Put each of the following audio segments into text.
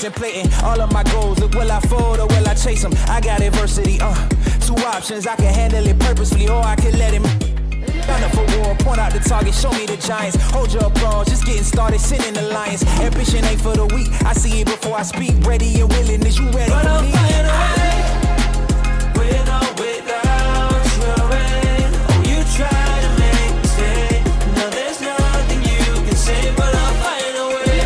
contemplating all of my goals. Look, will I fold or will I chase them? I got adversity, two options. I can handle it purposefully or I can let it. Gun up for war, point out the target, show me the giants. Hold your applause, just getting started, sitting the lions. Ambition ain't for the weak, I see it before I speak. Ready and willing, is you ready? But I'm flying away, with or without your rain. Oh, you try to make me stay. No, there's nothing you can say, but I'm flying away.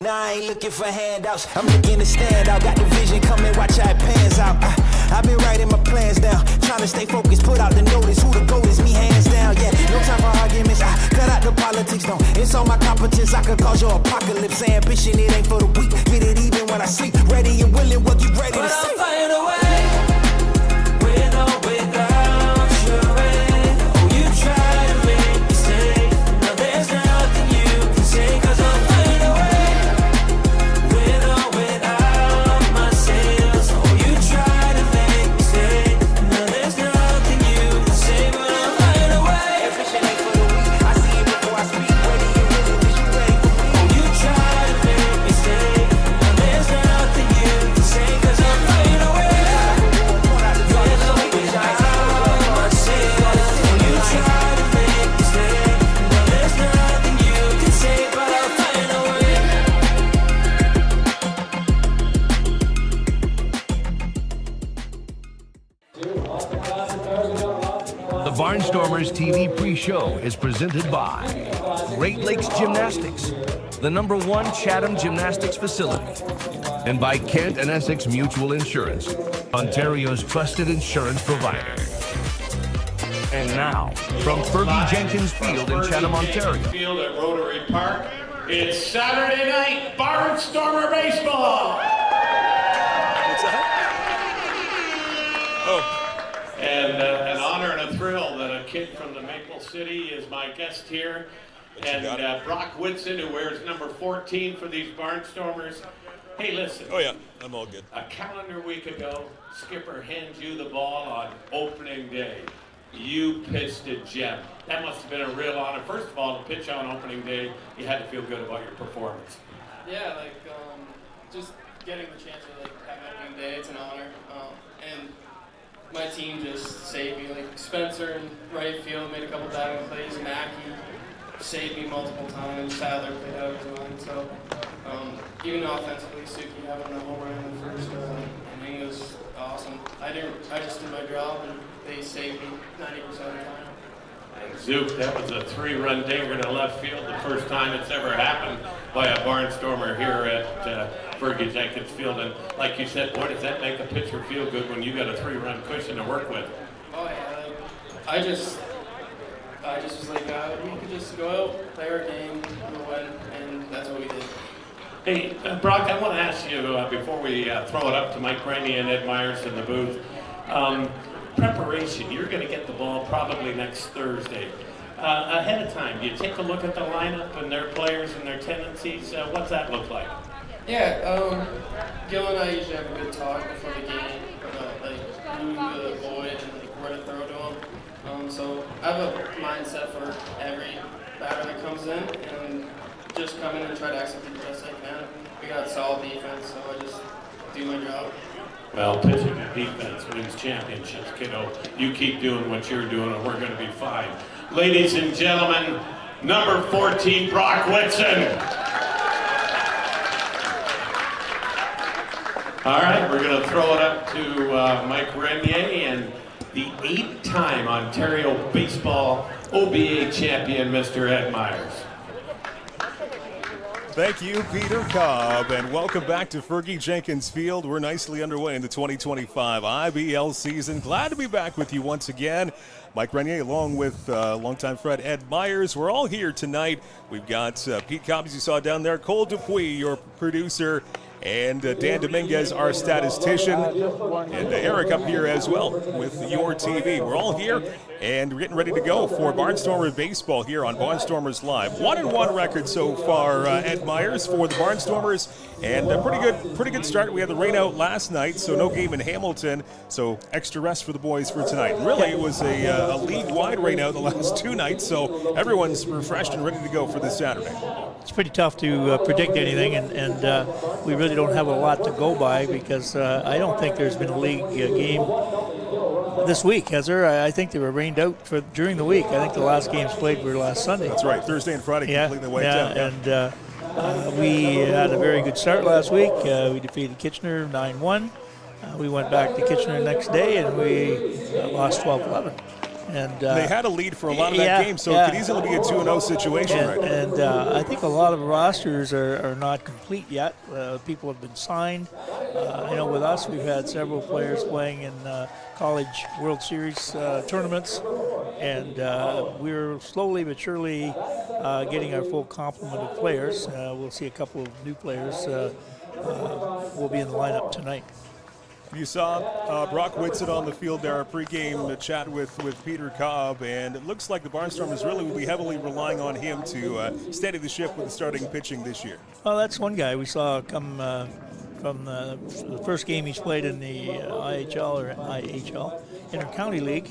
Now I ain't looking for handouts, I'm looking to stand out. Got the vision coming, watch how it pans out. I've been writing my plans down, trying to stay focused, put out the notice. Who the GOAT is, me hands down. Yeah, no time for arguments, I cut out the politics, no. It's all my competence, I could cause your apocalypse. Ambition, it ain't for the weak, get it even when I sleep. Ready and willing, what you ready to say? But I'm flying away, with or without your rain. Oh, you try to make me stay. No, there's nothing you can say, cause I'm flying away. Barnstormers TV pre-show is presented by Great Lakes Gymnastics, the #1 Chatham Gymnastics facility, and by Kent and Essex Mutual Insurance, Ontario's trusted insurance provider. And now, from Fergie Jenkins Field in Chatham, Ontario. Field at Rotary Park. It's Saturday night Barnstormer baseball. What's that? Oh. And an honor and a thrill that a kid from the Maple City is my guest here. And Brock Whitson, who wears number 14 for these Barnstormers. Hey, listen. Oh, yeah, I'm all good. A calendar week ago, Skipper hands you the ball on opening day. You pitched a gem. That must have been a real honor. First of all, to pitch on opening day, you had to feel good about your performance. Yeah, just getting the chance to have an opening day, it's an honor. And my team just saved me. Spencer in right field made a couple diving plays. Mackie saved me multiple times. Tyler played out his mind. So even offensively, Suki having a home run in the first inning was awesome. I just did my job, and they saved me 90% of the time. And Zook, that was a 3-run dinger to left field, the first time it's ever happened by a Barnstormer here at Fergie Jenkins Field. And like you said, boy, does that make a pitcher feel good when you got a 3-run cushion to work with. Oh yeah, I just was like, we could just go out, play our game, we'll win, and that's what we did. Hey, Brock, I want to ask you, before we throw it up to Mike Rennie and Ed Myers in the booth, preparation, you're going to get the ball probably next Thursday. Ahead of time, do you take a look at the lineup and their players and their tendencies? What's that look like? Yeah, Gil and I usually have a good talk before the game about who to avoid and where to throw to them. So I have a mindset for every batter that comes in and just come in and try to execute the best I can. We got solid defense, so I just do my job. Well, pitching and defense wins championships, kiddo. You keep doing what you're doing and we're going to be fine. Ladies and gentlemen, number 14, Brock Whitson. All right, we're going to throw it up to Mike Renier and the 8-time Ontario Baseball OBA champion, Mr. Ed Myers. Thank you, Peter Cobb, and welcome back to Fergie Jenkins Field. We're nicely underway in the 2025 IBL season. Glad to be back with you once again. Mike Renier along with longtime friend Ed Myers. We're all here tonight. We've got Pete Cobb, as you saw down there, Cole Dupuis, your producer, and Dan Dominguez, our statistician, and Eric up here as well with your TV. We're all here, and we're getting ready to go for Barnstormer baseball here on Barnstormers Live. 1-1 record so far, Ed Myers, for the Barnstormers, and a pretty good start. We had the rain out last night, so no game in Hamilton, so extra rest for the boys for tonight. Really, it was a league-wide rain out the last 2 nights, so everyone's refreshed and ready to go for this Saturday. It's pretty tough to predict anything, and we really don't have a lot to go by because I don't think there's been a league game this week, has there? I think they were rained out during the week. I think the last games played were last Sunday. That's right, Thursday and Friday completely wiped out. And we had a very good start last week. We defeated Kitchener 9-1. We went back to Kitchener the next day, and we lost 12-11. And they had a lead for a lot of that game, so it could easily be a 2-0 situation, right? And I think a lot of rosters are not complete yet. People have been signed. I know with us, we've had several players playing in college World Series tournaments, and we're slowly but surely getting our full complement of players. We'll see a couple of new players will be in the lineup tonight. You saw Brock Whitson on the field there, a pregame chat with Peter Cobb, and it looks like the Barnstormers really will be heavily relying on him to steady the ship with the starting pitching this year. Well, that's one guy we saw come from the first game he's played in the IHL or IHL, Intercounty League,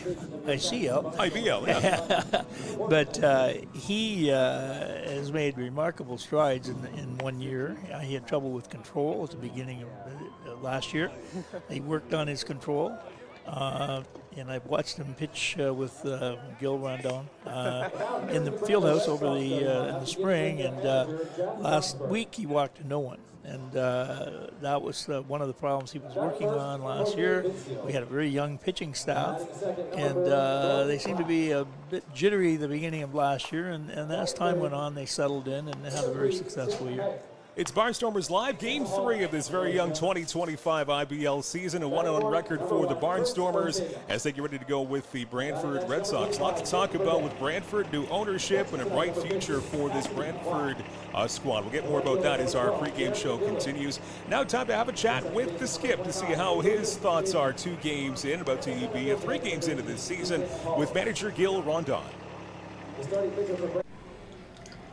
ICL. IBL, yeah. But he has made remarkable strides in 1 year. He had trouble with control at the beginning of last year. He worked on his control. And I've watched him pitch with Gil Rondon in the field house over in the spring, and last week he walked to no one. And that was one of the problems he was working on last year. We had a very young pitching staff, and they seemed to be a bit jittery the beginning of last year, and as time went on, they settled in and had a very successful year. It's Barnstormers Live, Game 3 of this very young 2025 IBL season. A 1-0 record for the Barnstormers as they get ready to go with the Brantford Red Sox. A lot to talk about with Brantford, new ownership, and a bright future for this Brantford squad. We'll get more about that as our pregame show continues. Now time to have a chat with the Skip to see how his thoughts are 2 games in, about to be 3 games into this season, with manager Gil Rondon.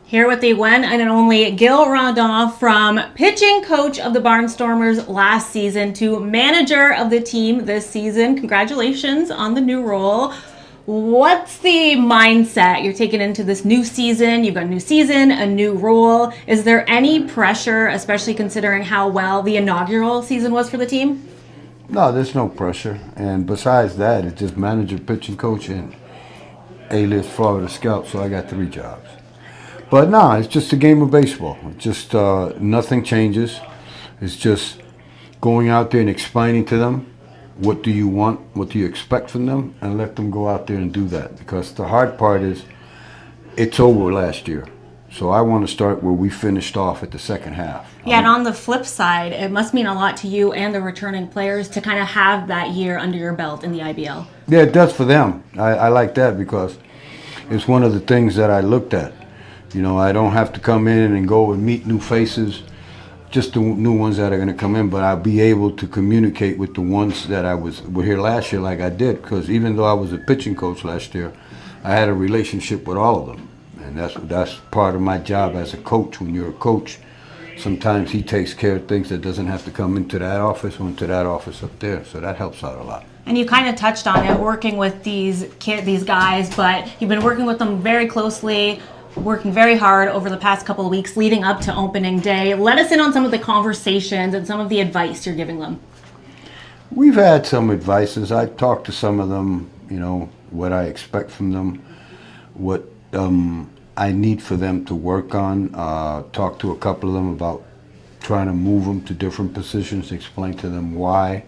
Here with the one and only Gil Rondon, from pitching coach of the Barnstormers last season to manager of the team this season. Congratulations on the new role. What's the mindset you're taking into this new season? You've got a new season, a new role. Is there any pressure, especially considering how well the inaugural season was for the team? No, there's no pressure. And besides that, it's just manager, pitching coach, and A-list Florida scout, so I got 3 jobs. But no, it's just a game of baseball. It's just nothing changes. It's just going out there and explaining to them what do you want, what do you expect from them, and let them go out there and do that. Because the hard part is it's over last year. So I want to start where we finished off at the second half. Yeah, and on the flip side, it must mean a lot to you and the returning players to kind of have that year under your belt in the IBL. Yeah, it does for them. I like that because it's one of the things that I looked at. You know, I don't have to come in and go and meet new faces, just the new ones that are going to come in, but I'll be able to communicate with the ones that were here last year like I did, because even though I was a pitching coach last year, I had a relationship with all of them. And that's part of my job as a coach. When you're a coach, sometimes he takes care of things that doesn't have to come into that office or into that office up there, so that helps out a lot. And you kind of touched on it, working with these guys, but you've been working with them very closely, working very hard over the past couple of weeks leading up to opening day. Let us in on some of the conversations and some of the advice you're giving them. We've had some advices. I talked to some of them, you know, what I expect from them, what I need for them to work on. Talk to a couple of them about trying to move them to different positions, explain to them why,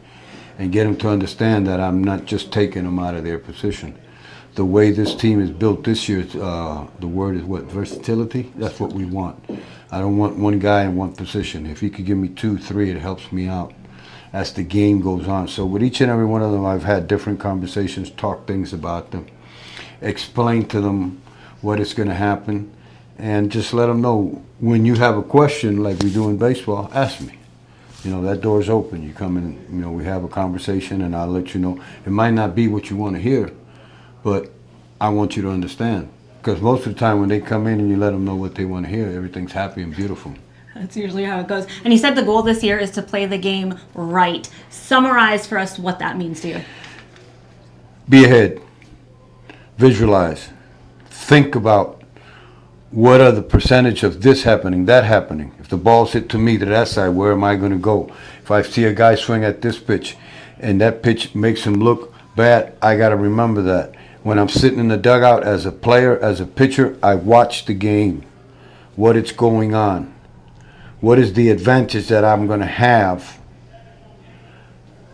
and get them to understand that I'm not just taking them out of their position. The way this team is built this year, the word is what, versatility? That's what we want. I don't want one guy in one position. If he could give me 2, 3, it helps me out as the game goes on. So with each and every one of them, I've had different conversations, talk things about them, explain to them what is going to happen, and just let them know when you have a question like we do in baseball, ask me. that door's open. You come in, we have a conversation, and I'll let you know. It might not be what you want to hear, but I want you to understand. Because most of the time when they come in and you let them know what they want to hear, everything's happy and beautiful. That's usually how it goes. And you said the goal this year is to play the game right. Summarize for us what that means to you. Be ahead. Visualize. Think about what are the percentage of this happening, that happening. If the ball's hit to me to that side, where am I going to go? If I see a guy swing at this pitch and that pitch makes him look bad, I got to remember that. When I'm sitting in the dugout as a player, as a pitcher, I watch the game, what it's going on. What is the advantage that I'm going to have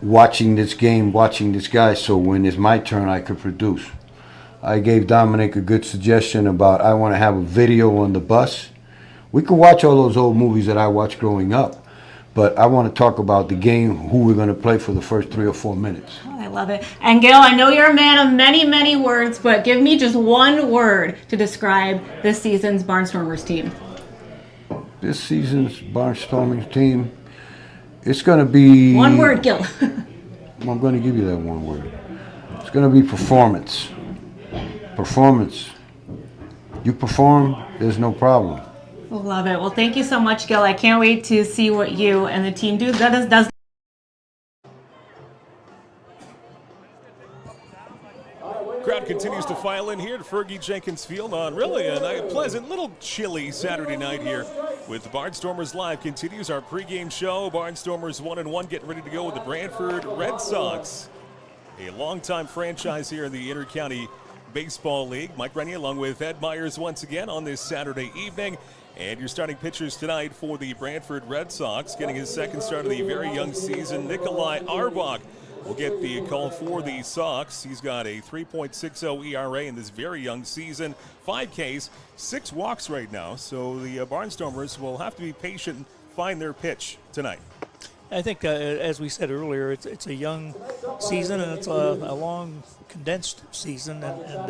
watching this game, watching this guy, so when it's my turn, I could produce. I gave Dominic a good suggestion about I want to have a video on the bus. We could watch all those old movies that I watched growing up, but I want to talk about the game, who we're going to play for the first 3 or 4 minutes. Oh, I love it. And Gil, I know you're a man of many, many words, but give me just one word to describe this season's Barnstormers team. This season's Barnstormers team, it's going to be... One word, Gil. I'm going to give you that one word. It's going to be performance. Performance. You perform, there's no problem. Love it. Well, thank you so much, Gil. I can't wait to see what you and the team do. Does Crowd continues to file in here to Fergie Jenkins Field on really a pleasant, little chilly Saturday night here with the Barnstormers Live. Continues our pregame show. Barnstormers 1-1, getting ready to go with the Brantford Red Sox, a longtime franchise here in the Intercounty Baseball League. Mike Renier along with Ed Myers once again on this Saturday evening. And your starting pitchers tonight for the Brantford Red Sox, getting his second start of the very young season, Nikolai Arbach will get the call for the Sox. He's got a 3.60 ERA in this very young season, 5 Ks, 6 walks right now. So the Barnstormers will have to be patient and find their pitch tonight. I think, as we said earlier, it's a young season and it's a long, condensed season, and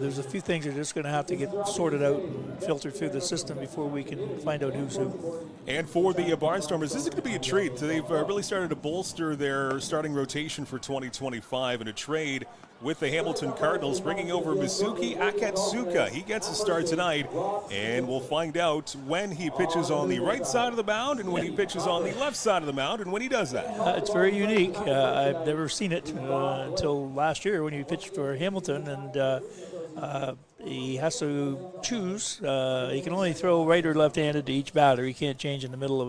there's a few things that are just going to have to get sorted out and filtered through the system before we can find out who's who. And for the Barnstormers, this is going to be a treat. They've really started to bolster their starting rotation for 2025 in a trade with the Hamilton Cardinals, bringing over Mizuki Akatsuka. He gets a start tonight, and we'll find out when he pitches on the right side of the mound and when he pitches on the left side of the mound and when he does that. It's very unique. I've never seen it until last year when he pitched for Hamilton, and he has to choose. He can only throw right or left-handed to each batter. He can't change in the middle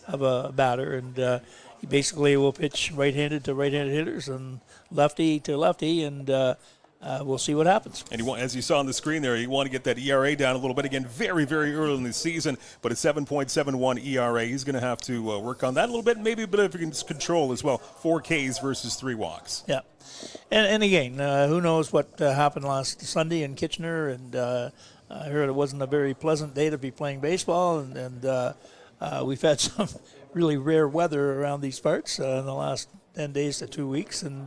of a batter, and he basically will pitch right-handed to right-handed hitters and lefty to lefty, and we'll see what happens. And as you saw on the screen there, you want to get that ERA down a little bit. Again, very, very early in the season, but a 7.71 ERA. He's going to have to work on that a little bit, maybe a bit of control as well. 4 Ks versus 3 walks. Yeah. And again, who knows what happened last Sunday in Kitchener, and I heard it wasn't a very pleasant day to be playing baseball, and we've had some really rare weather around these parts in the last 10 days to 2 weeks, and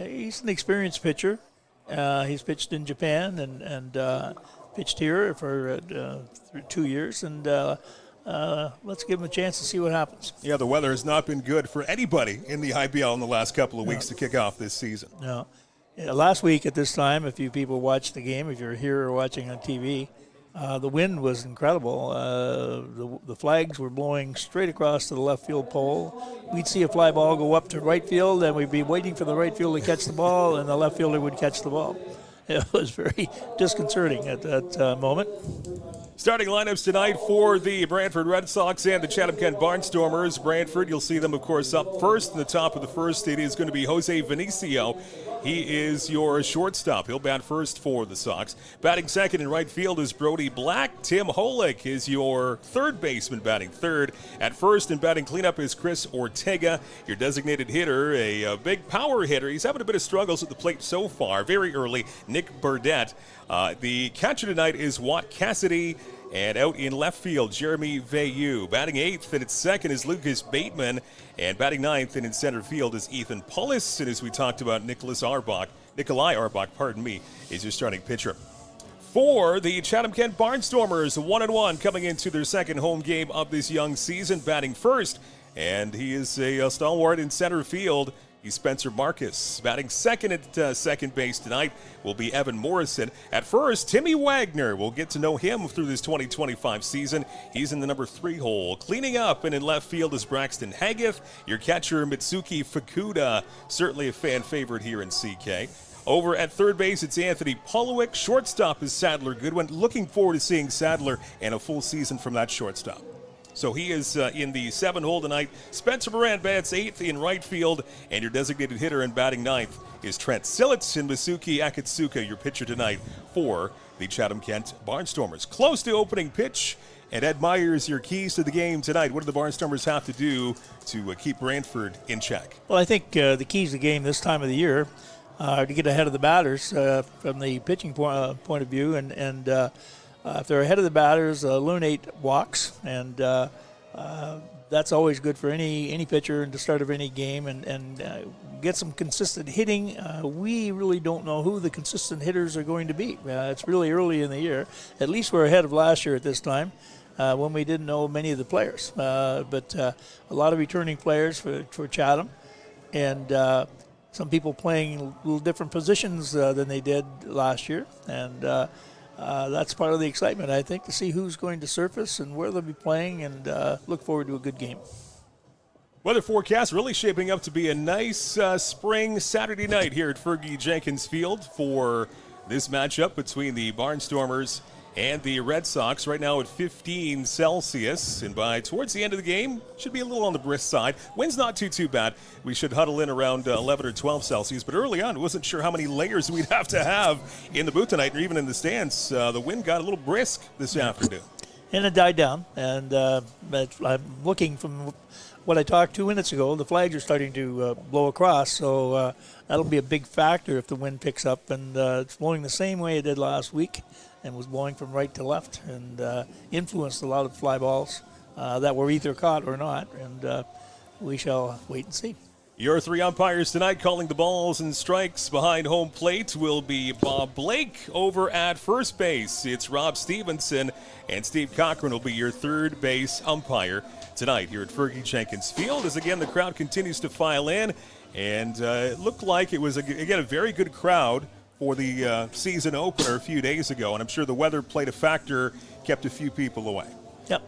he's an experienced pitcher. He's pitched in Japan and pitched here for 2 years, and let's give him a chance to see what happens. Yeah, the weather has not been good for anybody in the IBL in the last couple of weeks to kick off this season. No. Last week at this time, if you people watched the game, if you're here or watching on TV, the wind was incredible. The flags were blowing straight across to the left field pole. We'd see a fly ball go up to right field, and we'd be waiting for the right field to catch the ball, and the left fielder would catch the ball. It was very disconcerting at that moment. Starting lineups tonight for the Brantford Red Sox and the Chatham-Kent Barnstormers. Brantford, you'll see them, of course, up first in the top of the first. It is going to be Jose Vinicio. He is your shortstop. He'll bat first for the Sox. Batting second in right field is Brody Black. Tim Holick is your third baseman, batting third. At first and batting cleanup is Chris Ortega, your designated hitter, a big power hitter. He's having a bit of struggles at the plate so far. Very early, Nick Burdett. The catcher tonight is Watt Cassidy. And out in left field, Jeremy Veilleux. Batting eighth and at second is Lucas Bateman. And batting ninth and in center field is Ethan Pullis. And as we talked about, Nikolai Arbach, is your starting pitcher. For the Chatham-Kent Barnstormers, 1-1 coming into their second home game of this young season, batting first. And he is a stalwart in center field. He's Spencer Marcus. Batting second at second base tonight will be Evan Morrison. At first, Timmy Wagner. We'll get to know him through this 2025 season. He's in the number 3 hole. Cleaning up and in left field is Braxton Haggith. Your catcher, Mitsuki Fukuda. Certainly a fan favorite here in CK. Over at third base, it's Anthony Polowick. Shortstop is Sadler Goodwin. Looking forward to seeing Sadler and a full season from that shortstop. So he is in the 7 hole tonight. Spencer Moran bats 8th in right field, and your designated hitter and batting 9th is Trent Sillitz, and Masuki Akatsuka, your pitcher tonight for the Chatham-Kent Barnstormers. Close to opening pitch, and Ed Myers, your keys to the game tonight. What do the Barnstormers have to do to keep Brantford in check? Well, I think the keys to the game this time of the year to get ahead of the batters from the pitching point of view, and if they're ahead of the batters, eliminate walks, and that's always good for any pitcher at the start of any game, and get some consistent hitting. We really don't know who the consistent hitters are going to be. It's really early in the year. At least we're ahead of last year at this time when we didn't know many of the players. But a lot of returning players for Chatham, and some people playing a little different positions than they did last year, and that's part of the excitement, I think, to see who's going to surface and where they'll be playing, and look forward to a good game. Weather forecast really shaping up to be a nice spring Saturday night here at Fergie Jenkins Field for this matchup between the Barnstormers and the Red Sox. Right now at 15 Celsius, and by towards the end of the game, should be a little on the brisk side. Wind's not too bad. We should huddle in around 11 or 12 Celsius, but early on, wasn't sure how many layers we'd have to have in the booth tonight, or even in the stands. The wind got a little brisk this afternoon. And it died down, and but I'm looking from what I talked 2 minutes ago, the flags are starting to blow across, so that'll be a big factor if the wind picks up, and it's blowing the same way it did last week, and was blowing from right to left, and influenced a lot of fly balls that were either caught or not, and we shall wait and see. Your 3 umpires tonight calling the balls and strikes behind home plate will be Bob Blake. Over at first base, it's Rob Stevenson, and Steve Cochran will be your third base umpire tonight here at Fergie Jenkins Field, as again the crowd continues to file in, and it looked like it was again a very good crowd for the season opener a few days ago, and I'm sure the weather played a factor, kept a few people away. Yep,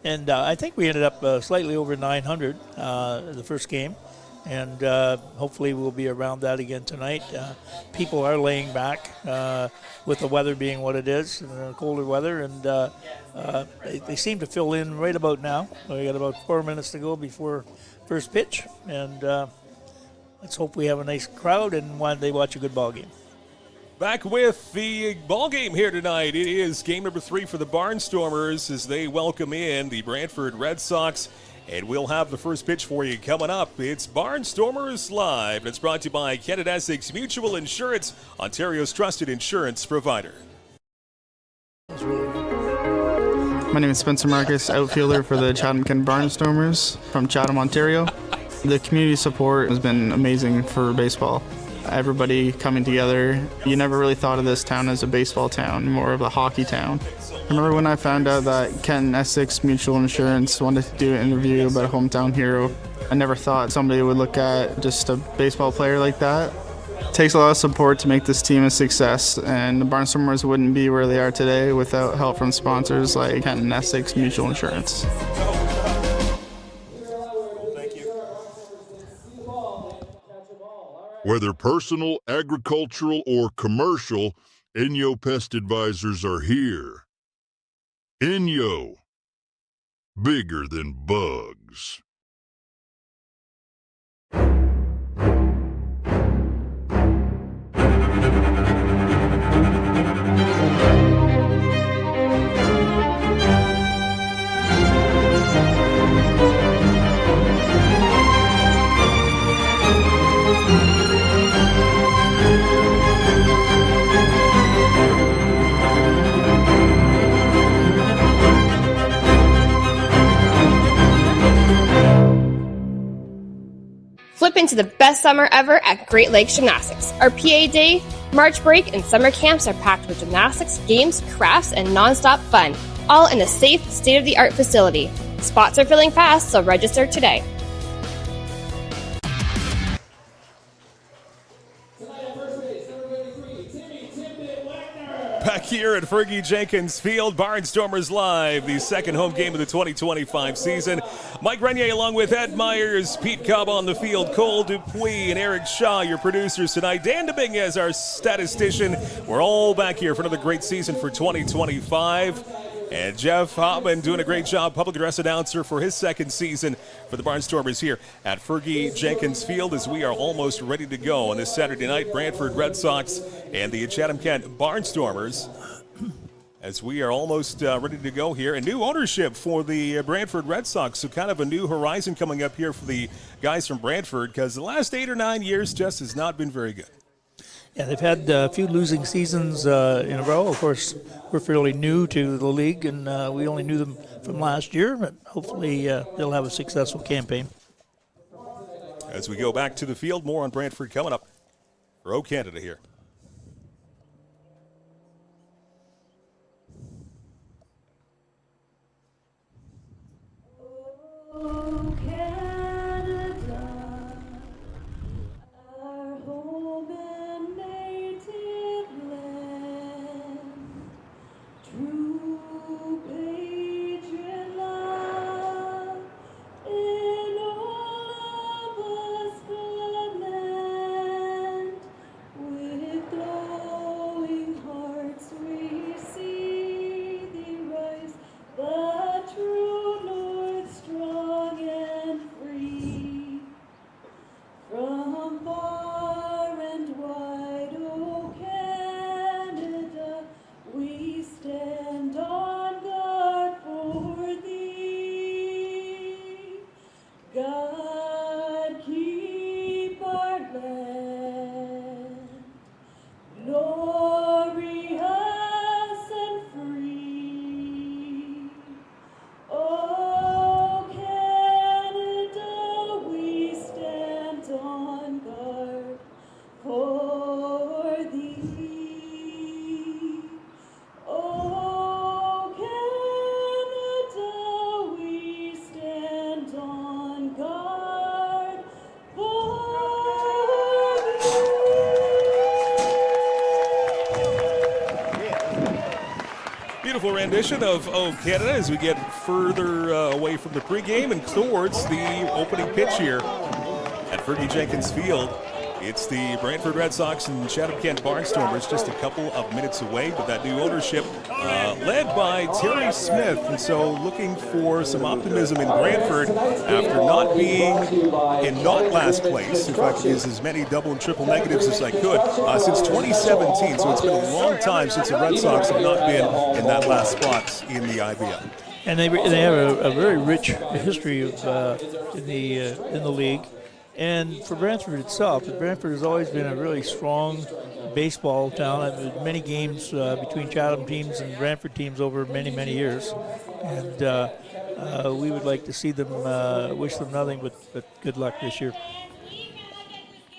and I think we ended up slightly over 900 the first game, and hopefully we'll be around that again tonight. People are laying back with the weather being what it is, colder weather, and they seem to fill in right about now. We got about 4 minutes to go before first pitch, and let's hope we have a nice crowd and they watch a good ball game. Back with the ball game here tonight. It is game number 3 for the Barnstormers as they welcome in the Brantford Red Sox. And we'll have the first pitch for you coming up. It's Barnstormers Live. It's brought to you by Kent Essex Mutual Insurance, Ontario's trusted insurance provider. My name is Spencer Marcus, outfielder for the Chatham-Kent Barnstormers from Chatham, Ontario. The community support has been amazing for baseball. Everybody coming together. You never really thought of this town as a baseball town, more of a hockey town. I remember when I found out that Kent Essex Mutual Insurance wanted to do an interview about a hometown hero. I never thought somebody would look at just a baseball player like that. It takes a lot of support to make this team a success, and the Barnstormers wouldn't be where they are today without help from sponsors like Kent Essex Mutual Insurance. Whether personal, agricultural, or commercial, Inyo Pest Advisors are here. Inyo. Bigger than bugs. Slip into the best summer ever at Great Lakes Gymnastics. Our PA Day, March break, and summer camps are packed with gymnastics, games, crafts, and nonstop fun, all in a safe, state-of-the-art facility. Spots are filling fast, so register today. Back here at Fergie Jenkins Field, Barnstormers Live, the second home game of the 2025 season. Mike Renier along with Ed Myers, Pete Cobb on the field, Cole Dupuis and Eric Shaw, your producers tonight. Dan DeBing as our statistician. We're all back here for another great season for 2025. And Jeff Hoffman doing a great job, public address announcer for his second season for the Barnstormers here at Fergie Jenkins Field as we are almost ready to go on this Saturday night. Brantford Red Sox and the Chatham-Kent Barnstormers as we are almost ready to go here. And new ownership for the Brantford Red Sox, so kind of a new horizon coming up here for the guys from Brantford because the last 8 or 9 years just has not been very good. Yeah, they've had a few losing seasons in a row. Of course, we're fairly new to the league, and we only knew them from last year, but hopefully they'll have a successful campaign. As we go back to the field, more on Brantford coming up for O Canada here. Beautiful rendition of O Canada as we get further away from the pregame and towards the opening pitch here at Fergie Jenkins Field. It's the Brantford Red Sox and Chatham-Kent Barnstormers just a couple of minutes away, but that new ownership led by Terry Smith. And so looking for some optimism in Brantford after not being in not last place, if I could use as many double and triple negatives as I could, since 2017. So it's been a long time since the Red Sox have not been in that last spot in the IBL. And they have a very rich history of in the league. And for Brantford itself, Brantford has always been a really strong baseball town. I've had many games between Chatham teams and Brantford teams over many, many years. And we would like to see them, wish them nothing but good luck this year.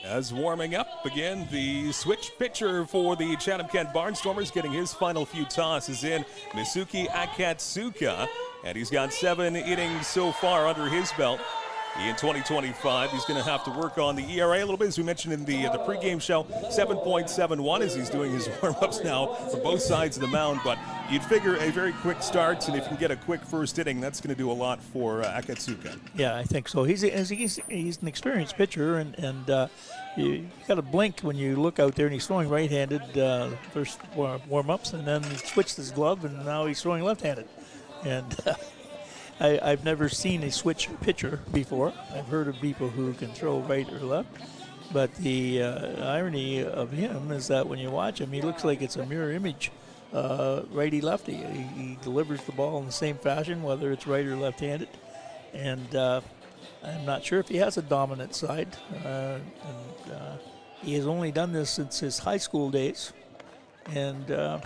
As warming up again, the switch pitcher for the Chatham-Kent Barnstormers getting his final few tosses in, Misuki Akatsuka. And he's got 7 innings so far under his belt. In 2025, he's going to have to work on the ERA a little bit, as we mentioned in the pregame show, 7.71 as he's doing his warm-ups now for both sides of the mound. But you'd figure a very quick start, and if you can get a quick first inning, that's going to do a lot for Akatsuka. Yeah, I think so. He's an experienced pitcher, and you got to blink when you look out there, and he's throwing right-handed first warm-ups, and then he switched his glove, and now he's throwing left-handed. And I've never seen a switch pitcher before. I've heard of people who can throw right or left. But the irony of him is that when you watch him, he looks like it's a mirror image, righty-lefty. He delivers the ball in the same fashion, whether it's right or left-handed. And I'm not sure if he has a dominant side. He has only done this since his high school days. And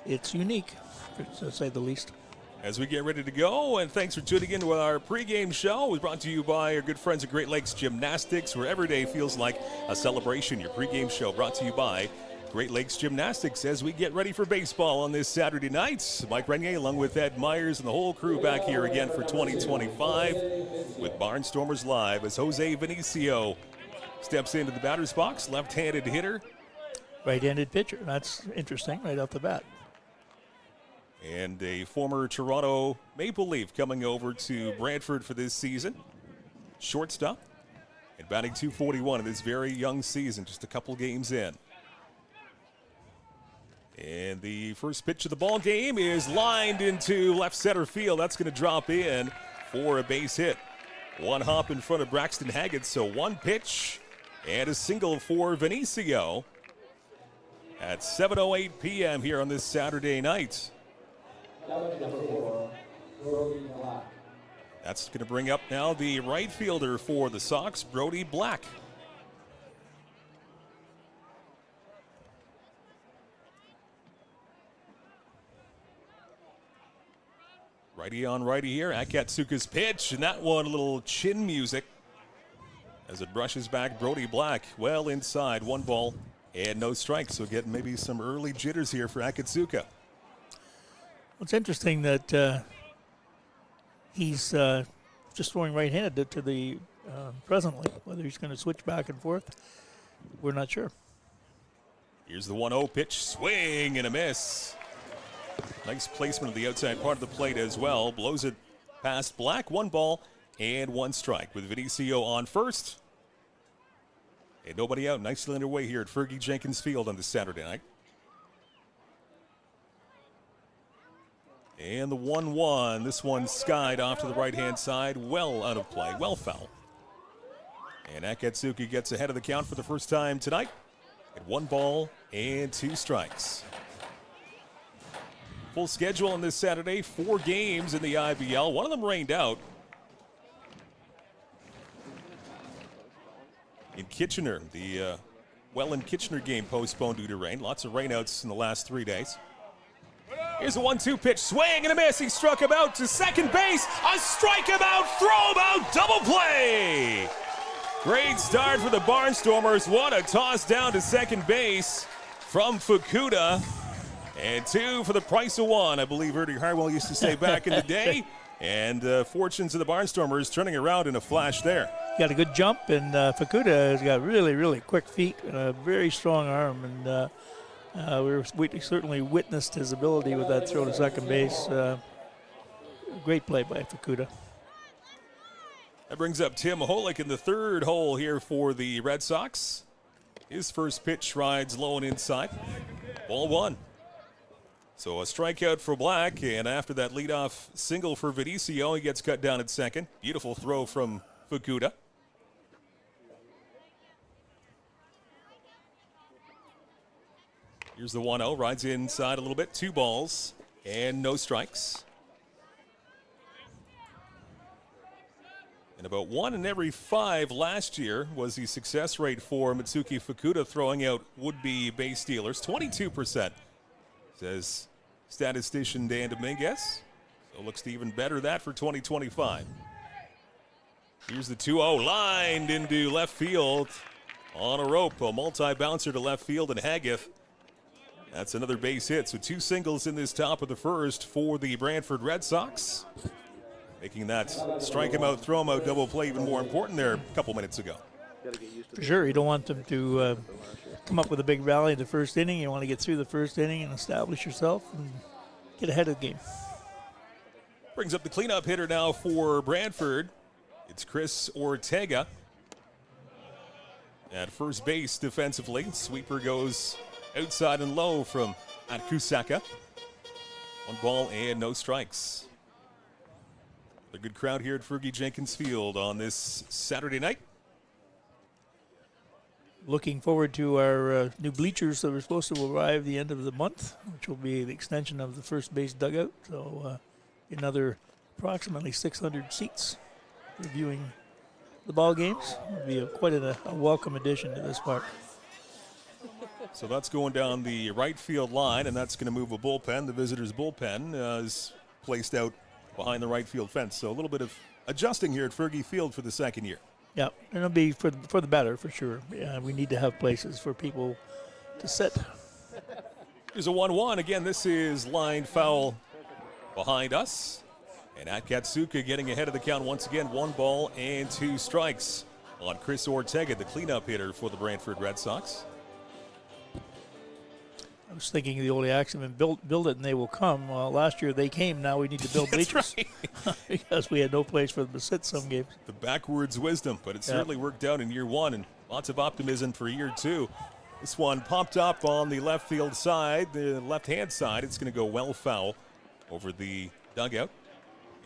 it's unique, to say the least. as we get ready to go. And thanks for tuning in to our pregame show. It was brought to you by our good friends at Great Lakes Gymnastics, where every day feels like a celebration. Your pregame show brought to you by Great Lakes Gymnastics as we get ready for baseball on this Saturday night. Mike Renier along with Ed Myers and the whole crew back here again for 2025 with Barnstormers Live as Jose Vinicio steps into the batter's box, left-handed hitter. Right-handed pitcher. That's interesting right off the bat. And a former Toronto Maple Leaf coming over to Brantford for this season. Shortstop and batting .241 in this very young season, just a couple games in. And the first pitch of the ball game is lined into left center field. That's going to drop in for a base hit. One hop in front of Braxton Haggett, so one pitch and a single for Vinicio at 7:08 p.m. here on this Saturday night. That's going to bring up now the right fielder for the Sox, Brody Black. Righty on righty here. Akatsuka's pitch, and that one a little chin music as it brushes back Brody Black well inside. 1 ball and no strikes. So getting maybe some early jitters here for Akatsuka. It's interesting that he's just throwing right-handed to the presently. Whether he's going to switch back and forth, we're not sure. Here's the 1-0 pitch, swing and a miss. Nice placement of the outside part of the plate as well. Blows it past Black. 1 ball and 1 strike with Vinicio on first. And nobody out. Nicely underway here at Fergie Jenkins Field on this Saturday night. And the 1-1. This one skied off to the right-hand side. Well out of play. Well foul. And Akatsuki gets ahead of the count for the first time tonight at 1 ball and 2 strikes. Full schedule on this Saturday. 4 games in the IBL. One of them rained out. In Kitchener, the Welland Kitchener game postponed due to rain. Lots of rainouts in the last 3 days. Here's a 1-2 pitch, swing and a miss. He struck him out to second base. A strike him out, throw him out, double play. Great start for the Barnstormers. What a toss down to second base from Fukuda. And 2 for the price of 1. I believe Ernie Harwell used to say back in the day. And fortunes of the Barnstormers turning around in a flash there. Got a good jump, and Fukuda has got really, really quick feet and a very strong arm. And we certainly witnessed his ability with that throw to second base. Great play by Fukuda. That brings up Tim Holick in the 3rd hole here for the Red Sox. His first pitch rides low and inside. Ball 1. So a strikeout for Black, and after that leadoff single for Vinicio, he gets cut down at second. Beautiful throw from Fukuda. Here's the 1-0, rides inside a little bit. 2 balls and no strikes. And about 1 in every 5 last year was the success rate for Mitsuki Fukuda throwing out would-be base stealers. 22%, says statistician Dan Dominguez. So looks to even better that for 2025. Here's the 2-0, lined into left field on a rope. A multi-bouncer to left field, and Haggith. That's another base hit. So 2 singles in this top of the first for the Brantford Red Sox. Making that strike him out, throw him out double play even more important there a couple minutes ago. For sure, you don't want them to come up with a big rally in the first inning. You want to get through the first inning and establish yourself and get ahead of the game. Brings up the cleanup hitter now for Brantford. It's Chris Ortega. At first base defensively, sweeper goes outside and low from Akusaka. 1 ball and no strikes. A good crowd here at Fergie Jenkins Field on this Saturday night. Looking forward to our new bleachers that are supposed to arrive the end of the month, which will be the extension of the first base dugout. So another approximately 600 seats for viewing the ball games. It'll be quite a welcome addition to this park. So that's going down the right field line, and that's going to move a bullpen. The visitors' bullpen is placed out behind the right field fence. So a little bit of adjusting here at Fergie Field for the second year. Yeah, and it'll be for the better, for sure. Yeah, we need to have places for people to sit. Here's a 1-1. Again, this is line foul behind us. And Akatsuka getting ahead of the count once again. 1 ball and 2 strikes on Chris Ortega, the cleanup hitter for the Brantford Red Sox. I was thinking of the old axiom, build it and they will come. Last year they came, now we need to build bleachers. Right. Because we had no place for them to sit some games. The backwards wisdom, but it certainly worked out in year 1, and lots of optimism for year 2. This one popped up on the left field side, the left-hand side. It's going to go well foul over the dugout.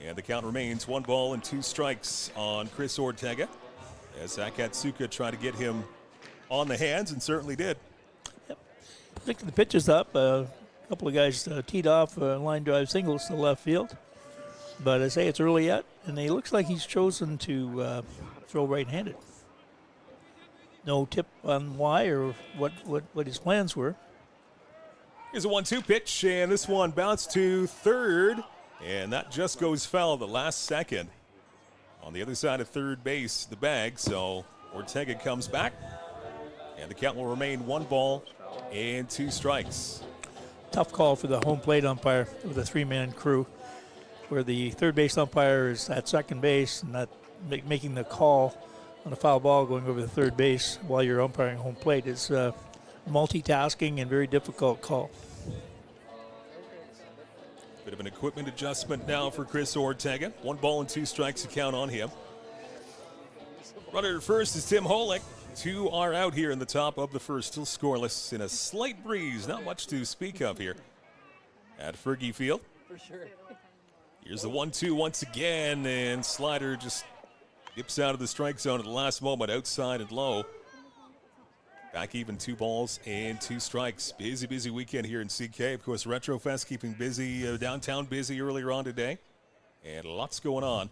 And the count remains 1 ball and 2 strikes on Chris Ortega, as Akatsuka tried to get him on the hands, and certainly did. Picking the pitches up, a couple of guys teed off line drive singles to left field. But I say it's early yet, and it looks like he's chosen to throw right-handed. No tip on why or what his plans were. Here's a 1-2 pitch, and this one bounced to third, and that just goes foul the last second. On the other side of third base, the bag, so Ortega comes back, and the count will remain 1 ball and 2 strikes. Tough call for the home plate umpire with a 3-man crew, where the third base umpire is at second base and not making the call on a foul ball going over the third base while you're umpiring home plate. It's multitasking and very difficult call. Bit of an equipment adjustment now for Chris Ortega. 1 ball and 2 strikes to count on him. Runner at first is Tim Holick. 2 are out here in the top of the first, still scoreless in a slight breeze. Not much to speak of here at Fergie Field. For sure. Here's the 1-2 once again, and slider just dips out of the strike zone at the last moment, outside and low. Back even, 2 balls and 2 strikes. Busy weekend here in CK. Of course, Retrofest keeping busy, downtown busy earlier on today. And lots going on.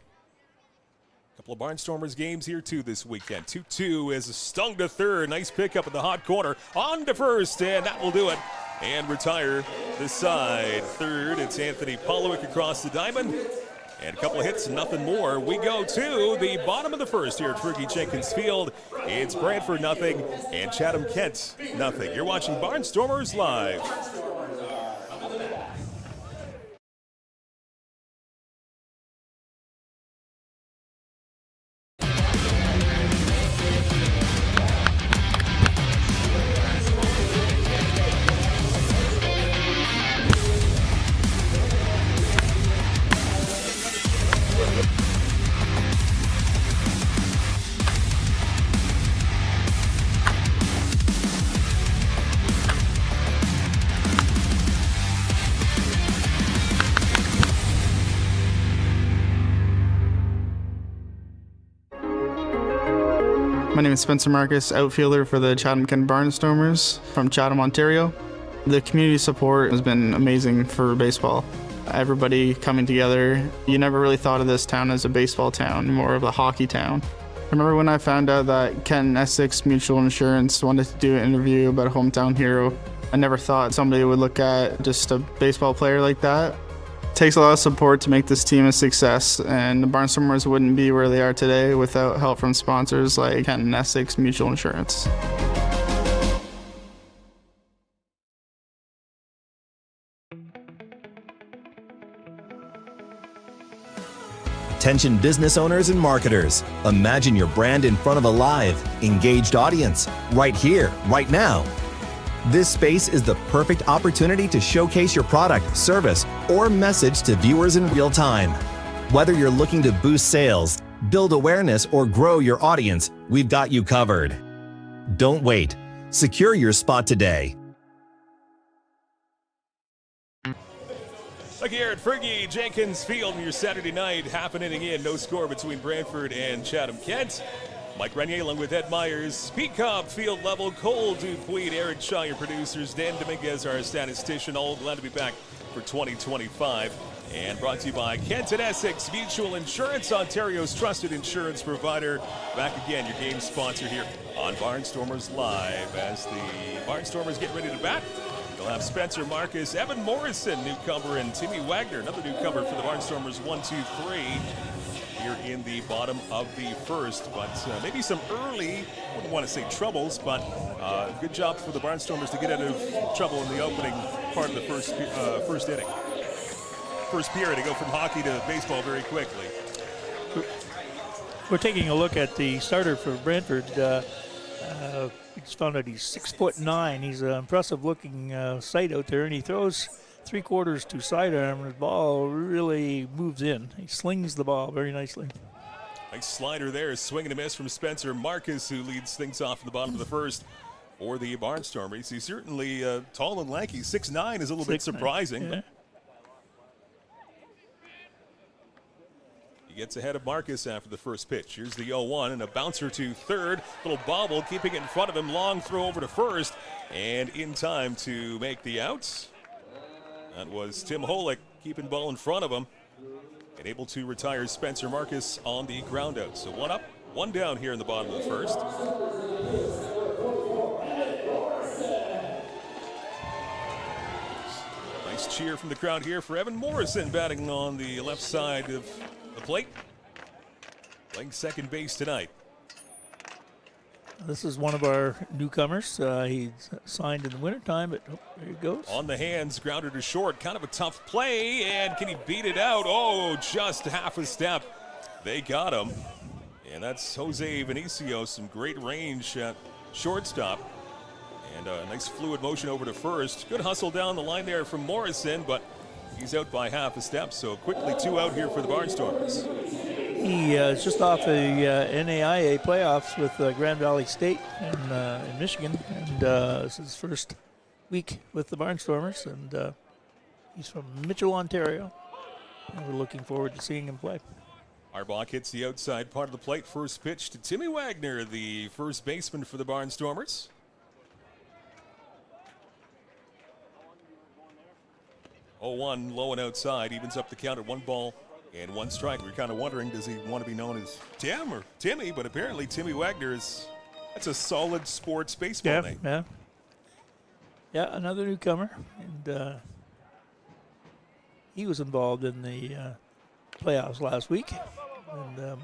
Couple of Barnstormers games here too this weekend. 2-2 is stung to third. Nice pickup in the hot corner. On to first, and that will do it. And retire this side. Third, it's Anthony Polowick across the diamond. And a couple of hits, nothing more. We go to the bottom of the first here at Fergie Jenkins Field. It's Brantford nothing and Chatham-Kent nothing. You're watching Barnstormers Live. My name is Spencer Marcus, outfielder for the Chatham-Kent Barnstormers from Chatham, Ontario. The community support has been amazing for baseball. Everybody coming together. You never really thought of this town as a baseball town, more of a hockey town. I remember when I found out that Kent Essex Mutual Insurance wanted to do an interview about a hometown hero. I never thought somebody would look at just a baseball player like that. It takes a lot of support to make this team a success, and the Barnstormers wouldn't be where they are today without help from sponsors like Kent Essex Mutual Insurance. Attention business owners and marketers. Imagine your brand in front of a live, engaged audience, right here, right now. This space is the perfect opportunity to showcase your product, service, or message to viewers in real time. Whether you're looking to boost sales, build awareness, or grow your audience, we've got you covered. Don't wait. Secure your spot today. Look here at Fergie Jenkins Field on your Saturday night, half an inning in, no score between Brantford and Chatham-Kent. Mike Renier along with Ed Myers, Pete Cobb, field level, Cole Dupuis, Eric Shaw, your producers, Dan Dominguez, our statistician, all glad to be back for 2025. And brought to you by Kent Essex Mutual Insurance, Ontario's trusted insurance provider. Back again, your game sponsor here on Barnstormers Live as the Barnstormers get ready to bat. You'll have Spencer Marcus, Evan Morrison, newcomer, and Timmy Wagner, another newcomer for the Barnstormers. 1, 2, 3 here in the bottom of the first. But maybe some early, I wouldn't want to say troubles, but good job for the Barnstormers to get out of trouble in the opening part of the first inning. First period to go from hockey to baseball very quickly. We're taking a look at the starter for Brantford. We just found out he's 6'9". He's an impressive-looking sight out there, and he throws 3/4 to sidearm, and the ball really moves in. He slings the ball very nicely. Nice slider there, swing and a miss from Spencer Marcus, who leads things off in the bottom of the first for the Barnstormers. He's certainly tall and lanky. 6'9" is a little bit surprising. Yeah. He gets ahead of Marcus after the first pitch. Here's the 0-1 and a bouncer to third. Little bobble, keeping it in front of him. Long throw over to first and in time to make the outs. That was Tim Holick keeping ball in front of him and able to retire Spencer Marcus on the ground out. So 1 up, 1 down here in the bottom of the first. Nice cheer from the crowd here for Evan Morrison, batting on the left side of the plate, playing second base tonight. This is one of our newcomers. He's signed in the wintertime, but there he goes. On the hands, grounded to short. Kind of a tough play, and can he beat it out? Oh, just half a step. They got him. And that's Jose Vinicio, some great range at shortstop. And a nice fluid motion over to first. Good hustle down the line there from Morrison, but he's out by half a step, so quickly 2 out here for the Barnstormers. He is just off the NAIA playoffs with Grand Valley State in Michigan, and this is his first week with the Barnstormers, and he's from Mitchell, Ontario, and we're looking forward to seeing him play. Arbach hits the outside part of the plate. First pitch to Timmy Wagner, the first baseman for the Barnstormers. Oh, 1 low and outside, evens up the count at 1 ball and 1 strike. We're kind of wondering, does he want to be known as Tim or Timmy? But apparently Timmy Wagner that's a solid sports baseball name. Yeah, another newcomer, and he was involved in the playoffs last week. And a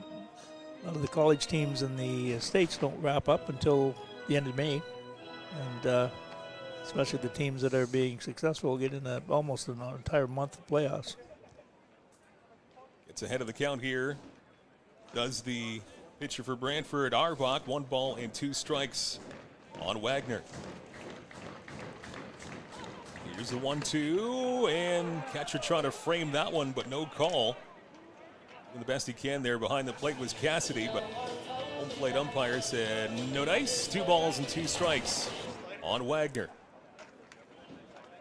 lot of the college teams in the States don't wrap up until the end of May, and especially the teams that are being successful get in almost an entire month of playoffs. It's ahead of the count here. Does the pitcher for Brantford, Arbach, 1 ball and 2 strikes on Wagner. Here's the 1-2, and catcher trying to frame that one, but no call. Doing the best he can there behind the plate was Cassidy, but home plate umpire said no dice. 2 balls and 2 strikes on Wagner.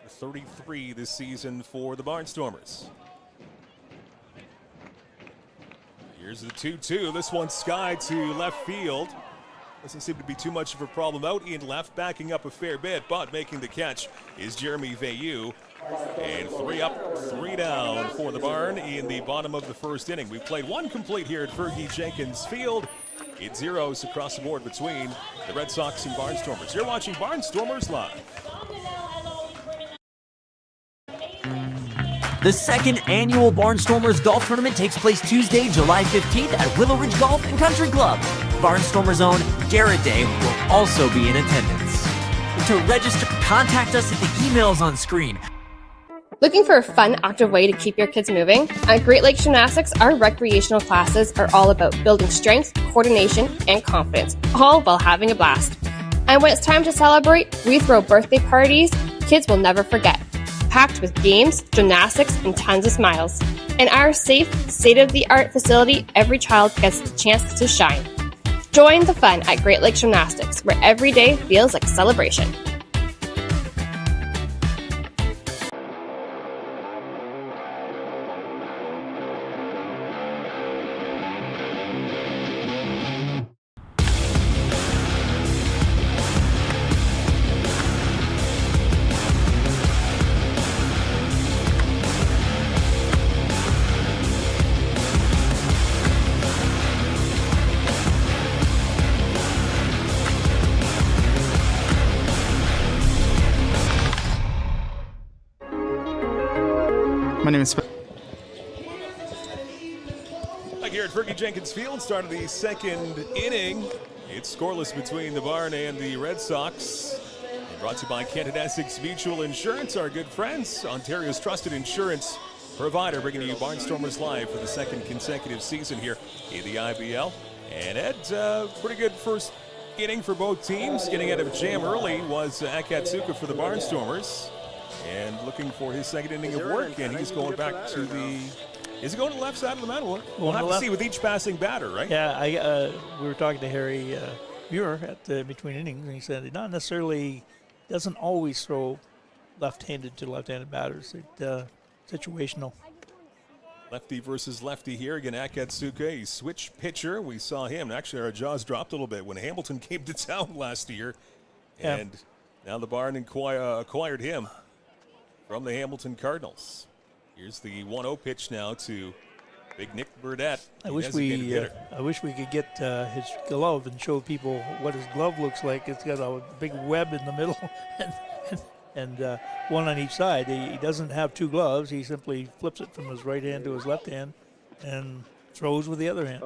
33 this season for the Barnstormers. Here's the 2-2. This one sky to left field. Doesn't seem to be too much of a problem out in left, backing up a fair bit, but making the catch is Jeremy Veilleux. And 3 up, 3 down for the Barn in the bottom of the first inning. We've played 1 complete here at Fergie Jenkins Field. It's zeros across the board between the Red Sox and Barnstormers. You're watching Barnstormers Live. The second annual Barnstormers Golf Tournament takes place Tuesday, July 15th at Willow Ridge Golf and Country Club. Barnstormers own Garrett Day will also be in attendance. To register, contact us at the emails on screen. Looking for a fun, active way to keep your kids moving? At Great Lakes Gymnastics, our recreational classes are all about building strength, coordination, and confidence, all while having a blast. And when it's time to celebrate, we throw birthday parties kids will never forget, packed with games, gymnastics, and tons of smiles. In our safe, state-of-the-art facility, every child gets the chance to shine. Join the fun at Great Lakes Gymnastics, where every day feels like a celebration. My name is Spencer. Back here at Fergie Jenkins Field, start of the second inning. It's scoreless between the Barn and the Red Sox. And brought to you by Kent Essex Mutual Insurance, our good friends, Ontario's trusted insurance provider, bringing you Barnstormers live for the second consecutive season here in the IBL. And Ed, pretty good first inning for both teams. Getting out of jam early was Akatsuka for the Barnstormers. And looking for his second inning of work, and he's going back to the... Is he going to the left side of the mound? We'll have to see with each passing batter, right? Yeah, we were talking to Harry Muir at between innings, and he said he not necessarily doesn't always throw left-handed to left-handed batters. It's situational. Lefty versus lefty here. Again, Akatsuka, a switch pitcher. We saw him. Actually, our jaws dropped a little bit when Hamilton came to town last year. Yeah. And now the Barn acquired him from the Hamilton Cardinals. Here's the 1-0 pitch now to big Nick Burdett. I wish we could get his glove and show people what his glove looks like. It's got a big web in the middle and one on each side. He doesn't have two gloves. He simply flips it from his right hand to his left hand and throws with the other hand.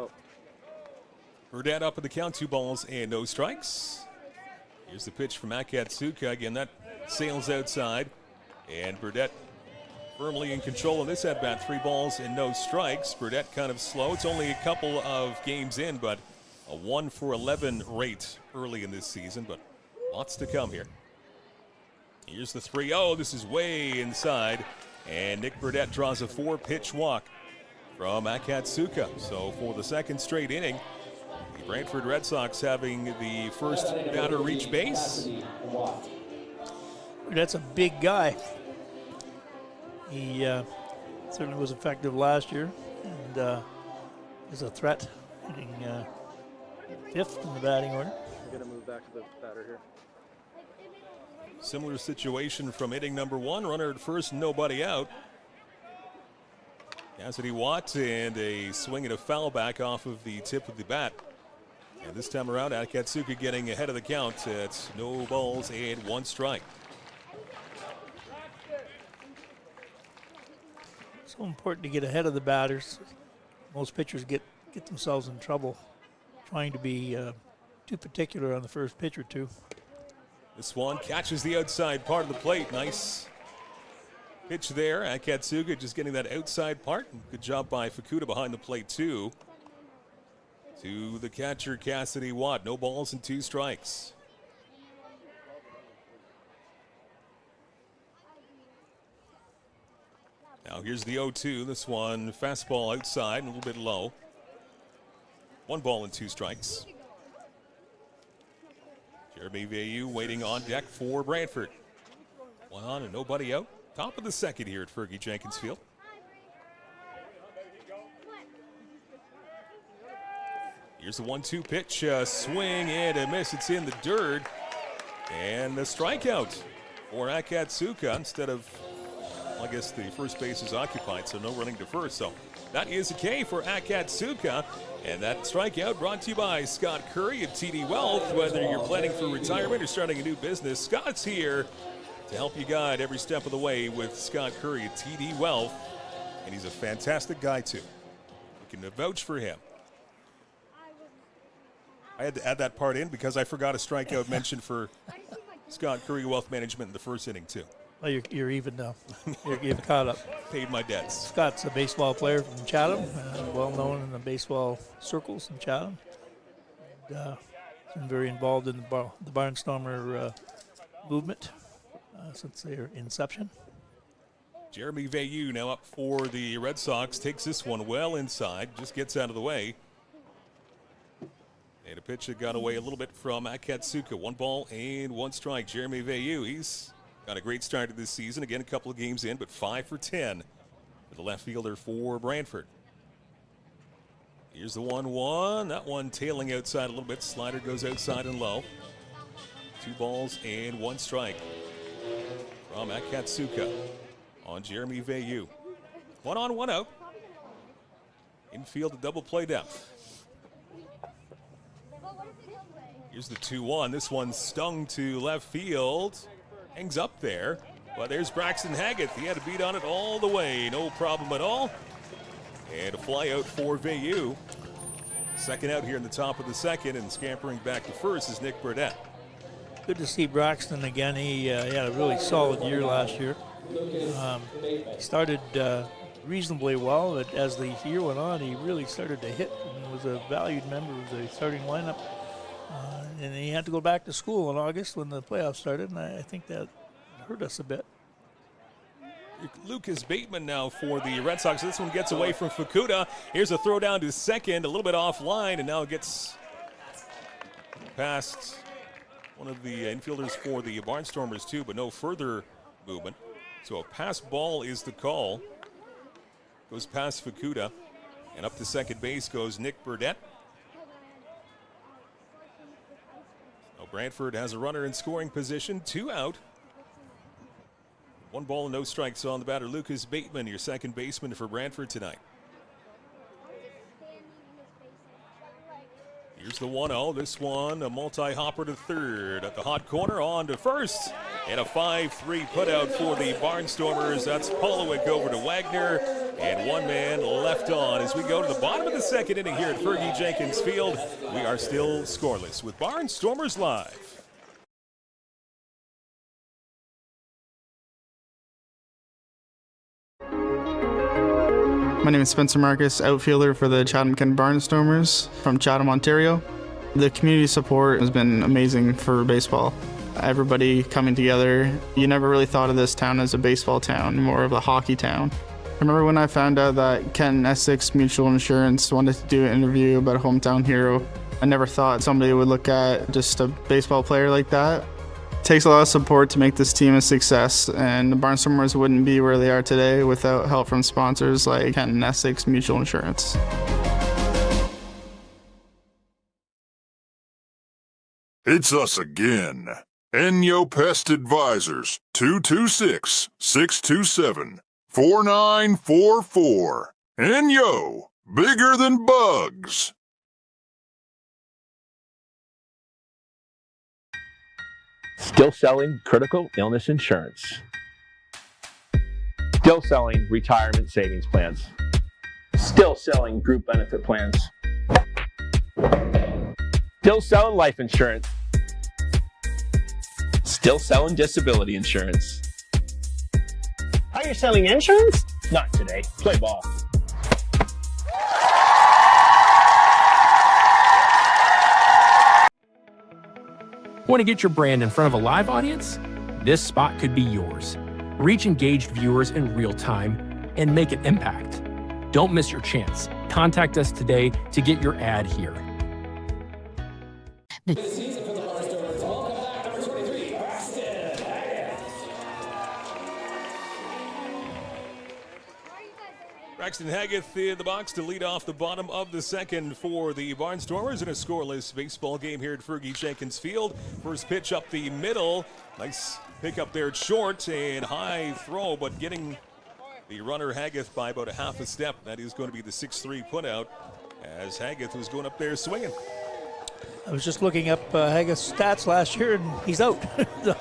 Burdett up at the count, 2 balls and no strikes. Here's the pitch from Akatsuka. Again, that sails outside. And Burdett firmly in control of this at-bat. 3 balls and no strikes. Burdett kind of slow. It's only a couple of games in, but a 1-for-11 rate early in this season, but lots to come here. Here's the 3-0. This is way inside, and Nick Burdett draws a 4-pitch walk from Akatsuka. So for the second straight inning, the Brantford Red Sox having the first batter reach base. That's a big guy. He certainly was effective last year and is a threat, hitting 5th in the batting order. We're going to move back to the batter here. Similar situation from inning number 1. Runner at first, nobody out. Cassidy Watt and a swing and a foul back off of the tip of the bat. And this time around, Akatsuka getting ahead of the count. It's no balls and 1 strike. So important to get ahead of the batters. Most pitchers get themselves in trouble trying to be too particular on the first pitch or two. This one catches the outside part of the plate. Nice pitch there. Akatsuka just getting that outside part. Good job by Fukuda behind the plate too. To the catcher, Cassidy Watt. No balls and 2 strikes. Now here's the 0-2. This one fastball outside, a little bit low. 1 ball and 2 strikes. Jeremy Veilleux waiting on deck for Brantford. 1 on and nobody out. Top of the second here at Fergie Jenkins Field. Here's the 1-2 pitch. Swing and a miss. It's in the dirt. And the strikeout for Akatsuka instead of... I guess the first base is occupied, so no running to first. So that is a K for Akatsuka. And that strikeout brought to you by Scott Curry at TD Wealth. Whether you're planning for retirement or starting a new business, Scott's here to help you guide every step of the way with Scott Curry at TD Wealth. And he's a fantastic guy, too. We can vouch for him. I had to add that part in because I forgot a strikeout mention for Scott Curry Wealth Management in the first inning, too. Well, you're even now. You're caught up. Paid my debts. Scott's a baseball player from Chatham, well known in the baseball circles in Chatham. And, been very involved in the Barnstormer movement since their inception. Jeremy Veilleux now up for the Red Sox. Takes this one well inside. Just gets out of the way. And a pitch that got away a little bit from Akatsuka. 1 ball and 1 strike. Jeremy Veilleux, he's got a great start to this season. Again, a couple of games in, but 5 for 10 for the left fielder for Brantford. Here's the 1-1. That one tailing outside a little bit. Slider goes outside and low. 2 balls and 1 strike from Akatsuka on Jeremy Veilleux. 1 on, 1 out. Infield, a double play depth. Here's the 2-1. This one stung to left field. Hangs up there. But there's Braxton Haggett. He had a beat on it all the way. No problem at all. And a fly out for Veilleux. Second out here in the top of the second, and scampering back to first is Nick Burdett. Good to see Braxton again. He had a really solid year last year. He started reasonably well, but as the year went on, he really started to hit and was a valued member of the starting lineup. And he had to go back to school in August when the playoffs started, and I think that hurt us a bit. Lucas Bateman now for the Red Sox. This one gets away from Fukuda. Here's a throw down to second, a little bit offline, and now it gets past one of the infielders for the Barnstormers too, but no further movement. So a pass ball is the call. Goes past Fukuda, and up to second base goes Nick Burdett. Now Brantford has a runner in scoring position, 2 out. 1 ball and no strikes on the batter. Lucas Bateman, your second baseman for Brantford tonight. Here's the 1-0. This one, a multi-hopper to third. At the hot corner, on to first. And a 5-3 putout for the Barnstormers. That's Polowick over to Wagner. And one man left on. As we go to the bottom of the second inning here at Fergie Jenkins Field, we are still scoreless with Barnstormers Live. My name is Spencer Marcus, outfielder for the Chatham-Kent Barnstormers from Chatham, Ontario. The community support has been amazing for baseball. Everybody coming together. You never really thought of this town as a baseball town, more of a hockey town. I remember when I found out that Kent Essex Mutual Insurance wanted to do an interview about a hometown hero. I never thought somebody would look at just a baseball player like that. It takes a lot of support to make this team a success, and the Barnstormers wouldn't be where they are today without help from sponsors like Kent Essex Mutual Insurance. It's us again. Enyo Pest Advisors, 226-627-4944. Enyo, bigger than bugs. Still selling critical illness insurance. Still selling retirement savings plans. Still selling group benefit plans. Still selling life insurance. Still selling disability insurance. Are you selling insurance? Not today. Play ball. Want to get your brand in front of a live audience? This spot could be yours. Reach engaged viewers in real time and make an impact. Don't miss your chance. Contact us today to get your ad here. This season for the Barnstormers, welcome back number 23, Braxton Haggett. Braxton Haggett in the box to lead off the bottom of the second for the Barnstormers in a scoreless baseball game here at Fergie Jenkins Field. First pitch up the middle. Nice pick up there at short and high throw, but getting the runner Haggett by about a half a step. That is going to be the 6-3 putout as Haggett was going up there swinging. I was just looking up Haggett's stats last year, and he's out. So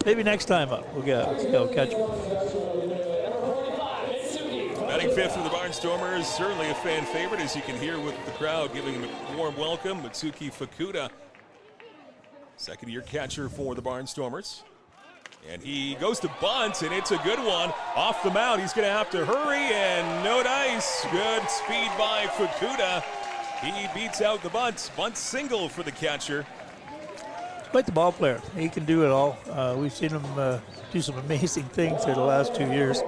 maybe next time up we'll go catch him. Batting fifth for the Barnstormers, certainly a fan favorite, as you can hear with the crowd giving him a warm welcome. Mitsuki Fukuda, second-year catcher for the Barnstormers. And he goes to bunt, and it's a good one. Off the mound, he's going to have to hurry, and no dice. Good speed by Fukuda. He beats out the bunt. Bunt single for the catcher. Quite the ball player. He can do it all. We've seen him do some amazing things here the last 2 years.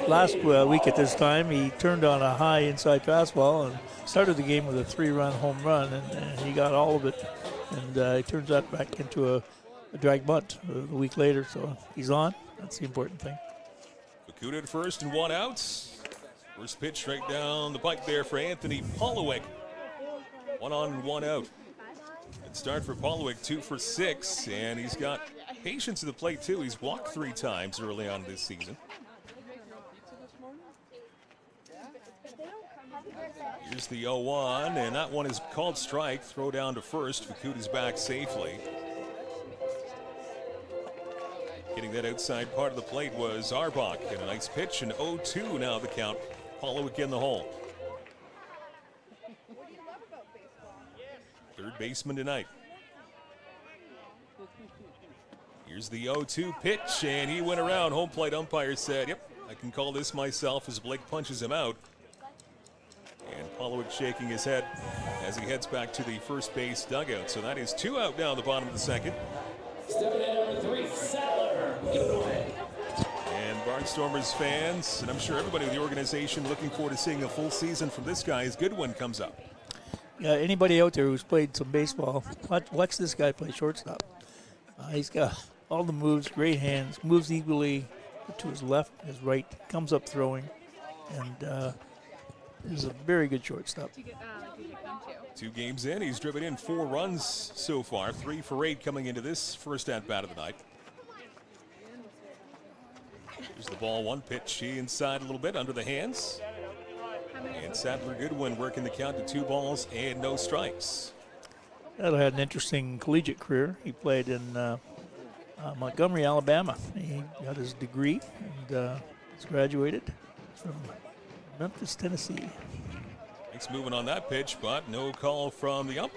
Last week at this time, he turned on a high inside fastball and started the game with a 3-run home run, and he got all of it. And he turns that back into a drag bunt a week later, so he's on. That's the important thing. Fukuda at first and 1 out. First pitch straight down the pike there for Anthony Polowick. 1 on, 1 out. Good start for Polowick, 2 for 6, and he's got patience at the plate too. He's walked 3 times early on this season. Here's the 0-1, and that one is called strike. Throw down to first. Fukuda's back safely. Getting that outside part of the plate was Arbach. And a nice pitch, and 0-2 now the count. Hollowick in the hole. Third baseman tonight. Here's the 0-2 pitch, and he went around. Home plate umpire said, yep, I can call this myself, as Blake punches him out. And Hollowick shaking his head as he heads back to the first base dugout. So that is 2 out now in the bottom of the second. Stepping in number 3, Sattler. And Barnstormers fans, and I'm sure everybody in the organization looking forward to seeing a full season from this guy as Goodwin comes up. Yeah, anybody out there who's played some baseball, watch this guy play shortstop. He's got all the moves, great hands, moves equally to his left, his right, comes up throwing, and is a very good shortstop. 2 games in, he's driven in 4 runs so far, 3 for 8 coming into this first at-bat of the night. Here's the ball, 1 pitch, he inside a little bit, under the hands. And Sattler Goodwin working the count to 2 balls and no strikes. Sattler had an interesting collegiate career. He played in Montgomery, Alabama. He got his degree and he's graduated from Memphis, Tennessee. Nice moving on that pitch, but no call from the ump.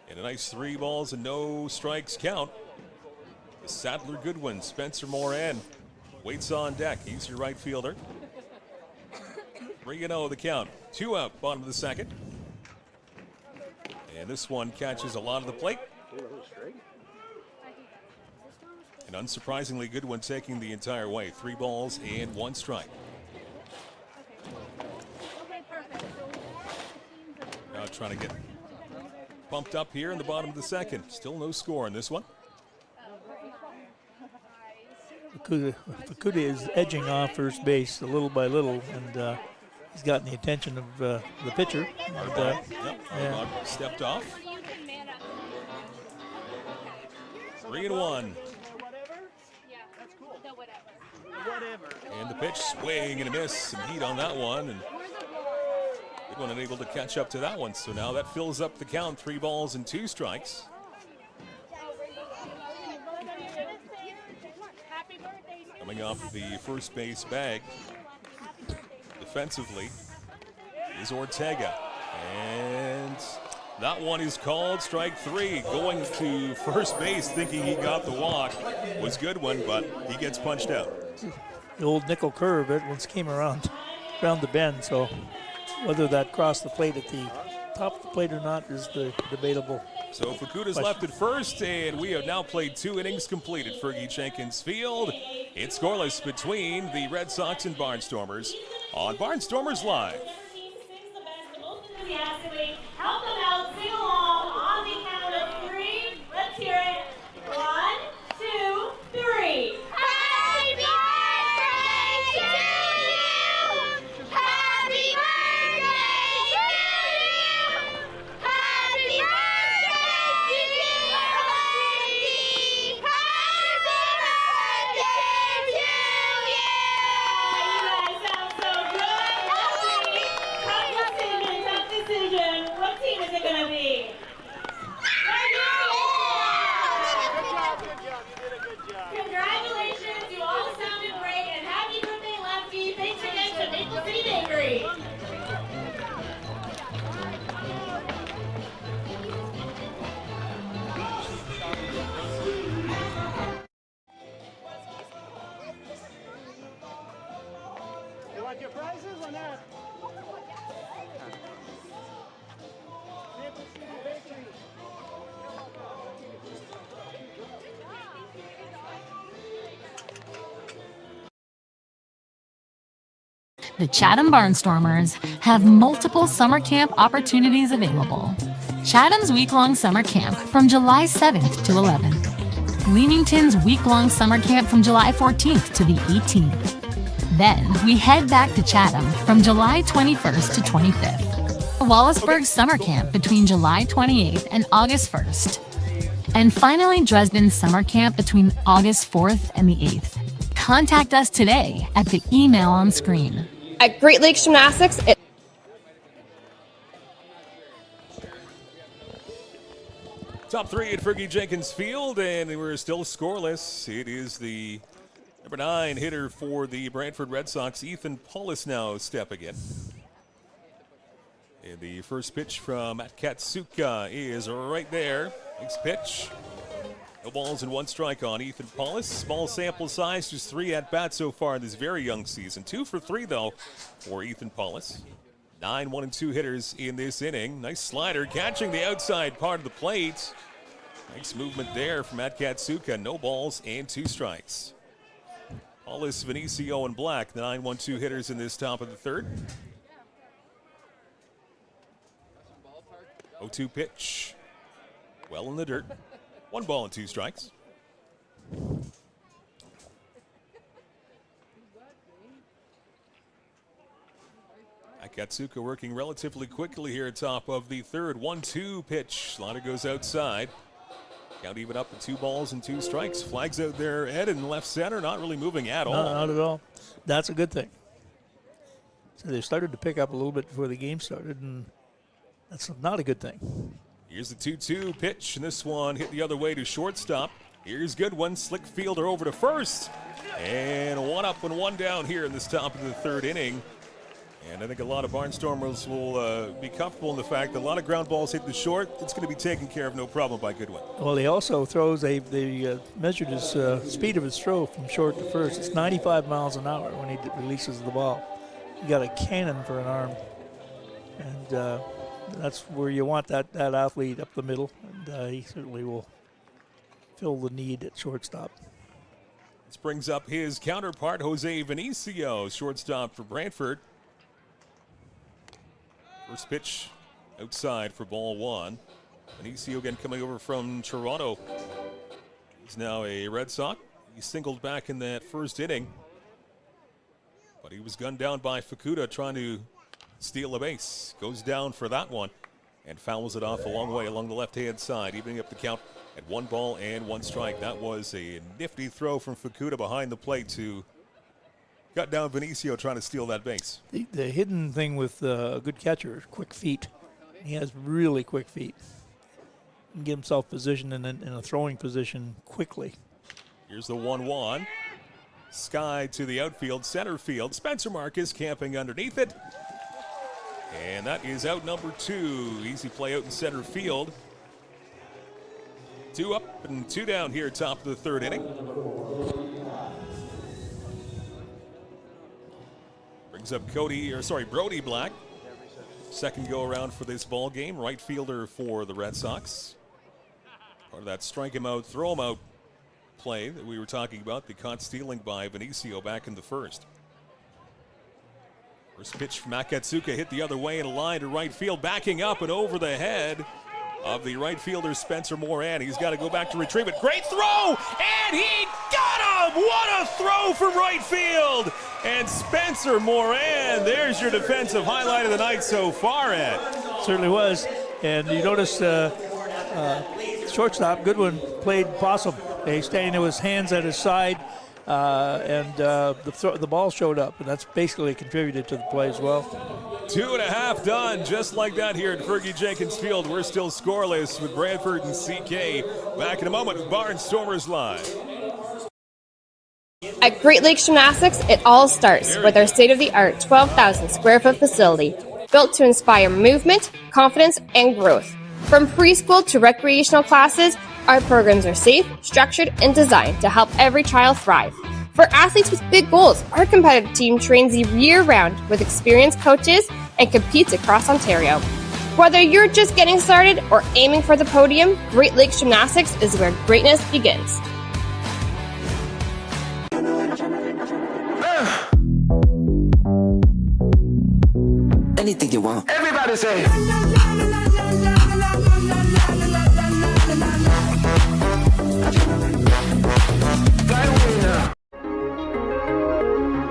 And a nice 3 balls and no strikes count. The Sattler Goodwin, Spencer Moran waits on deck. He's your right fielder. 3-0 the count. 2 out, bottom of the second. And this one catches a lot of the plate. And unsurprisingly, Goodwin taking the entire way. 3 balls and 1 strike. Now trying to get pumped up here in the bottom of the second. Still no score in this one. Fukuda is edging off first base a little by little, and he's gotten the attention of the pitcher. Arbach stepped off. 3-1. And the pitch, swing and a miss. Some heat on that one. And Goodwin unable to catch up to that one. So now that fills up the count. 3 balls and 2 strikes. Coming off the first base bag defensively is Ortega. And that one is called strike 3. Going to first base thinking he got the walk was Goodwin, but he gets punched out. The old nickel curve, it once came around the bend, so whether that crossed the plate at the top of the plate or not is the debatable. So Fukuda's left at first, and we have now played 2 innings complete at Fergie Jenkins Field. It's scoreless between the Red Sox and Barnstormers on Barnstormers Live. Help them out, sing along on the count of 3. Let's hear it. 1, 2, 3. Happy birthday to you! Happy birthday to you! Happy birthday to you! Happy birthday to you! You guys sound so good. Tough decision. What team is it going to be? Congratulations, you all sounded great, and happy birthday, Lefty. Thanks again to Maple City Bakery. You want your prizes or not? Maple City Bakery. The Chatham Barnstormers have multiple summer camp opportunities available. Chatham's week-long summer camp from July 7th to 11th. Leamington's week-long summer camp from July 14th to the 18th. Then we head back to Chatham from July 21st to 25th. Wallaceburg summer camp between July 28th and August 1st. And finally Dresden's summer camp between August 4th and the 8th. Contact us today at the email on screen. At Great Lakes Gymnastics, Top three at Fergie Jenkins Field, and we're still scoreless. It is the number 9 hitter for the Brantford Red Sox, Ethan Paulus, now stepping in. And the first pitch from Matt Katsuka is right there. Next pitch. No balls and 1 strike on Ethan Paulus. Small sample size, just 3 at-bats so far in this very young season. 2 for 3, though, for Ethan Paulus. 9 1-2 hitters in this inning. Nice slider, catching the outside part of the plate. Nice movement there from Matt Katsuka. No balls and 2 strikes. Paulus, Vinicio, and Black, the 9 1-2 hitters in this top of the third. 0-2 pitch. Well in the dirt. 1 ball and 2 strikes. Akatsuka working relatively quickly here at top of the third. 1-2 pitch. Slider goes outside. Count even up to 2 balls and 2 strikes. Flags out there, Ed, in left center, not really moving at all. No, not at all. That's a good thing. So they started to pick up a little bit before the game started, and that's not a good thing. Here's the 2-2 pitch, and this one hit the other way to shortstop. Here's good one. Slick fielder over to first. And 1 up and 1 down here in this top of the third inning. And I think a lot of Barnstormers will be comfortable in the fact that a lot of ground balls hit the short. It's going to be taken care of, no problem, by Goodwin. Well, he also throws, they measured his speed of his throw from short to first. It's 95 miles an hour when he releases the ball. He got a cannon for an arm. And that's where you want that athlete up the middle. And he certainly will fill the need at shortstop. This brings up his counterpart, Jose Vinicio, shortstop for Brantford. First pitch outside for ball 1. Vinicio again coming over from Toronto. He's now a Red Sox. He singled back in that first inning. But he was gunned down by Fukuda trying to steal a base. Goes down for that one and fouls it off a long way along the left-hand side, evening up the count at 1 ball and 1 strike. That was a nifty throw from Fukuda behind the plate to got down Vinicio trying to steal that base. The hidden thing with a good catcher is quick feet. He has really quick feet. He can get himself positioned in a throwing position quickly. Here's the 1-1. Sky to the outfield, center field. Spencer Marcus camping underneath it. And that is out number 2. Easy play out in center field. 2 up and 2 down here top of the third inning. Brings up Brody Black. Second go around for this ball game. Right fielder for the Red Sox. Part of that strike him out, throw him out play that we were talking about. The caught stealing by Vinicio back in the first. First pitch from Akatsuka hit the other way and a line to right field. Backing up and over the head of the right fielder Spencer Moran. He's got to go back to retrieve it. Great throw! And he got him! What a throw from right field! And Spencer Moran, there's your defensive highlight of the night so far, Ed. Certainly was. And you notice shortstop Goodwin played possum. He's standing with his hands at his side, and the ball showed up, and that's basically contributed to the play as well. 2.5 done, just like that here at Fergie Jenkins Field. We're still scoreless with Brantford and CK. Back in a moment with Barnstormers Live. At Great Lakes Gymnastics, it all starts with our state-of-the-art 12,000 square foot facility built to inspire movement, confidence, and growth. From preschool to recreational classes, our programs are safe, structured, and designed to help every child thrive. For athletes with big goals, our competitive team trains year-round with experienced coaches and competes across Ontario. Whether you're just getting started or aiming for the podium, Great Lakes Gymnastics is where greatness begins. Anything you want. Everybody say.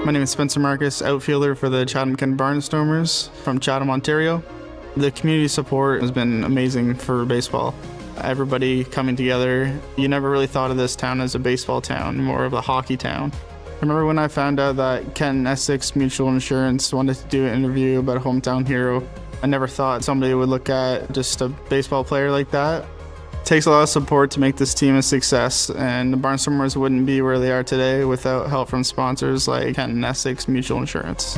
My name is Spencer Marcus, outfielder for the Chatham-Kent Barnstormers from Chatham, Ontario. The community support has been amazing for baseball. Everybody coming together. You never really thought of this town as a baseball town, more of a hockey town. I remember when I found out that Kent Essex Mutual Insurance wanted to do an interview about a hometown hero. I never thought somebody would look at just a baseball player like that, takes a lot of support to make this team a success, and the Barnstormers wouldn't be where they are today without help from sponsors like Kent Essex Mutual Insurance.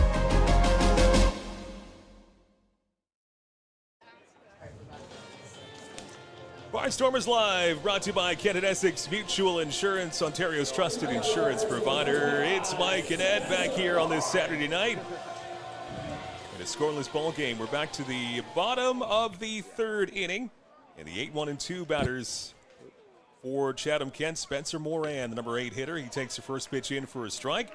Barnstormers Live, brought to you by Kent Essex Mutual Insurance, Ontario's trusted insurance provider. It's Mike and Ed back here on this Saturday night. In a scoreless ball game, we're back to the bottom of the third inning. And the 8-1-2 batters for Chatham-Kent, Spencer Moran, the number 8 hitter. He takes the first pitch in for a strike.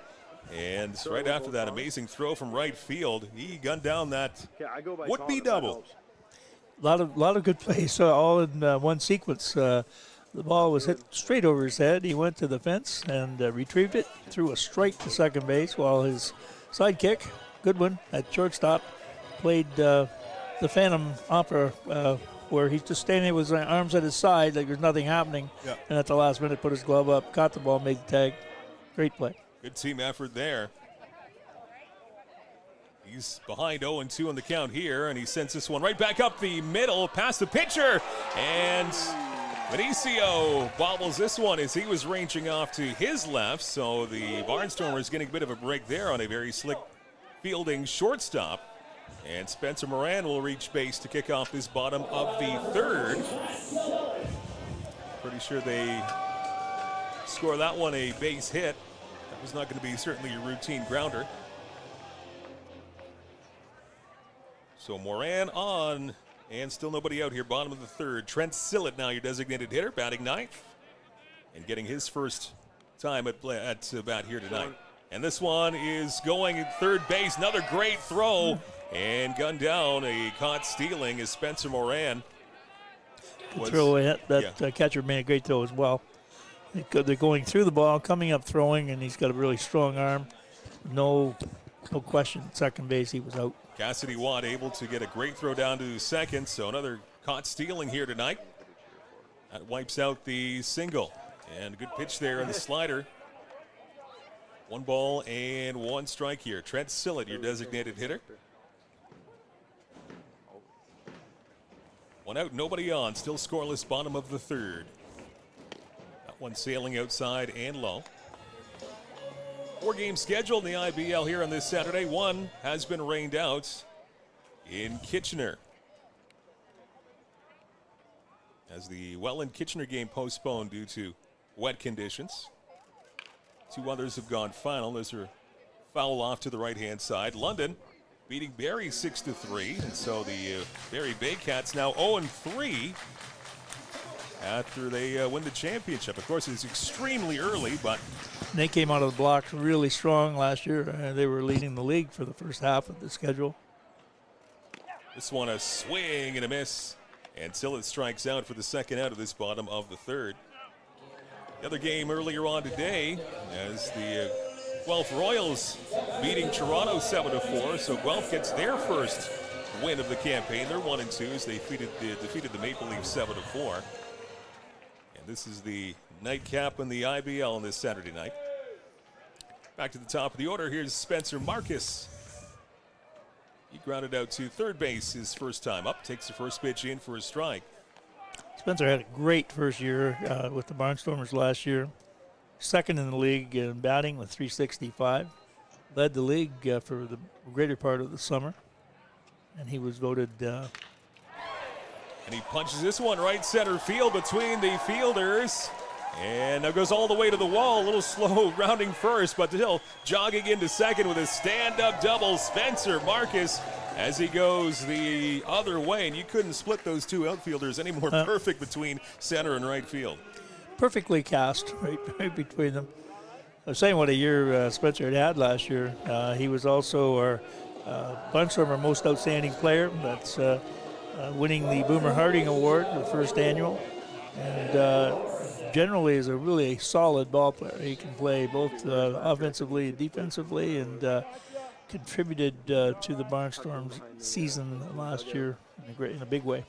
And right after that amazing throw from right field, he gunned down that would-be double. A lot of good plays, all in one sequence. The ball was hit straight over his head. He went to the fence and retrieved it, threw a strike to second base, while his sidekick, Goodwin, at shortstop, played the Phantom Opera, where he's just standing with his arms at his side like there's nothing happening. Yeah. And at the last minute, put his glove up, caught the ball, made the tag. Great play. Good team effort there. He's behind 0-2 on the count here, and he sends this one right back up the middle, past the pitcher, and Benicio bobbles this one as he was ranging off to his left, so the Barnstormers getting a bit of a break there on a very slick fielding shortstop, and Spencer Moran will reach base to kick off this bottom of the third. Pretty sure they score that one a base hit. That was not going to be certainly a routine grounder. So Moran on, and still nobody out here, bottom of the third. Trent Sillett now your designated hitter, batting ninth, and getting his first time at bat here tonight. And this one is going at third base, another great throw, and gunned down, a caught stealing is Spencer Moran. Good throw, that catcher made a great throw as well. They're going through the ball, coming up throwing, and he's got a really strong arm. No question, second base, he was out. Cassidy Watt able to get a great throw down to second, so another caught stealing here tonight. That wipes out the single. And a good pitch there on the slider. 1 ball and 1 strike here. Trent Sillett, your designated hitter. 1 out, nobody on. Still scoreless, bottom of the third. That one sailing outside and low. 4-game schedule in the IBL here on this Saturday. 1 has been rained out in Kitchener, as the Welland Kitchener game postponed due to wet conditions. 2 others have gone final. Those are foul off to the right-hand side. London beating Barrie 6-3, and so the Barrie Baycats now 0-3 after they win the championship. Of course, it's extremely early, but they came out of the blocks really strong last year. They were leading the league for the first half of the schedule. This one a swing and a miss, and Sillett strikes out for the second out of this bottom of the third. The other game earlier on today, as the Guelph Royals beating Toronto 7-4, so Guelph gets their first win of the campaign. They're 1-2 as they defeated the Maple Leafs 7-4. This is the nightcap in the IBL on this Saturday night. Back to the top of the order. Here's Spencer Marcus. He grounded out to third base his first time up. Takes the first pitch in for a strike. Spencer had a great first year with the Barnstormers last year. Second in the league in batting with .365. Led the league for the greater part of the summer. And he was voted... and he punches this one right center field between the fielders. And now goes all the way to the wall. A little slow rounding first, but still jogging into second with a stand-up double. Spencer Marcus as he goes the other way. And you couldn't split those two outfielders any more perfect between center and right field. Perfectly cast right between them. I was saying what a year Spencer had last year. He was also our Barnstormer most outstanding player. That's winning the Boomer Harding Award, the first annual, and generally is a really solid ball player. He can play both offensively and defensively, and contributed to the Barnstormers' season last year in a big way.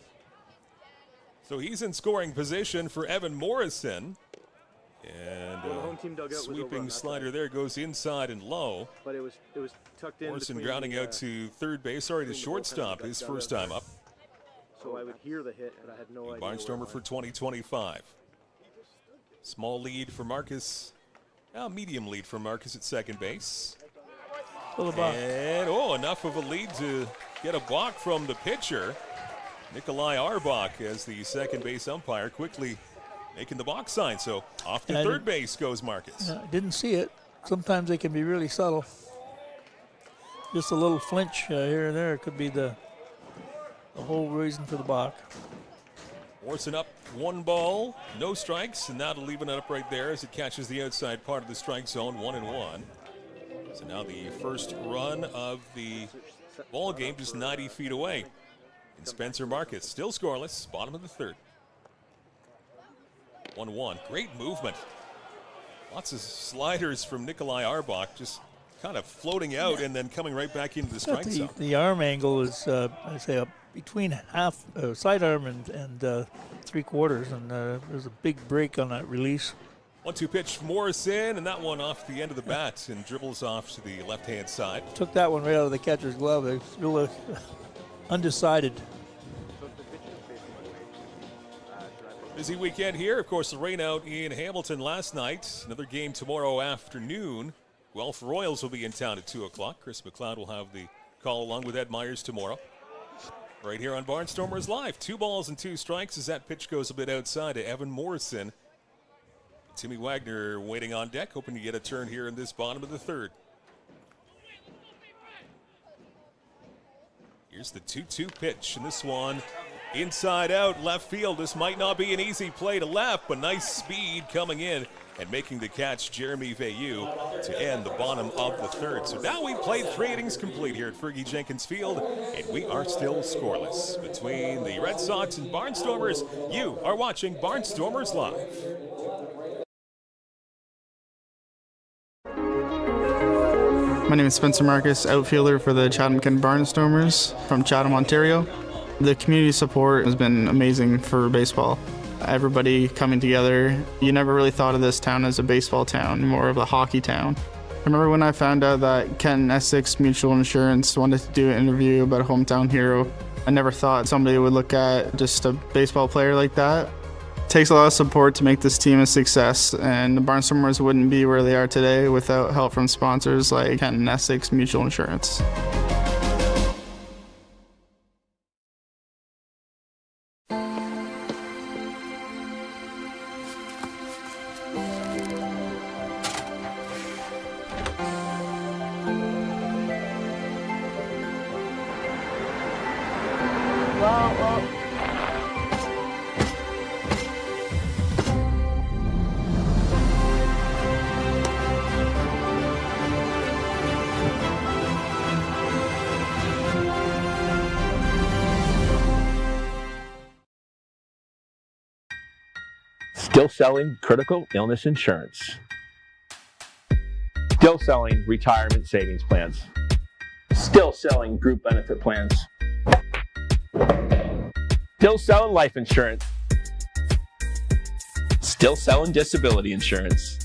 So he's in scoring position for Evan Morrison, and sweeping slider there goes inside and low. But it was tucked in. Morrison grounding out to third base, to shortstop, his first time up. So I would hear the hit, but I had no idea. Barnstormer for 2025. Small lead for Marcus. Now medium lead for Marcus at second base. And enough of a lead to get a balk from the pitcher. Nikolai Arbach as the second base umpire, quickly making the box sign. So off to third base goes Marcus. I didn't see it. Sometimes they can be really subtle. Just a little flinch here and there could be the whole reason for the balk. Morrison up, 1 ball, no strikes, and now to leave it up right there as it catches the outside part of the strike zone, 1-1. So now the first run of the ball game just 90 feet away. And Spencer Marcus still scoreless, bottom of the third. 1-1, great movement. Lots of sliders from Nikolai Arbach, just kind of floating out and then coming right back into the strike zone. The arm angle is, I say, between half sidearm and 3/4, and there's a big break on that release. 1-2 pitch from Morrison, and that one off the end of the bat and dribbles off to the left-hand side. Took that one right out of the catcher's glove. It's really undecided. Busy weekend here. Of course, the rain out in Hamilton last night. Another game tomorrow afternoon. Guelph Royals will be in town at 2 o'clock. Chris McLeod will have the call along with Ed Myers tomorrow. Right here on Barnstormers Live. 2 balls and 2 strikes as that pitch goes a bit outside to Evan Morrison. Timmy Wagner waiting on deck, hoping to get a turn here in this bottom of the third. Here's the 2-2 pitch, and this one inside out, left field. This might not be an easy play to left, but nice speed coming in and making the catch, Jeremy Veilleux, to end the bottom of the third. So now we've played 3 innings complete here at Fergie Jenkins Field, and we are still scoreless. Between the Red Sox and Barnstormers, you are watching Barnstormers Live. My name is Spencer Marcus, outfielder for the Chatham-Kent Barnstormers from Chatham, Ontario. The community support has been amazing for baseball. Everybody coming together. You never really thought of this town as a baseball town, more of a hockey town. I remember when I found out that Kent Essex Mutual Insurance wanted to do an interview about a hometown hero. I never thought somebody would look at just a baseball player like that. It takes a lot of support to make this team a success, and the Barnstormers wouldn't be where they are today without help from sponsors like Kent Essex Mutual Insurance. Still selling critical illness insurance. Still selling retirement savings plans. Still selling group benefit plans. Still selling life insurance. Still selling disability insurance.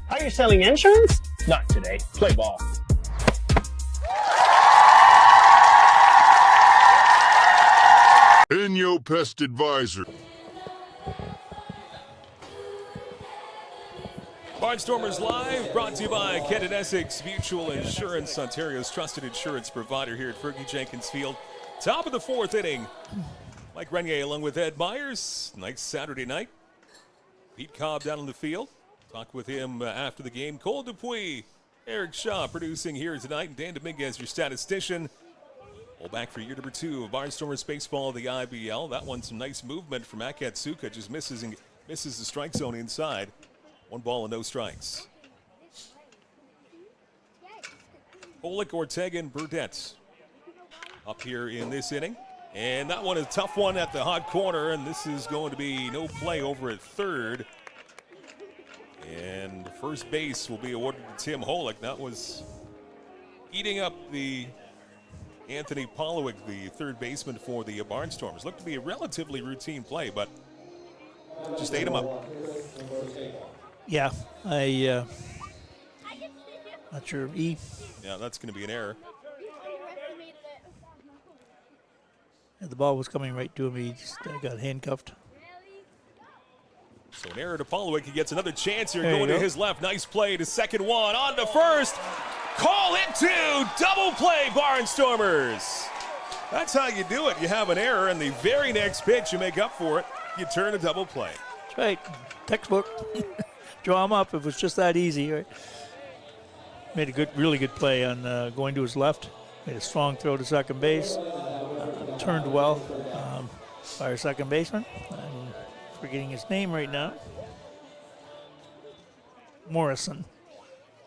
Are you selling insurance? Not today. Play ball. Enyo Pest Advisor. Barnstormers Live, brought to you by Kent Essex Mutual Insurance, Ontario's trusted insurance provider here at Fergie Jenkins Field. Top of the 4th inning. Mike Renier along with Ed Myers. Nice Saturday night. Pete Cobb down on the field. Talk with him after the game. Cole Dupuis, Eric Shaw producing here tonight, and Dan Dominguez, your statistician. All back for year number 2 of Barnstormers baseball, the IBL. That one, some nice movement from Akatsuka, just misses the strike zone inside. 1 ball and no strikes. Pollock, Ortega, and Burdette up here in this inning. And that one is a tough one at the hot corner, and this is going to be no play over at third. And first base will be awarded to Tim Holick. That was eating up the Anthony Polowick, the third baseman for the Barnstormers. Looked to be a relatively routine play, but just ate him up. Yeah, not sure. E. Yeah, that's going to be an error. The ball was coming right to him. He just got handcuffed. So an error to Pollowick. He gets another chance here There you going to go. his left. Nice play to second one. On to first. Call it two. Double play, Barnstormers. That's how you do it. You have an error, and the very next pitch, you make up for it. You turn a double play. That's right. Textbook. Draw him up. It was just that easy, right? Made a really good play on going to his left. Made a strong throw to second base. Turned well by our second baseman. I'm forgetting his name right now. Morrison.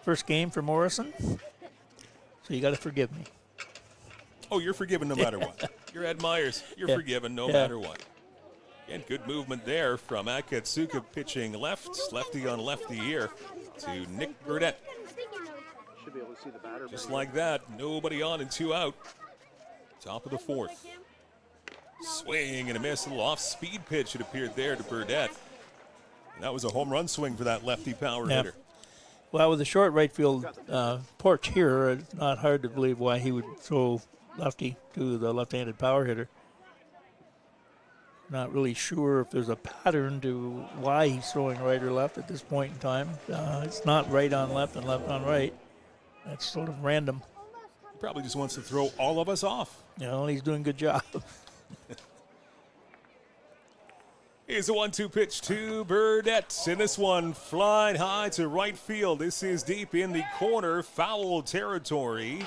First game for Morrison. So you got to forgive me. Oh, you're forgiven no matter what. You're Ed Myers. You're forgiven no matter what. Again, good movement there from Akatsuka pitching left. Lefty on lefty here to Nick Burdett. Should be able to see the batter. Just like that, nobody on and 2 out. Top of the fourth. Swing and a miss, a little off-speed pitch. It appeared there to Burdett. And that was a home run swing for that lefty power hitter. Well, with the short right field porch here, it's not hard to believe why he would throw lefty to the left-handed power hitter. Not really sure if there's a pattern to why he's throwing right or left at this point in time. It's not right on left and left on right. That's sort of random. He probably just wants to throw all of us off. You know, he's doing a good job. Here's a 1-2 pitch to Burdett. And this one flying high to right field. This is deep in the corner, foul territory.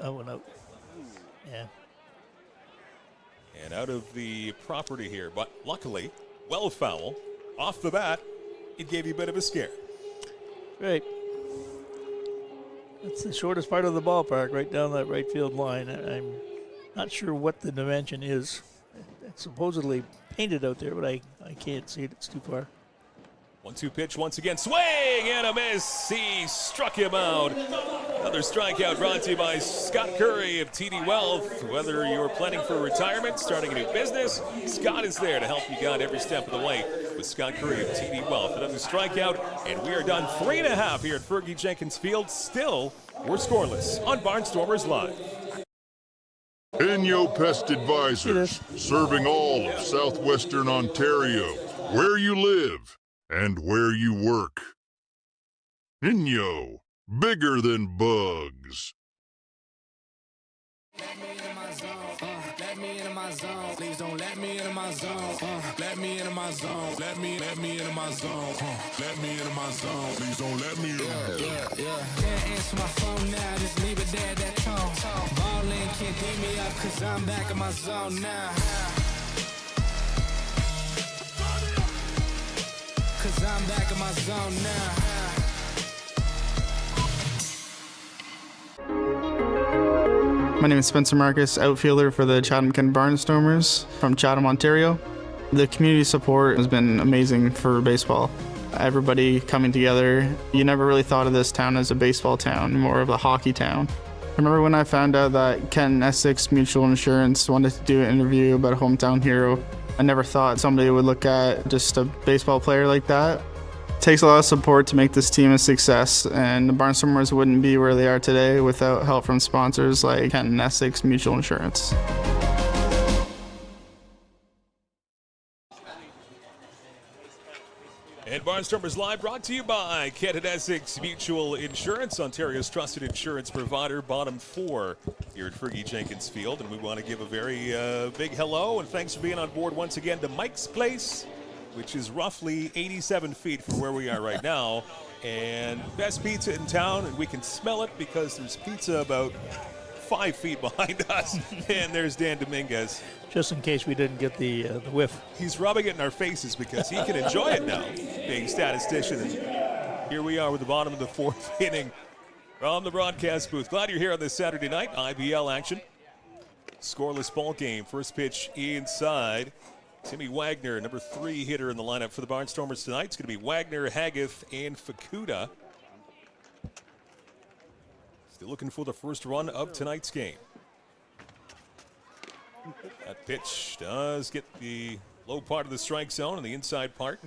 Oh, no. Yeah. And out of the property here. But luckily, well foul. Off the bat, it gave you a bit of a scare. Right. That's the shortest part of the ballpark, right down that right field line. I'm not sure what the dimension is. It's supposedly painted out there, but I can't see it. It's too far. 1-2 pitch once again. Swing and a miss. He struck him out. Another strikeout brought to you by Scott Curry of TD Wealth. Whether you're planning for retirement, starting a new business, Scott is there to help you guide every step of the way with Scott Curry of TD Wealth. Another strikeout, and we are done 3.5 here at Fergie Jenkins Field. Still, we're scoreless on Barnstormers Live. Inyo Pest Advisors, serving all of southwestern Ontario, where you live and where you work. Inyo, bigger than bugs. Let me into my zone. Please don't let me into my zone. Let me into my zone. Let me into my zone. Let me into my zone. Please don't let me in. Yeah. Can't answer my phone now. Just leave it there, that tone. Ballin' can't beat me up, cause I'm back in my zone now. Cause I'm back in my zone now. My name is Spencer Marcus, outfielder for the Chatham-Kent Barnstormers from Chatham, Ontario. The community support has been amazing for baseball. Everybody coming together. You never really thought of this town as a baseball town, more of a hockey town. I remember when I found out that Kent Essex Mutual Insurance wanted to do an interview about a hometown hero. I never thought somebody would look at just a baseball player like that. It takes a lot of support to make this team a success, and the Barnstormers wouldn't be where they are today without help from sponsors like Kent Essex Mutual Insurance. And Barnstormers Live brought to you by Kent Essex Mutual Insurance, Ontario's trusted insurance provider, bottom 4 here at Fergie Jenkins Field. And we want to give a very big hello and thanks for being on board once again to Mike's Place, which is roughly 87 feet from where we are right now. And best pizza in town, and we can smell it because there's pizza about 5 feet behind us. And there's Dan Dominguez. Just in case we didn't get the whiff. He's rubbing it in our faces because he can enjoy it now, being statistician. And here we are with the bottom of the 4th inning from the broadcast booth. Glad you're here on this Saturday night. IBL action. Scoreless ball game. First pitch inside. Timmy Wagner, number 3 hitter in the lineup for the Barnstormers tonight. It's going to be Wagner, Haggith, and Fukuda. Still looking for the first run of tonight's game. That pitch does get the low part of the strike zone and the inside part.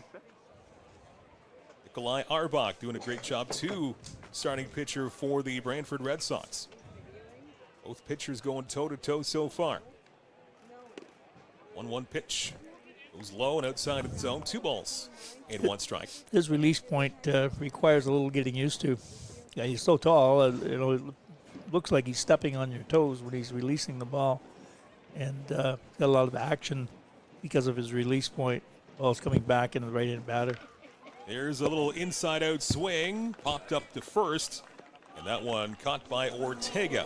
Nikolai Arbach doing a great job too, starting pitcher for the Brantford Red Sox. Both pitchers going toe-to-toe so far. 1-1 pitch. Goes low and outside of the zone. 2 balls and 1 strike. His release point requires a little getting used to. Yeah, he's so tall, it looks like he's stepping on your toes when he's releasing the ball. And got a lot of action because of his release point. Ball's coming back into the right-handed batter. There's a little inside-out swing. Popped up to first. And that one caught by Ortega.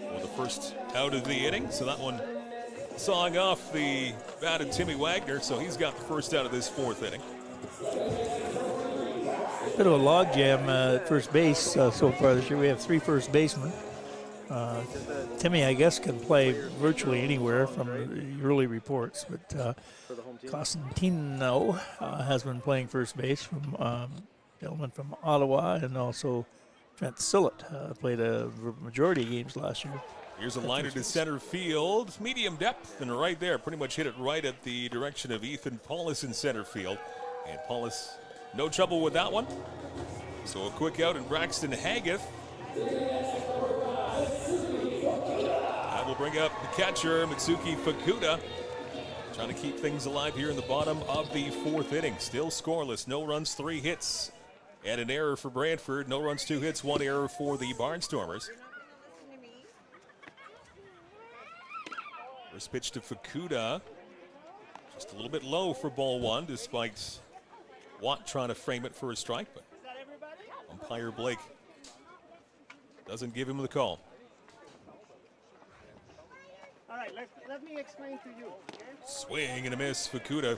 Well, the first out of the inning. So that one sawing off the bat of Timmy Wagner. So he's got the first out of this 4th inning. Bit of a logjam at first base so far this year. We have 3 first basemen. Timmy, I guess, can play virtually anywhere from the early reports, but Costantino has been playing first base from gentleman from Ottawa, and also Trent Sillett played a majority of games last year. Here's a liner to center field, medium depth, and right there, pretty much hit it right at the direction of Ethan Paulus in center field. And Paulus, no trouble with that one. So a quick out, and Braxton Haggith. That will bring up the catcher, Mitsuki Fukuda. Trying to keep things alive here in the bottom of the 4th inning. Still scoreless, no runs, 3 hits. And an error for Brantford. No runs, 2 hits, 1 error for the Barnstormers. First pitch to Fukuda. Just a little bit low for ball 1, despite Watt trying to frame it for a strike. But umpire Blake doesn't give him the call. All right, let me explain to you. Swing and a miss. Fukuda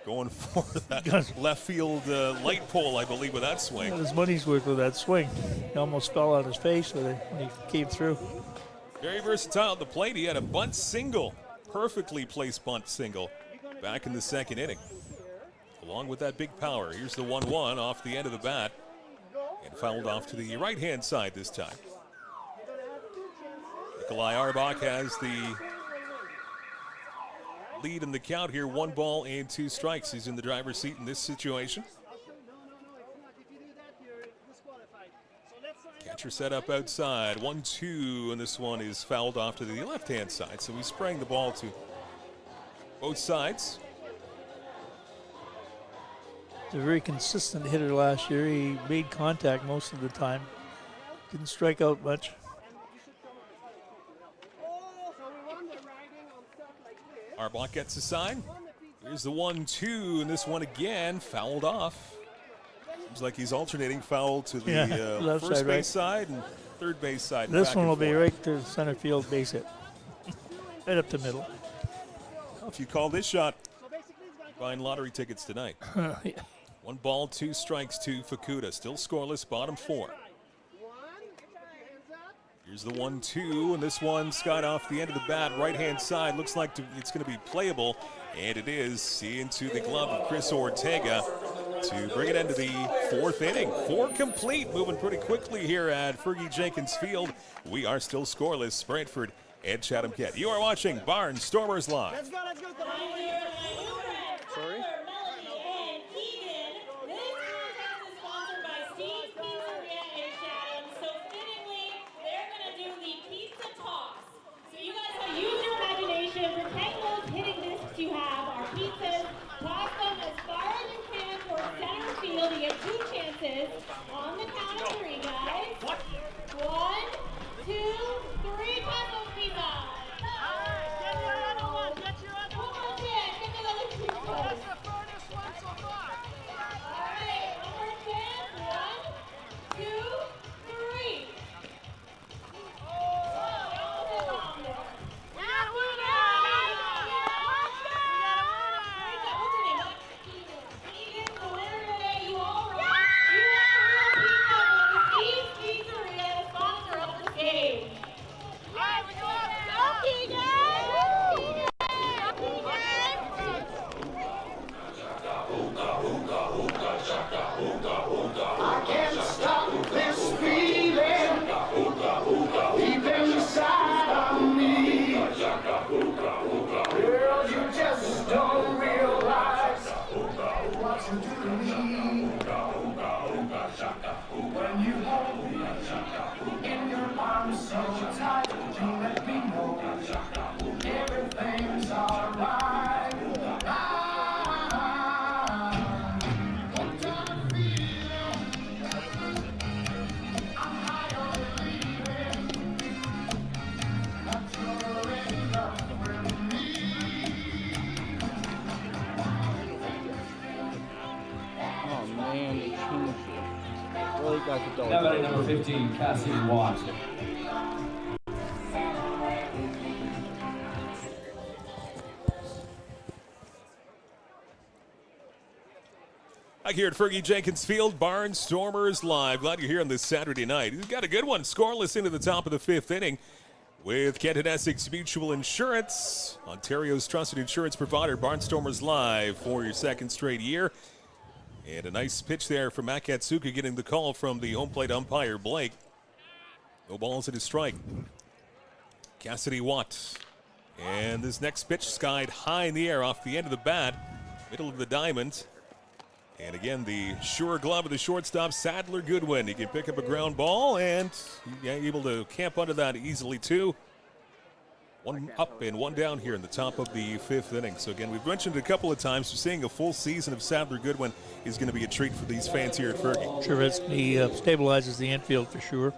going for that left field light pole, I believe, with that swing. Got his money's worth with that swing. He almost fell on his face when he came through. Very versatile at the plate. He had a bunt single, perfectly placed bunt single back in the 2nd inning. Along with that big power. Here's the 1-1 off the end of the bat and fouled off to the right-hand side this time. Nikolai Arbach has the lead in the count here. 1 ball and 2 strikes. He's in the driver's seat in this situation. Catcher set up outside. 1-2, and this one is fouled off to the left-hand side. So he's spraying the ball to both sides. He's a very consistent hitter last year. He made contact most of the time. Didn't strike out much. Arbach gets a sign. Here's the 1-2, and this one again fouled off. Seems like he's alternating foul to the first base side and third base side. This one will be right to center field base hit. Right up the middle. Well, if you call this shot, buying lottery tickets tonight. Yeah. 1 ball, 2 strikes to Fukuda. Still scoreless, bottom 4. Here's the 1-2, and this one's got off the end of the bat, right-hand side. Looks like it's going to be playable, and it is into the glove of Chris Ortega to bring it into the 4th inning. 4 complete, moving pretty quickly here at Fergie Jenkins Field. We are still scoreless, Brantford and Chatham-Kent. You are watching Barnstormers Live. Let's go. Sorry? Protect those hitting discs you have. Our pizzas, toss them as far as you can towards center field. You get 2 chances on the count of 3, guys. 1, 2, 3, toss those pizzas. Get your other one. Get the other 2. That's the furthest one so far. All right, one more chance. 1, 2, 3. When you hold me in your arms so tight. and they changed it. Really, that's what they'll Now number 15, Cassidy Watt. Back here at Fergie Jenkins Field, Barnstormers live. Glad you're here on this Saturday night. We've got a good one. Scoreless into the top of the 5th inning with Kent Essex Mutual Insurance, Ontario's trusted insurance provider. Barnstormers live for your second straight year. And a nice pitch there from Matt Katsuka, getting the call from the home plate umpire, Blake. No balls at his strike. Cassidy Watt. And this next pitch skied high in the air off the end of the bat, middle of the diamond. And again, the sure glove of the shortstop, Sadler Goodwin. He can pick up a ground ball, and able to camp under that easily, too. One up and one down here in the top of the 5th inning. So again, we've mentioned it a couple of times, we're seeing a full season of Sadler Goodwin is going to be a treat for these fans here at Fergie. Sure is. He stabilizes the infield for sure.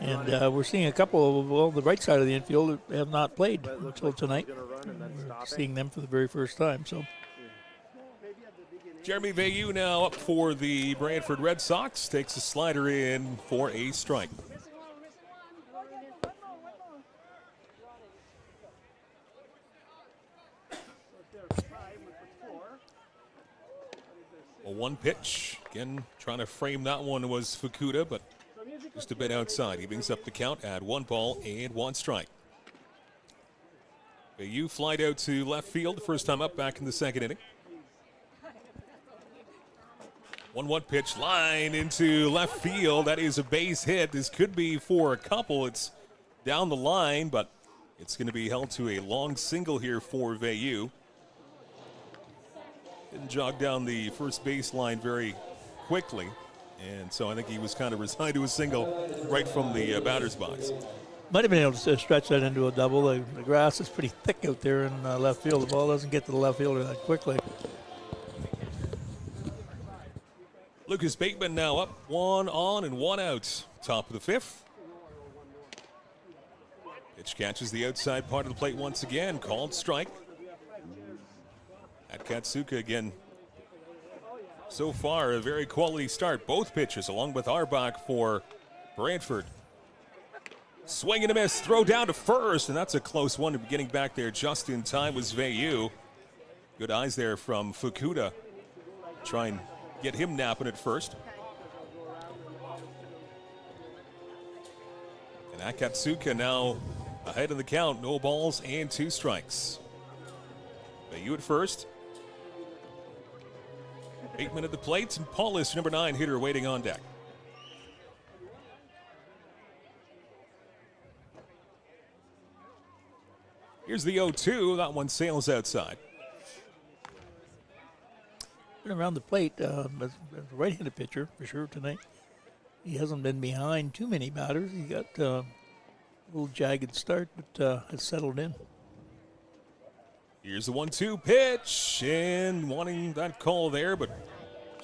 And we're seeing a couple of, well, the right side of the infield have not played until tonight. We're seeing them for the very first time. So. Jeremy Veilleux now up for the Brantford Red Sox. Takes a slider in for a strike. A one pitch. Again, trying to frame that one was Fukuda, but just a bit outside. He brings up the count at 1 ball and 1 strike. Veilleux flied out to left field, first time up back in the 2nd inning. 1-1 pitch, line into left field. That is a base hit. This could be for a couple. It's down the line, but it's going to be held to a long single here for Veilleux. Didn't jog down the first baseline very quickly, and so I think he was kind of resigned to a single right from the batter's box. Might have been able to stretch that into a double. The grass is pretty thick out there in left field. The ball doesn't get to the left fielder that quickly. Lucas Bateman now up, 1 on and 1 out. Top of the 5th. Pitch catches the outside part of the plate once again. Called strike. At Katsuka again. So far, a very quality start. Both pitches along with Arbach for Brantford. Swing and a miss. Throw down to first, and that's a close one. Getting back there just in time was Veilleux. Good eyes there from Fukuda. Try and get him napping at first. And Akatsuka now ahead of the count. No balls and 2 strikes. Veilleux at first. Bateman at the plate, and Paulus, number 9 hitter, waiting on deck. Here's the 0-2. That one sails outside. Around the plate, as a right-handed pitcher for sure tonight. He hasn't been behind too many batters. He got a little jagged start, but has settled in. Here's the 1-2 pitch, and wanting that call there, but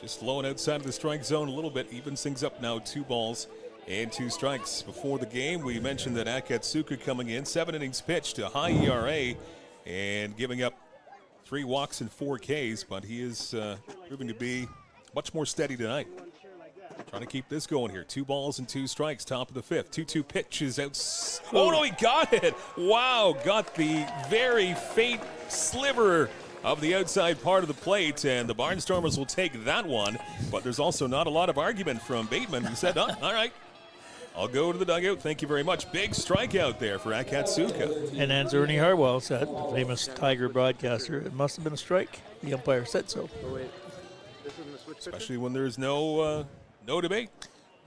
just low and outside of the strike zone a little bit. Evens things up now, 2 balls and 2 strikes. Before the game, we mentioned that Akatsuka coming in, 7 innings pitched, a high ERA, and giving up 3 walks and 4 Ks, but he is proving to be much more steady tonight. Trying to keep this going here. 2 balls and 2 strikes, top of the 5th. 2-2 pitch is out. Oh, no, he got it. Wow, got the very faint sliver of the outside part of the plate, and the Barnstormers will take that one. But there's also not a lot of argument from Bateman, who said, oh, all right, I'll go to the dugout. Thank you very much. Big strikeout there for Akatsuka. And as Ernie Harwell said, the famous Tiger broadcaster, it must have been a strike. The umpire said so. Especially when there's no debate.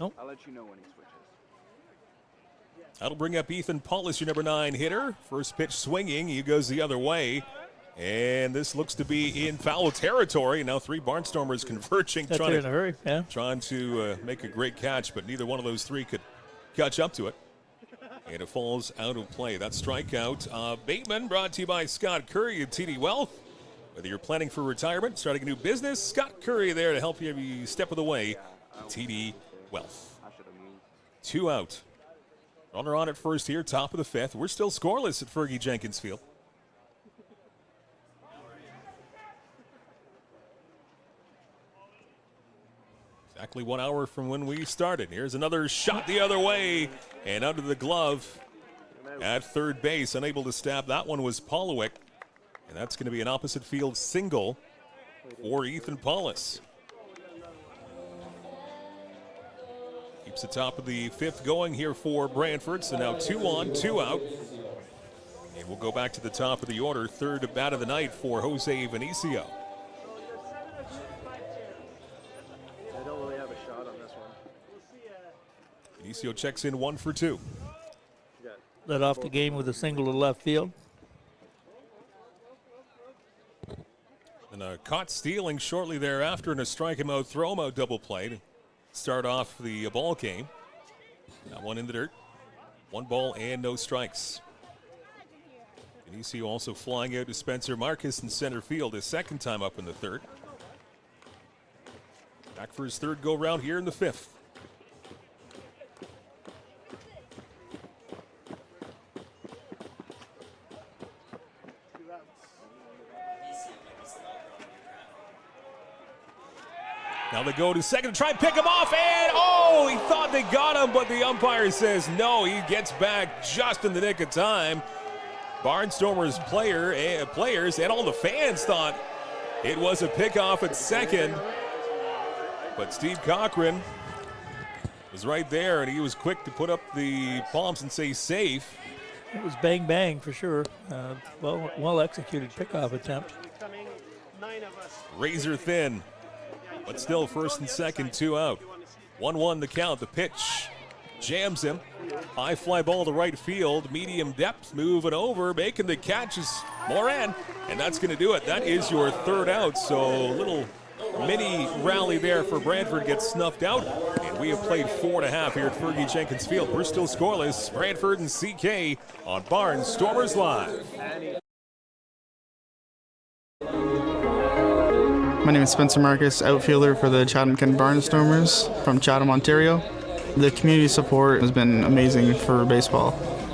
Nope. I'll let you know when he switches. That'll bring up Ethan Paulus, your number 9 hitter. First pitch swinging. He goes the other way. And this looks to be in foul territory. Now 3 Barnstormers converging, in a hurry. Yeah. Trying to make a great catch, but neither one of those 3 could catch up to it. And it falls out of play. That strikeout. Bateman, brought to you by Scott Curry and TD Wealth. Whether you're planning for retirement, starting a new business, Scott Curry there to help you every step of the way. TD Wealth. 2 out. Runner on at first here, top of the 5th. We're still scoreless at Fergie Jenkins Field. Exactly 1 hour from when we started. Here's another shot the other way and under the glove at third base. Unable to stab. That one was Polowick. And that's going to be an opposite field single for Ethan Paulus. Keeps the top of the fifth going here for Brantford. So now 2 on, 2 out. And we'll go back to the top of the order. Third bat of the night for Jose Vinicio. I don't really have a shot on this one. Vinicio checks in 1 for 2. Led off the game with a single to left field. And caught stealing shortly thereafter in a strike him out, throw him out double play to start off the ball game. That one in the dirt. 1 ball and no strikes. Vinicio also flying out to Spencer Marcus in center field his second time up in the third. Back for his third go round here in the fifth. Now they go to second to try and pick him off, and oh, he thought they got him, but the umpire says no. He gets back just in the nick of time. Barnstormers players and all the fans thought it was a pickoff at second, but Steve Cochran was right there, and he was quick to put up the palms and say safe. It was bang bang for sure. Well executed pickoff attempt. Razor thin. But still, first and second, 2 out. 1-1 the count. The pitch jams him. High fly ball to right field. Medium depth, moving over, making the catch is Moran. And that's going to do it. That is your third out. So little mini rally there for Brantford gets snuffed out. And we have played 4.5 here at Fergie Jenkins Field. We're still scoreless. Brantford and CK on Barnstormers Live. My name is Spencer Marcus, outfielder for the Chatham-Kent Barnstormers from Chatham, Ontario. The community support has been amazing for baseball.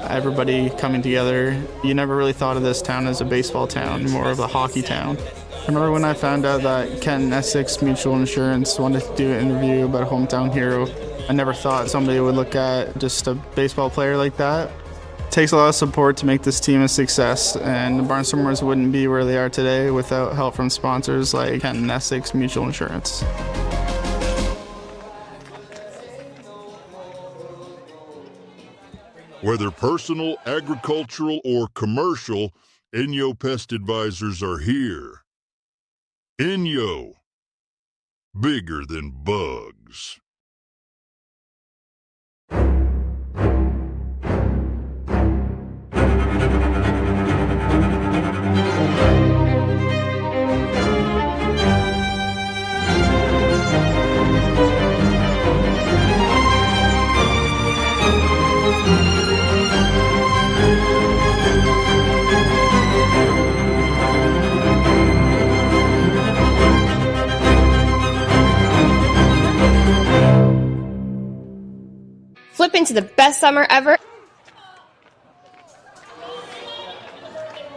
Everybody coming together. You never really thought of this town as a baseball town, more of a hockey town. I remember when I found out that Kent Essex Mutual Insurance wanted to do an interview about a hometown hero. I never thought somebody would look at just a baseball player like that. It takes a lot of support to make this team a success, and the Barnstormers wouldn't be where they are today without help from sponsors like Kent Essex Mutual Insurance. Whether personal, agricultural, or commercial, Inyo Pest Advisors are here. Inyo, bigger than bugs. Flip into the best summer ever.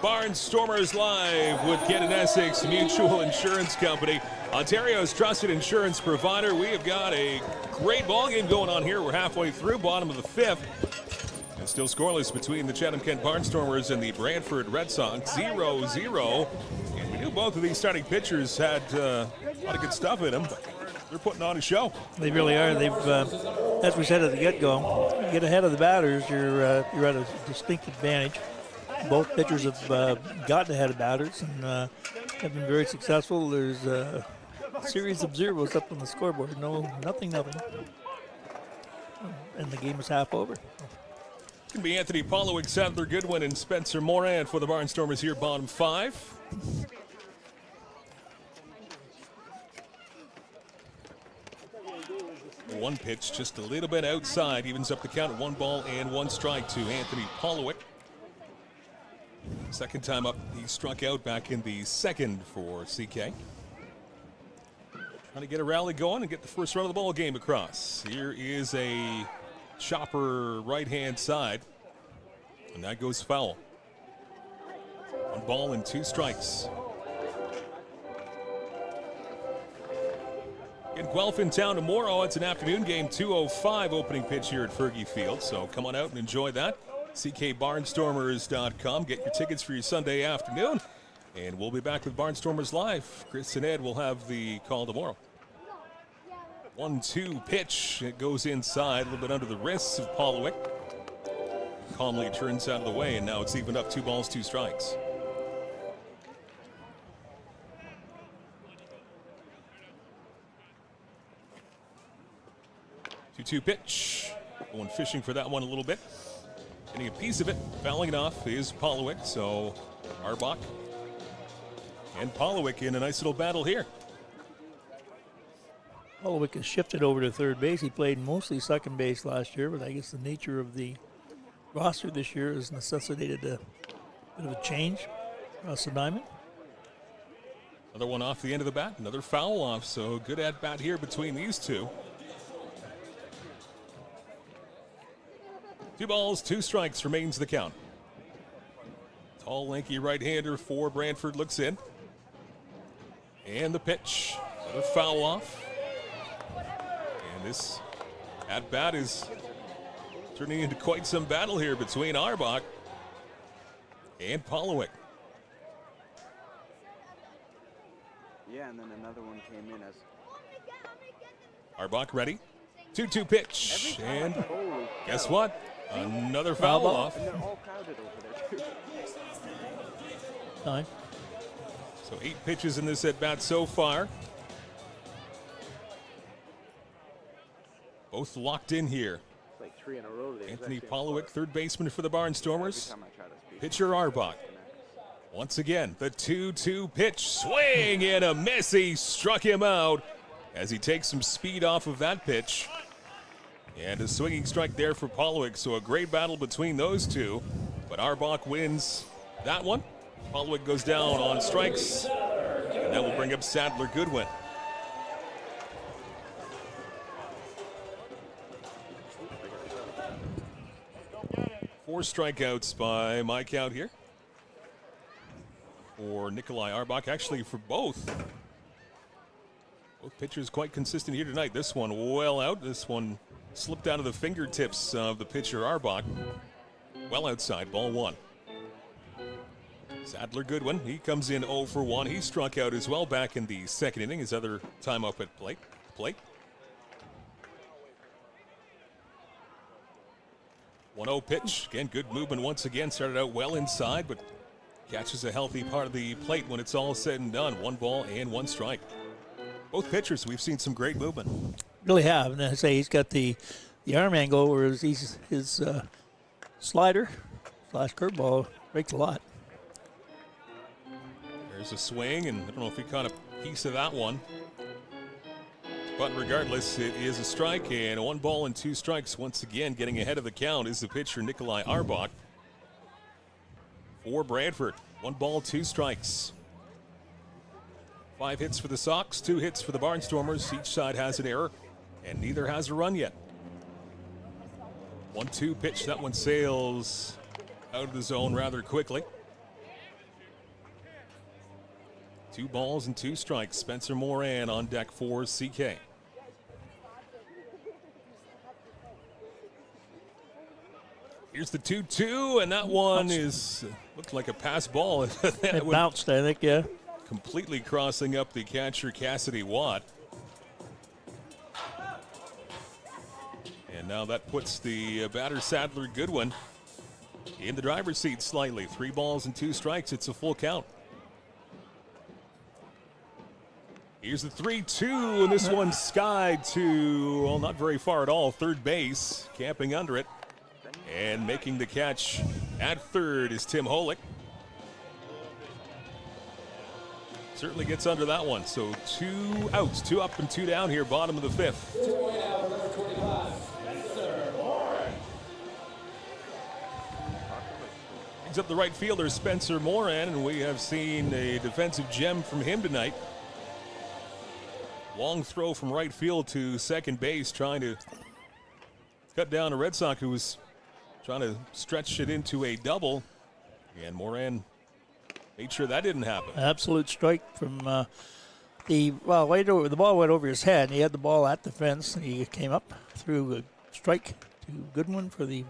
Barnstormers Live with Kent Essex Mutual Insurance Company, Ontario's trusted insurance provider. We have got a great ball game going on here. We're halfway through, bottom of the fifth. And still scoreless between the Chatham-Kent Barnstormers and the Brantford Red Sox, 0-0. And we knew both of these starting pitchers had a lot of good stuff in them, but they're putting on a show. They really are. They've, as we said at the get-go, you get ahead of the batters, you're at a distinct advantage. Both pitchers have gotten ahead of batters and have been very successful. There's a series of zeros up on the scoreboard. Nothing. And the game is half over. It's going to be Anthony Polowick, Sadler Goodwin, and Spencer Moran for the Barnstormers here, bottom 5. One pitch just a little bit outside, evens up the count at 1 ball and 1 strike to Anthony Polowick. Second time up, he struck out back in the second for CK. Trying to get a rally going and get the first run of the ball game across. Here is a chopper right-hand side, and that goes foul. 1 ball and 2 strikes. In Guelph in town tomorrow, it's an afternoon game, 2:05 opening pitch here at Fergie Field. So come on out and enjoy that. ckbarnstormers.com. Get your tickets for your Sunday afternoon. And we'll be back with Barnstormers Live. Chris and Ed will have the call tomorrow. 1-2 pitch. It goes inside, a little bit under the wrists of Polowick. Calmly turns out of the way, and now it's evened up, 2 balls, 2 strikes. Two pitch. Going fishing for that one a little bit. Getting a piece of it. Fouling it off is Polowick. So Arbach and Polowick in a nice little battle here. Polowick has shifted over to third base. He played mostly second base last year, but I guess the nature of the roster this year has necessitated a bit of a change across the diamond. Another one off the end of the bat. Another foul off. So good at bat here between these two. 2 balls, 2 strikes remains the count. Tall, lanky right-hander for Brantford looks in. And the pitch. Another foul off. And this at-bat is turning into quite some battle here between Arbach and Polowick. Yeah, and then another one came in as... Arbach ready. 2-2 pitch. And guess what? Another foul off. And they're all crowded over there, too. 9. So 8 pitches in this at-bat so far. Both locked in here. It's like 3 in a row. Anthony Polowick, third baseman for the Barnstormers. Pitcher Arbach. Once again, the 2-2 pitch. Swing and a miss. He struck him out as he takes some speed off of that pitch. And a swinging strike there for Polowick. So a great battle between those two. But Arbach wins that one. Polowick goes down on strikes. And that will bring up Sadler Goodwin. Four strikeouts by my count here. For Nikolai Arbach, actually for both. Both pitchers quite consistent here tonight. This one well out. This one slipped out of the fingertips of the pitcher Arbach. Well outside, ball 1. Sadler Goodwin, he comes in 0 for 1. He struck out as well back in the second inning, his other time up at plate. 1-0 pitch. Again, good movement once again. Started out well inside, but catches a healthy part of the plate when it's all said and done. 1 ball and 1 strike. Both pitchers, we've seen some great movement. Really have. And I say he's got the arm angle, whereas his slider / curveball breaks a lot. There's a swing, and I don't know if he caught a piece of that one. But regardless, it is a strike, and 1 ball and 2 strikes. Once again, getting ahead of the count is the pitcher Nikolai Arbach for Brantford. 1 ball, 2 strikes. 5 hits for the Sox, 2 hits for the Barnstormers. Each side has an error, and neither has a run yet. 1-2 pitch. That one sails out of the zone rather quickly. 2 balls and 2 strikes. Spencer Moran on deck for CK. Here's the 2-2, and that one looked like a pass ball. It bounced, I think, yeah. Completely crossing up the catcher, Cassidy Watt. And now that puts the batter, Sadler Goodwin, in the driver's seat slightly. 3 balls and 2 strikes. It's a full count. Here's the 3-2, and this one skied to, well, not very far at all, third base, camping under it. And making the catch at third is Tim Holick. Certainly gets under that one. So 2 outs, 2 up and 2 down here, bottom of the 5th. Brings up the right fielder, Spencer Moran, and we have seen a defensive gem from him tonight. Long throw from right field to second base, trying to cut down a Red Sox who was trying to stretch it into a double. And Moran made sure that didn't happen. Absolute strike from The ball went over his head. He had the ball at the fence, and he came up through a strike to Goodwin for the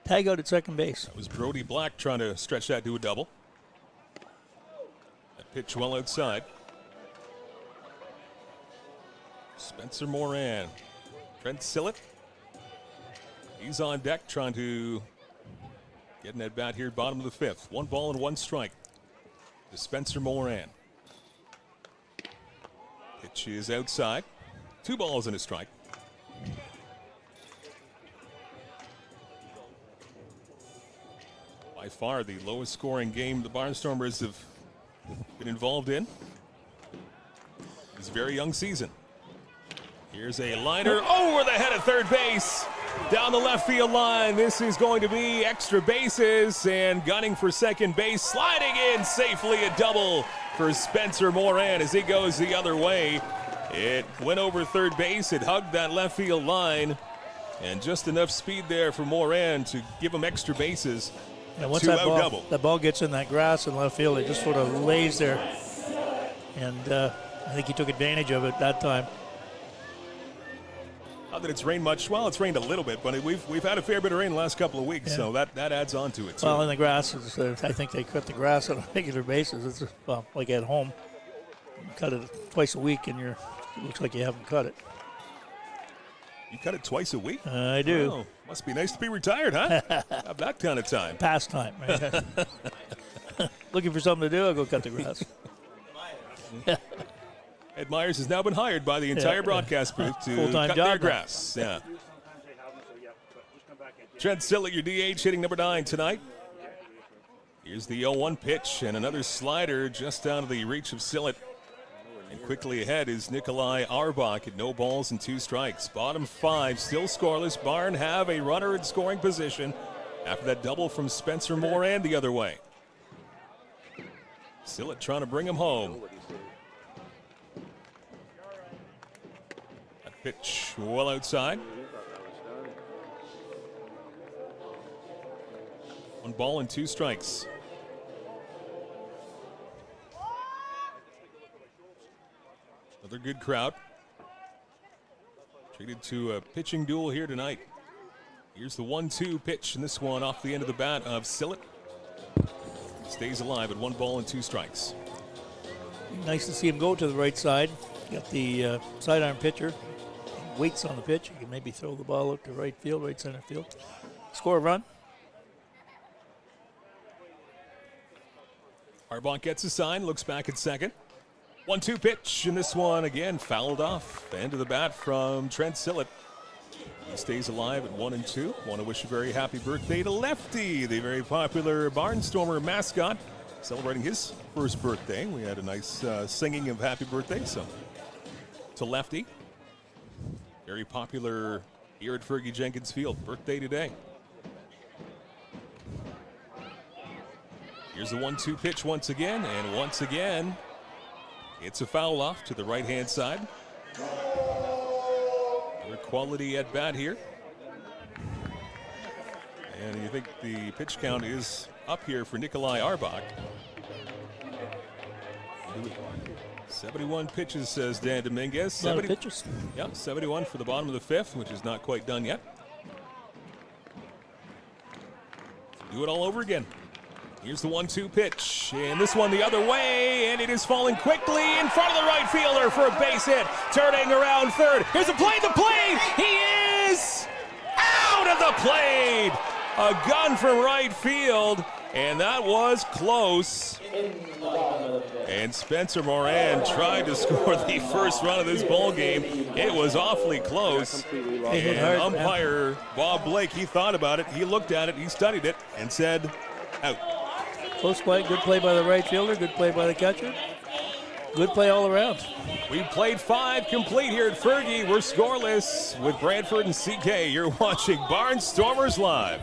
tag out at second base. That was Brody Black trying to stretch that to a double. That pitch well outside. Spencer Moran. Trent Sillett. He's on deck trying to get an at-bat here, bottom of the fifth. 1 ball and 1 strike to Spencer Moran. Pitch is outside. 2 balls and a strike. By far the lowest scoring game the Barnstormers have been involved in this very young season. Here's a liner over the head of third base. Down the left field line. This is going to be extra bases, and gunning for second base. Sliding in safely, a double for Spencer Moran as he goes the other way. It went over third base. It hugged that left field line. And just enough speed there for Moran to give him extra bases. And once that ball gets in that grass in left field, it just sort of lays there. And I think he took advantage of it that time. Not that it's rained much. Well, it's rained a little bit, but we've had a fair bit of rain the last couple of weeks, so that adds on to it. Well, in the grass, I think they cut the grass on regular basis. It's like at home. You cut it twice a week, and it looks like you haven't cut it. You cut it twice a week? I do. Oh, must be nice to be retired, huh? Have that kind of time. Pastime, right? Looking for something to do, I'll go cut the grass. Ed Myers has now been hired by the entire broadcast booth to cut their grass. Yeah. Trent Sillett, your DH, hitting number 9 tonight. Here's the 0-1 pitch and another slider just out of the reach of Sillett. And quickly ahead is Nikolai Arbach at no balls and 2 strikes. Bottom 5, still scoreless. Barn have a runner in scoring position after that double from Spencer Moran the other way. Sillett trying to bring him home. That pitch well outside. 1 ball and 2 strikes. Another good crowd. Treated to a pitching duel here tonight. Here's the 1-2 pitch, and this one off the end of the bat of Sillett. Stays alive at 1 ball and 2 strikes. Nice to see him go to the right side. Got the sidearm pitcher. He waits on the pitch. He can maybe throw the ball out to right field, right center field. Score a run. Arbach gets a sign, looks back at second. 1-2 pitch, and this one again fouled off. End of the bat from Trent Sillett. He stays alive at 1-2. Want to wish a very happy birthday to Lefty, the very popular Barnstormer mascot, celebrating his first birthday. We had a nice singing of happy birthday, so to Lefty. Very popular here at Fergie Jenkins Field. Birthday today. Here's the 1-2 pitch once again, and once again, it's a foul off to the right-hand side. Another quality at bat here. And you think the pitch count is up here for Nikolai Arbach. 71 pitches, says Dan Dominguez. 70 pitches. Yep, 71 for the bottom of the fifth, which is not quite done yet. Do it all over again. Here's the 1-2 pitch, and this one the other way, and it is falling quickly in front of the right fielder for a base hit. Turning around third. Here's a play, the plate! He is out of the plate! A gun from right field, and that was close. And Spencer Moran tried to score the first run of this ball game. It was awfully close. And umpire Bob Blake, he thought about it, he looked at it, he studied it, and said, out. Close play, good play by the right fielder, good play by the catcher. Good play all around. We've played 5 complete here at Fergie. We're scoreless with Brantford and CK. You're watching Barnstormers Live.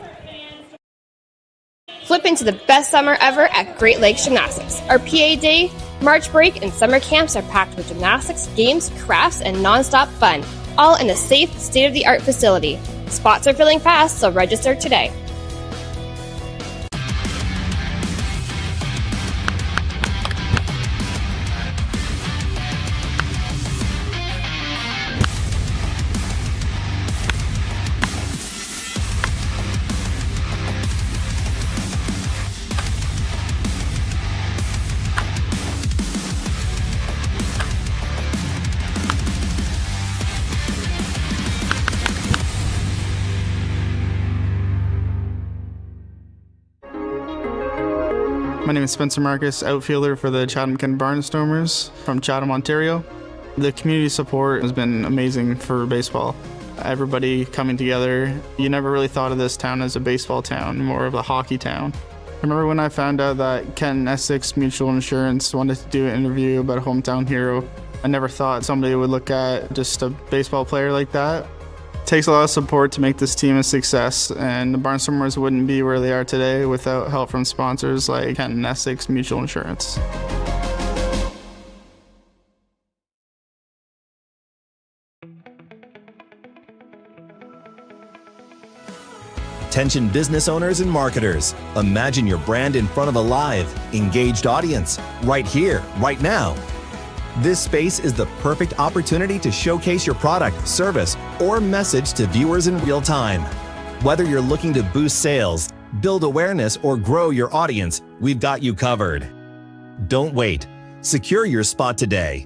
Flip into the best summer ever at Great Lakes Gymnastics. Our PA Day, March break, and summer camps are packed with gymnastics, games, crafts, and nonstop fun, all in a safe, state-of-the-art facility. Spots are filling fast, so register today. My name is Spencer Marcus, outfielder for the Chatham-Kent Barnstormers from Chatham, Ontario. The community support has been amazing for baseball. Everybody coming together. You never really thought of this town as a baseball town, more of a hockey town. I remember when I found out that Kent Essex Mutual Insurance wanted to do an interview about a hometown hero. I never thought somebody would look at just a baseball player like that. It takes a lot of support to make this team a success, and the Barnstormers wouldn't be where they are today without help from sponsors like Kent Essex Mutual Insurance. Attention business owners and marketers. Imagine your brand in front of a live, engaged audience, right here, right now. This space is the perfect opportunity to showcase your product, service, or message to viewers in real time. Whether you're looking to boost sales, build awareness, or grow your audience, we've got you covered. Don't wait. Secure your spot today.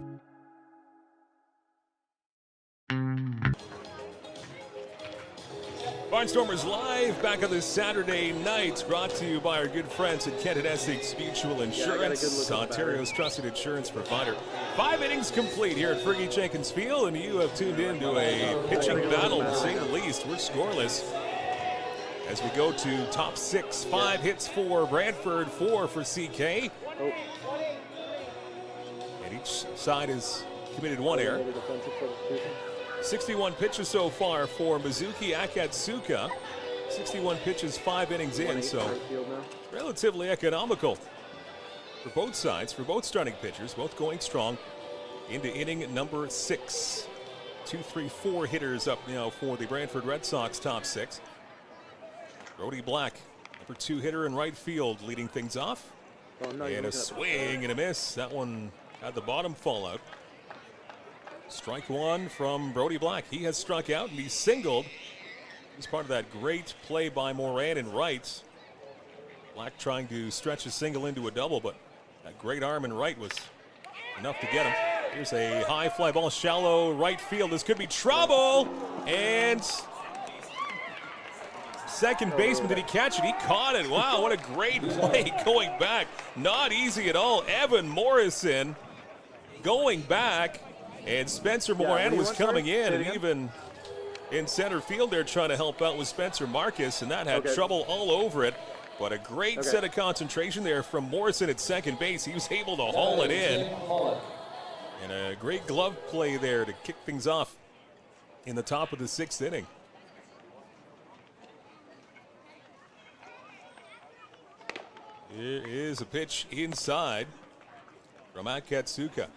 Barnstormers live back on this Saturday night, brought to you by our good friends at Kent Essex Mutual Insurance, Ontario's trusted insurance provider. 5 innings complete here at Fergie Jenkins Field, and you have tuned in to a pitching battle, to say the least. We're scoreless as we go to top 6. 5 hits for Brantford, 4 for CK. And each side has committed 1 error. 61 pitches so far for Mizuki Akatsuka. 61 pitches, 5 innings in, so relatively economical for both sides, for both starting pitchers, both going strong into inning number 6. 2, 3, 4 hitters up now for the Brantford Red Sox top 6. Brody Black, number 2 hitter in right field, leading things off. And a swing and a miss. That one had the bottom fall out. Strike 1 from Brody Black. He has struck out and he's singled. He's part of that great play by Moran in right. Black trying to stretch a single into a double, but that great arm in right was enough to get him. Here's a high fly ball, shallow right field. This could be trouble. And second baseman, did he catch it? He caught it. Wow, what a great play going back. Not easy at all. Evan Morrison going back. And Spencer Moran was coming in, and even in center field there trying to help out with Spencer Marcus, and that had trouble all over it. But a great set of concentration there from Morrison at second base. He was able to haul it in. And a great glove play there to kick things off in the top of the 6th inning. Here is a pitch inside from Akatsuka.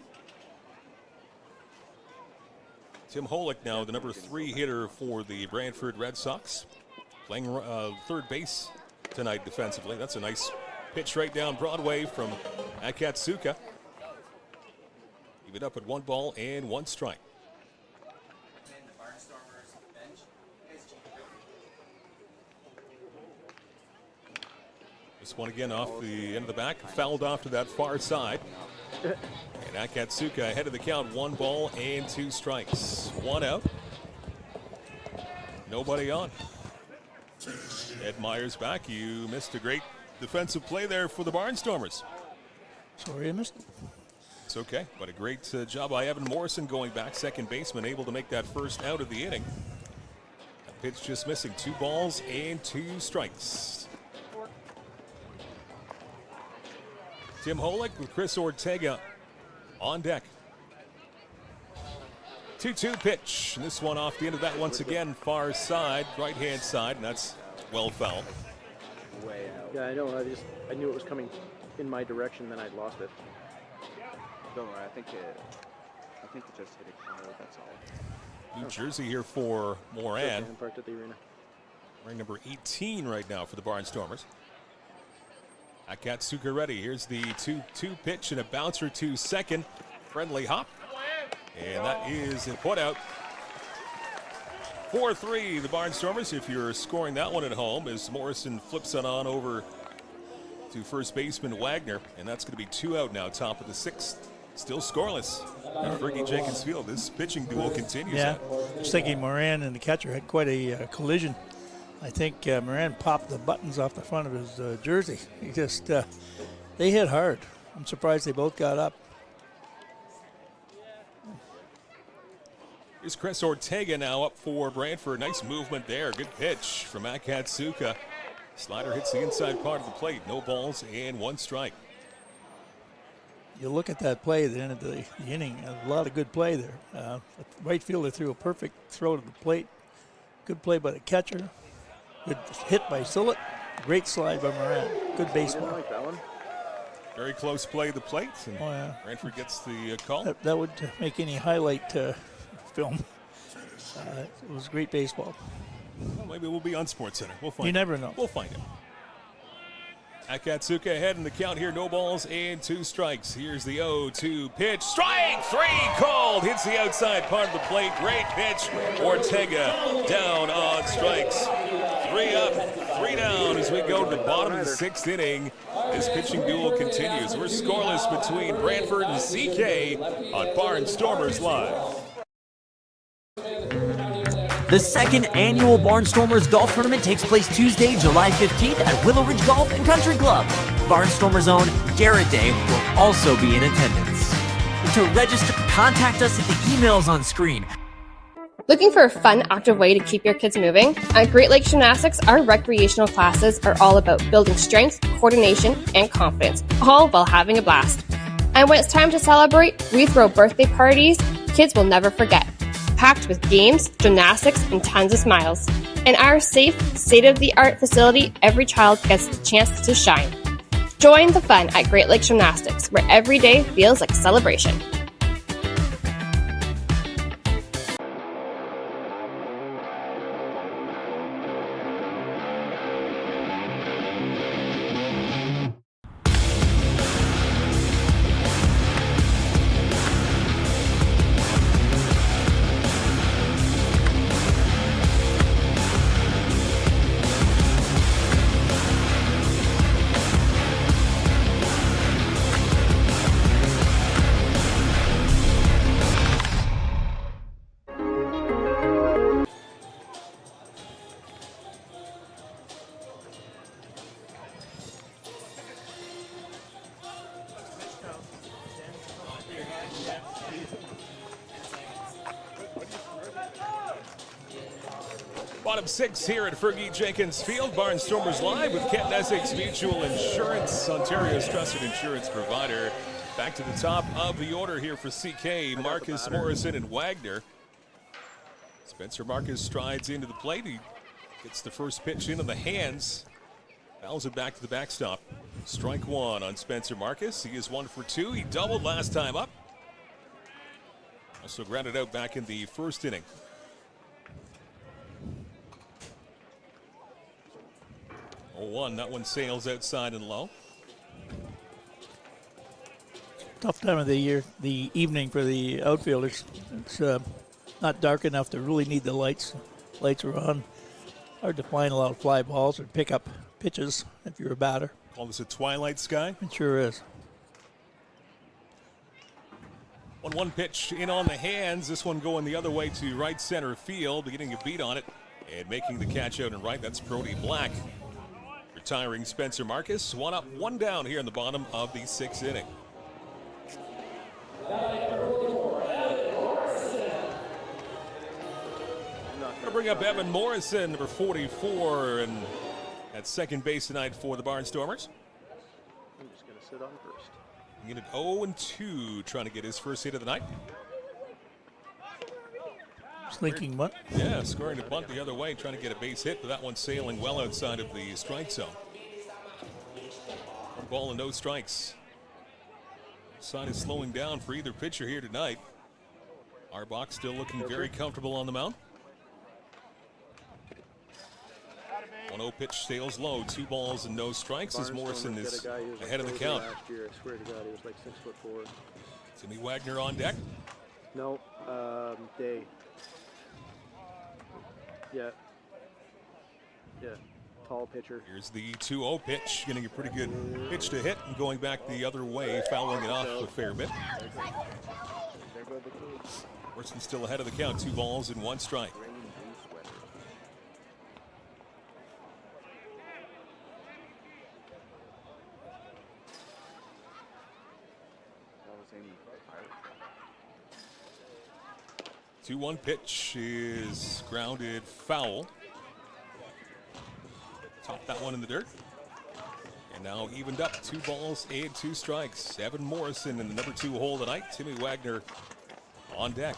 Tim Holick now the number 3 hitter for the Brantford Red Sox, playing third base tonight defensively. That's a nice pitch right down Broadway from Akatsuka. Even up at 1 ball and 1 strike. This one again off the end of the back, fouled off to that far side. And Akatsuka ahead of the count, 1 ball and 2 strikes. 1 out. Nobody on. Ed Myers back. You missed a great defensive play there for the Barnstormers. Sorry I missed it. It's okay, but a great job by Evan Morrison going back, second baseman, able to make that first out of the inning. That pitch just missing. 2 balls and 2 strikes. Tim Holick with Chris Ortega on deck. 2-2 pitch. And this one off the end of that once again, far side, right-hand side, and that's well foul. Way out. Yeah, I know. I knew it was coming in my direction, then I'd lost it. Don't worry. I think it just hit it hard. That's all. New jersey here for Moran. Parked at the arena. Wearing number 18 right now for the Barnstormers. Akatsuka ready. Here's the 2-2 pitch and a bouncer to second. Friendly hop. And that is a put out. 4-3 the Barnstormers, if you're scoring that one at home, as Morrison flips it on over to first baseman Wagner. And that's going to be 2 out now, top of the 6th. Still scoreless at Fergie Jenkins Field. This pitching duel continues. Yeah, I was thinking Moran and the catcher had quite a collision. I think Moran popped the buttons off the front of his jersey. He just They hit hard. I'm surprised they both got up. Here's Chris Ortega now up for Brantford. Nice movement there. Good pitch from Akatsuka. Slider hits the inside part of the plate. No balls and 1 strike. You look at that play at the end of the inning, a lot of good play there. Right fielder threw a perfect throw to the plate. Good play by the catcher. Good hit by Sillett. Great slide by Moran. Good baseball. Like that one. Very close play at the plate. And Brantford gets the call. That would make any highlight film. It was great baseball. Well, maybe we'll be on SportsCenter. We'll find You it. never know. We'll find it. Akatsuka ahead in the count here. No balls and 2 strikes. Here's the 0-2 pitch. Strike 3 called. Hits the outside part of the plate. Great pitch. Ortega down on strikes. 3 up, 3 down as we go to the bottom of the 6th inning. This pitching duel continues. We're scoreless between Brantford and CK on Barnstormers Live. The 2nd annual Barnstormers Golf Tournament takes place Tuesday, July 15th at Willow Ridge Golf and Country Club. Barnstormers' own Garrett Day will also be in attendance. To register, contact us at the emails on screen. Looking for a fun, active way to keep your kids moving? At Great Lakes Gymnastics, our recreational classes are all about building strength, coordination, and confidence, all while having a blast. And when it's time to celebrate, we throw birthday parties kids will never forget, packed with games, gymnastics, and tons of smiles. In our safe, state-of-the-art facility, every child gets the chance to shine. Join the fun at Great Lakes Gymnastics, where every day feels like a celebration. Bottom 6 here at Fergie Jenkins Field. Barnstormers Live with Kent Essex Mutual Insurance, Ontario's trusted insurance provider. Back to the top of the order here for CK, Marcus Morrison and Wagner. Spencer Marcus strides into the plate. He gets the first pitch into the hands. Fouls it back to the backstop. Strike 1 on Spencer Marcus. He is 1 for 2. He doubled last time up. Also grounded out back in the 1st inning. 0-1, that one sails outside and low. Tough time of the year, the evening for the outfielders. It's not dark enough to really need the lights. Lights are on. Hard to find a lot of fly balls or pick up pitches if you're a batter. Call this a twilight sky? It sure is. 1-1 pitch in on the hands. This one going the other way to right center field, getting a beat on it and making the catch out and right. That's Brody Black. Retiring Spencer Marcus. 1 up, 1 down here in the bottom of the 6th inning. I'll bring up Evan Morrison, number 44, and at second base tonight for the Barnstormers. I'm just going to sit on first. He hit 0-2, trying to get his first hit of the night. Slinking bunt. Yeah, scoring a bunt the other way, trying to get a base hit, but that one sailing well outside of the strike zone. 1 ball and no strikes. Side is slowing down for either pitcher here tonight. Arbach still looking very comfortable on the mound. 1-0 pitch sails low, 2 balls and no strikes as Morrison is ahead of the count. Last year, I swear to God, he was like 6'4". Timmy Wagner on deck. No, Day. Yeah, tall pitcher. Here's the 2-0 pitch, getting a pretty good pitch to hit and going back the other way, fouling it off a fair bit. Morrison still ahead of the count, 2 balls and 1 strike. 2-1 pitch is grounded foul. Top that one in the dirt. And now evened up, 2 balls and 2 strikes. Evan Morrison in the number 2 hole tonight. Timmy Wagner on deck.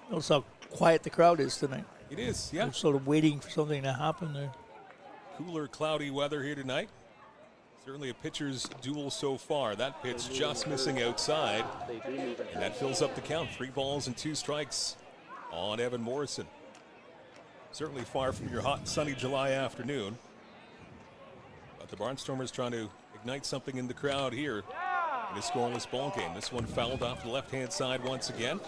Notice how quiet the crowd is tonight. It is, yeah. They're sort of waiting for something to happen there. Cooler, cloudy weather here tonight. Certainly a pitcher's duel so far. That pitch just missing outside. And that fills up the count. 3 balls and 2 strikes on Evan Morrison. Certainly far from your hot, sunny July afternoon. But the Barnstormers trying to ignite something in the crowd here in a scoreless ball game. This one fouled off the left-hand side once again.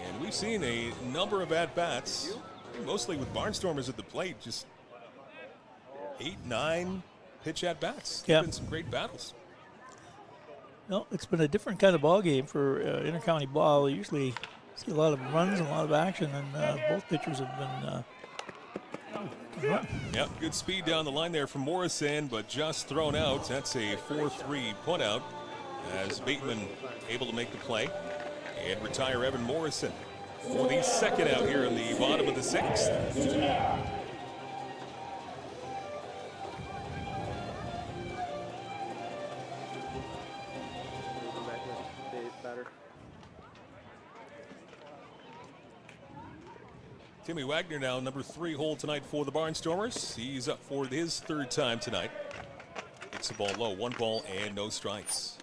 And we've seen a number of at-bats, mostly with Barnstormers at the plate, just 8, 9 pitch at-bats. Yeah. Been some great battles. No, it's been a different kind of ball game for Intercounty ball. You usually see a lot of runs and a lot of action, and both pitchers have been can run. Yep, good speed down the line there from Morrison, but just thrown out. That's a 4-3 put out as Bateman able to make the play and retire Evan Morrison for the second out here in the bottom of the 6th. Timmy Wagner now, number 3 hole tonight for the Barnstormers. He's up for his 3rd time tonight. Hits the ball low, 1 ball and no strikes.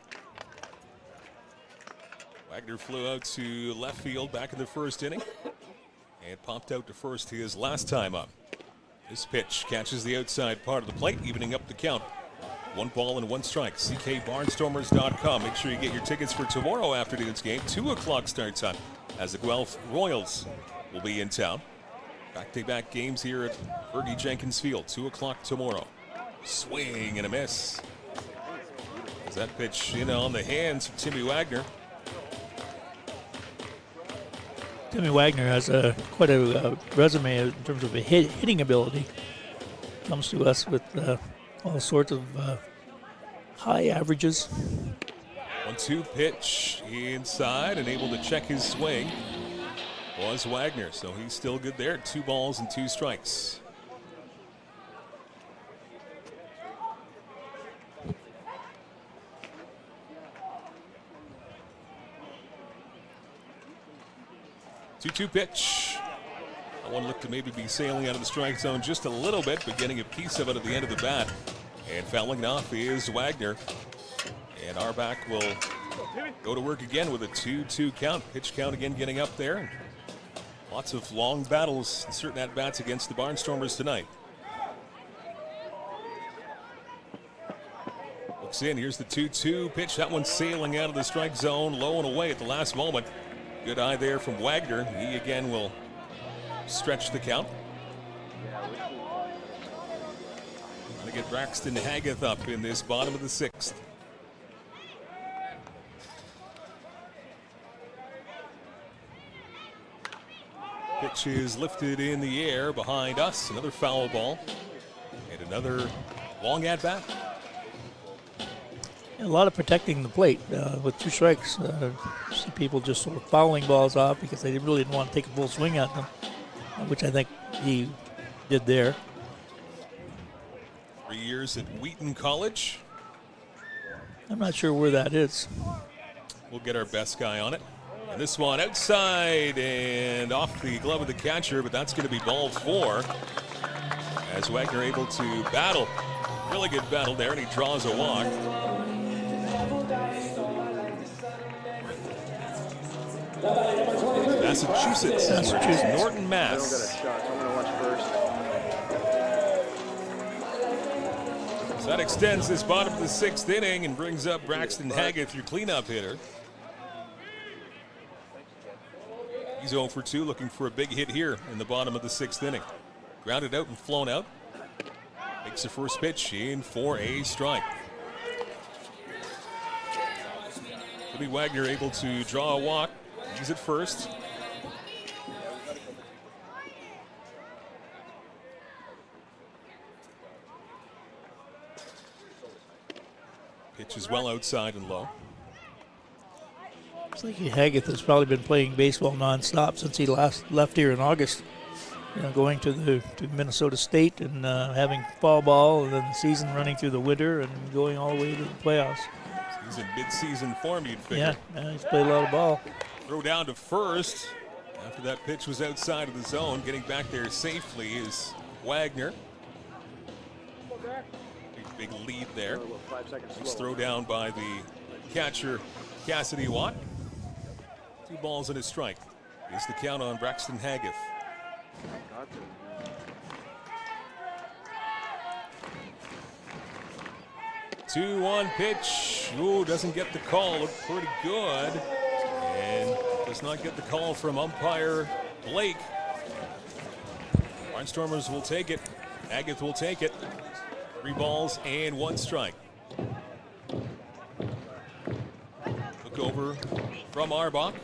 Wagner flew out to left field back in the 1st inning and popped out to first his last time up. This pitch catches the outside part of the plate, evening up the count. 1 ball and 1 strike. CKBarnstormers.com. Make sure you get your tickets for tomorrow afternoon's game. 2 o'clock start time as the Guelph Royals will be in town. Back-to-back games here at Fergie Jenkins Field, 2 o'clock tomorrow. Swing and a miss. As that pitch in on the hands of Timmy Wagner. Timmy Wagner has quite a resume in terms of a hitting ability. Comes to us with all sorts of high averages. 1-2 pitch inside and able to check his swing was Wagner, so he's still good there. 2 balls and 2 strikes. Two-two pitch. That one looked to maybe be sailing out of the strike zone just a little bit, but getting a piece of it at the end of the bat. And fouling it off is Wagner. And Arbach will go to work again with a 2-2 count. Pitch count again getting up there. Lots of long battles and certain at-bats against the Barnstormers tonight. Looks in, here's the 2-2 pitch. That one sailing out of the strike zone, low and away at the last moment. Good eye there from Wagner. He again will stretch the count. Trying to get Braxton Hageth up in this bottom of the 6th. Pitch is lifted in the air behind us. Another foul ball. And another long at-bat. A lot of protecting the plate with 2 strikes. See people just sort of fouling balls off because they really didn't want to take a full swing at them, which I think he did there. 3 years at Wheaton College. I'm not sure where that is. We'll get our best guy on it. And this one outside and off the glove of the catcher, but that's going to be ball 4. As Wagner able to battle. Really good battle there, and he draws a walk. Massachusetts. Norton, Mass. So that extends this bottom of the 6th inning and brings up Braxton Hageth, your cleanup hitter. He's 0 for 2, looking for a big hit here in the bottom of the 6th inning. Grounded out and flown out. Makes the first pitch in for a strike. Timmy Wagner able to draw a walk. He's at first. Pitch is well outside and low. like Haggith has probably been playing baseball nonstop since he last left here in August. Going to Minnesota State and having fall ball, and then the season running through the winter and going all the way to the playoffs. He's in mid-season form, you'd figure. Yeah, he's played a lot of ball. Throw down to first. After that pitch was outside of the zone, getting back there safely is Wagner. Big lead there. Nice throw down by the catcher, Cassidy Watt. 2 balls and a strike. Is the count on Braxton Haggith. 2-1 pitch. Ooh, doesn't get the call. Looked pretty good. And does not get the call from umpire Blake. Barnstormers will take it. Haggith will take it. 3 balls and 1 strike. Look over from Arbach.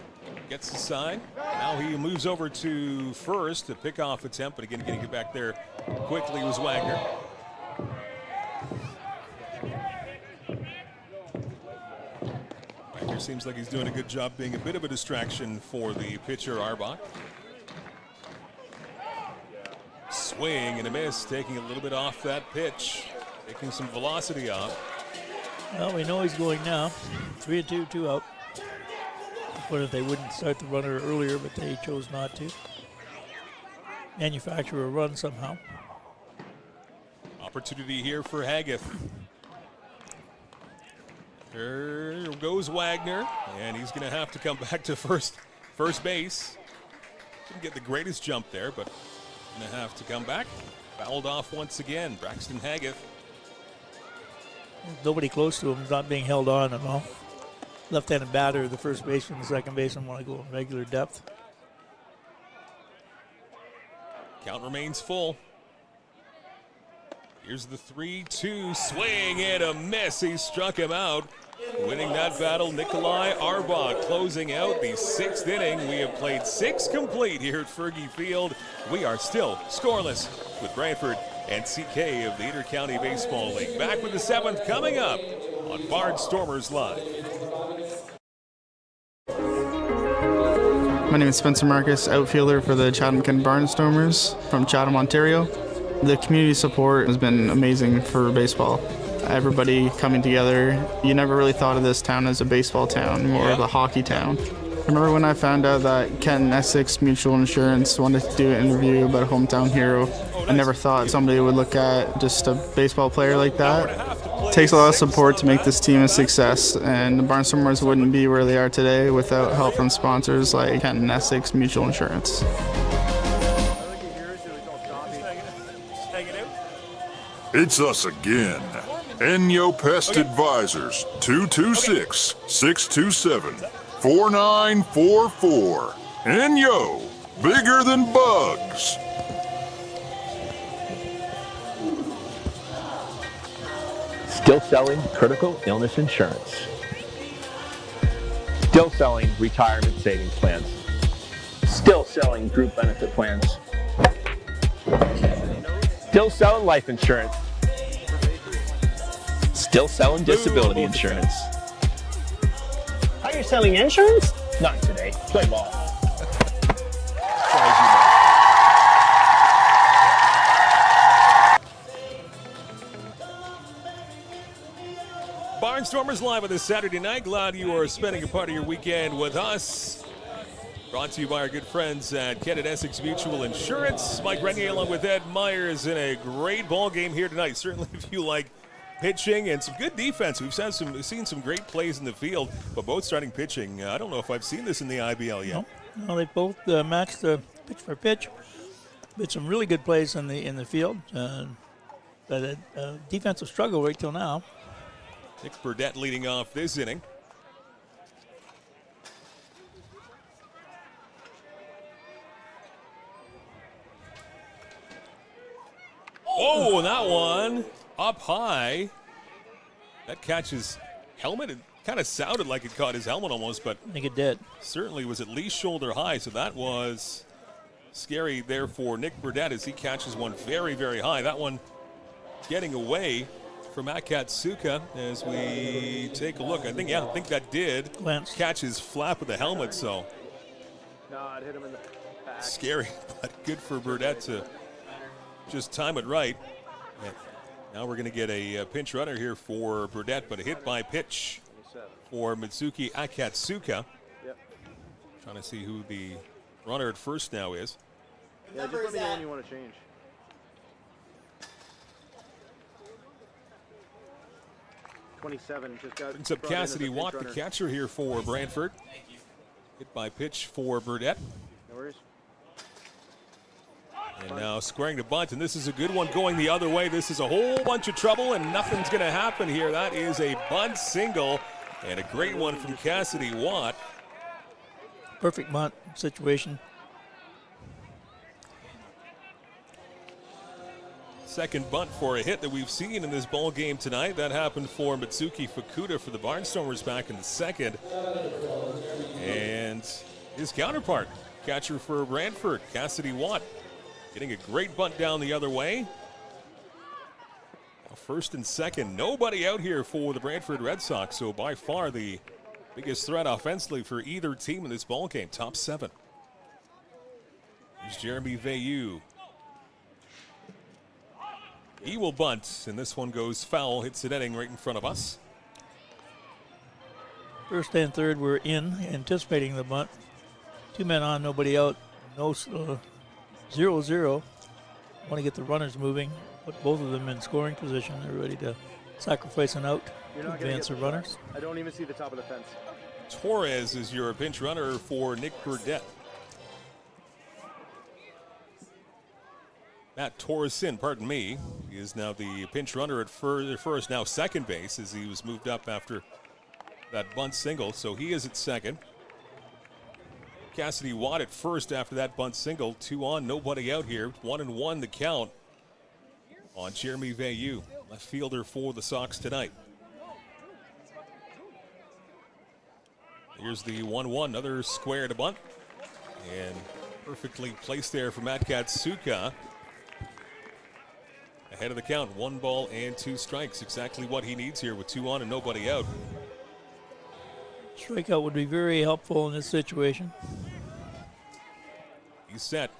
Gets the sign. Now he moves over to first. A pickoff attempt, but again, getting it back there quickly was Wagner. Wagner seems like he's doing a good job being a bit of a distraction for the pitcher, Arbach. Swing and a miss, taking a little bit off that pitch, taking some velocity off. Well, we know he's going now. 3-2, 2 out. What if they wouldn't start the runner earlier, but they chose not to? Manufacture a run somehow. Opportunity here for Haggith. There goes Wagner, and he's going to have to come back to first base. Didn't get the greatest jump there, but going to have to come back. Fouled off once again, Braxton Haggith. Nobody close to him, not being held on at all. Left-handed batter, the first baseman, the second baseman want to go in regular depth. Count remains full. Here's the 3-2 swing and a miss. He struck him out. Winning that battle, Nikolai Arbach closing out the 6th inning. We have played 6 complete here at Fergie Field. We are still scoreless with Brantford and CK of the Intercounty Baseball League. Back with the 7th coming up on Barnstormers Live. My name is Spencer Marcus, outfielder for the Chatham-Kent Barnstormers from Chatham, Ontario. The community support has been amazing for baseball. Everybody coming together. You never really thought of this town as a baseball town, more of a hockey town. I remember when I found out that Kent Essex Mutual Insurance wanted to do an interview about a hometown hero. I never thought somebody would look at just a baseball player like that. It takes a lot of support to make this team a success, and the Barnstormers wouldn't be where they are today without help from sponsors like Kent Essex Mutual Insurance. It's us again. Enyo Pest Advisors, 226-627-4944. Enyo, bigger than bugs. Still selling critical illness insurance. Still selling retirement savings plans. Still selling group benefit plans. Still selling life insurance. Still selling disability insurance. Are you selling insurance? Not today. Play ball. Barnstormers Live on this Saturday night. Glad you are spending a part of your weekend with us. Brought to you by our good friends at Kent Essex Mutual Insurance. Mike Renier along with Ed Myers in a great ball game here tonight. Certainly if you like pitching and some good defense. We've seen some great plays in the field, but both starting pitching. I don't know if I've seen this in the IBL yet. No, they both matched the pitch for pitch. But some really good plays in the field. But a defensive struggle right till now. Nick Burdett leading off this inning. Oh, and that one up high. That catches helmet. It kind of sounded like it caught his helmet almost, but I think it did. Certainly was at least shoulder high, so that was scary there for Nick Burdett as he catches one very, very high. That one getting away from Akatsuka as we take a look. I think that did catch his flap of the helmet, so. No, it hit him in the back. Scary, but good for Burdett to just time it right. And now we're going to get a pinch runner here for Burdett, but a hit by pitch for Mitsuki Akatsuka. Yep. Trying to see who the runner at first now is. Yeah, just let me know when you want to change. Just got brings up Cassidy Watt, the catcher here for Brantford. Hit by pitch for Burdett. No worries. And now squaring to bunt, and this is a good one going the other way. This is a whole bunch of trouble, and nothing's going to happen here. That is a bunt single, and a great one from Cassidy Watt. Perfect bunt situation. Second bunt for a hit that we've seen in this ball game tonight. That happened for Mitsuki Fukuda for the Barnstormers back in the second. And his counterpart, catcher for Brantford, Cassidy Watt, getting a great bunt down the other way. Now first and second, nobody out here for the Brantford Red Sox, so by far the biggest threat offensively for either team in this ball game. Top seven. Here's Jeremy Veilleux. He will bunt, and this one goes foul, hits the netting right in front of us. First and third were in, anticipating the bunt. 2 men on, nobody out. No 0-0. Want to get the runners moving, put both of them in scoring position. They're ready to sacrifice an out to advance the runners. I don't even see the top of the fence. Torres is your pinch runner for Nick Burdett. Matt Torreson, pardon me, is now the pinch runner at first, now second base, as he was moved up after that bunt single, so he is at second. Cassidy Watt at first after that bunt single. 2 on, nobody out here. 1-1 the count on Jeremy Veilleux, left fielder for the Sox tonight. Here's the 1-1, another square to bunt, and perfectly placed there for Matt Katsuka. Ahead of the count, 1 ball and 2 strikes. Exactly what he needs here with 2 on and nobody out. Strikeout would be very helpful in this situation. He's set.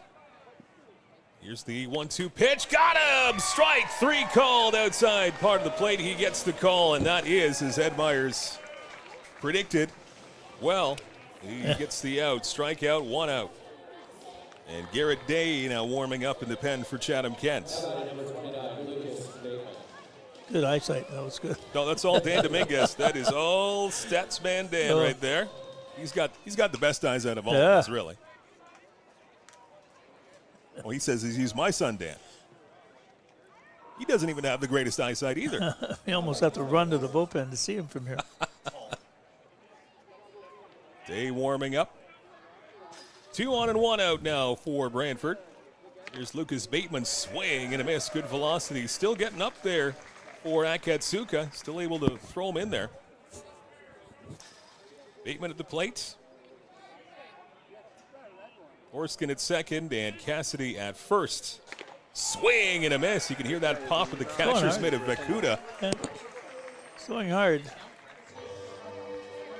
Here's the 1-2 pitch. Got him! Strike 3 called outside part of the plate. He gets the call, and that is, as Ed Myers predicted, well, he gets the out. Strikeout, 1 out. And Garrett Day now warming up in the pen for Chatham-Kent. Good eyesight. That was good. No, that's all Dan Dominguez. That is all Statsman Dan right there. He's got the best eyes out of all of us, really. Well, he says he's my son, Dan. He doesn't even have the greatest eyesight either. You almost have to run to the bullpen to see him from here. Day warming up. 2 on and 1 out now for Brantford. Here's Lucas Bateman, swing and a miss. Good velocity. Still getting up there for Akatsuka. Still able to throw him in there. Bateman at the plate. Orskin at second and Cassidy at first. Swing and a miss. You can hear that pop of the catcher's mitt of Vakuda. Swing hard.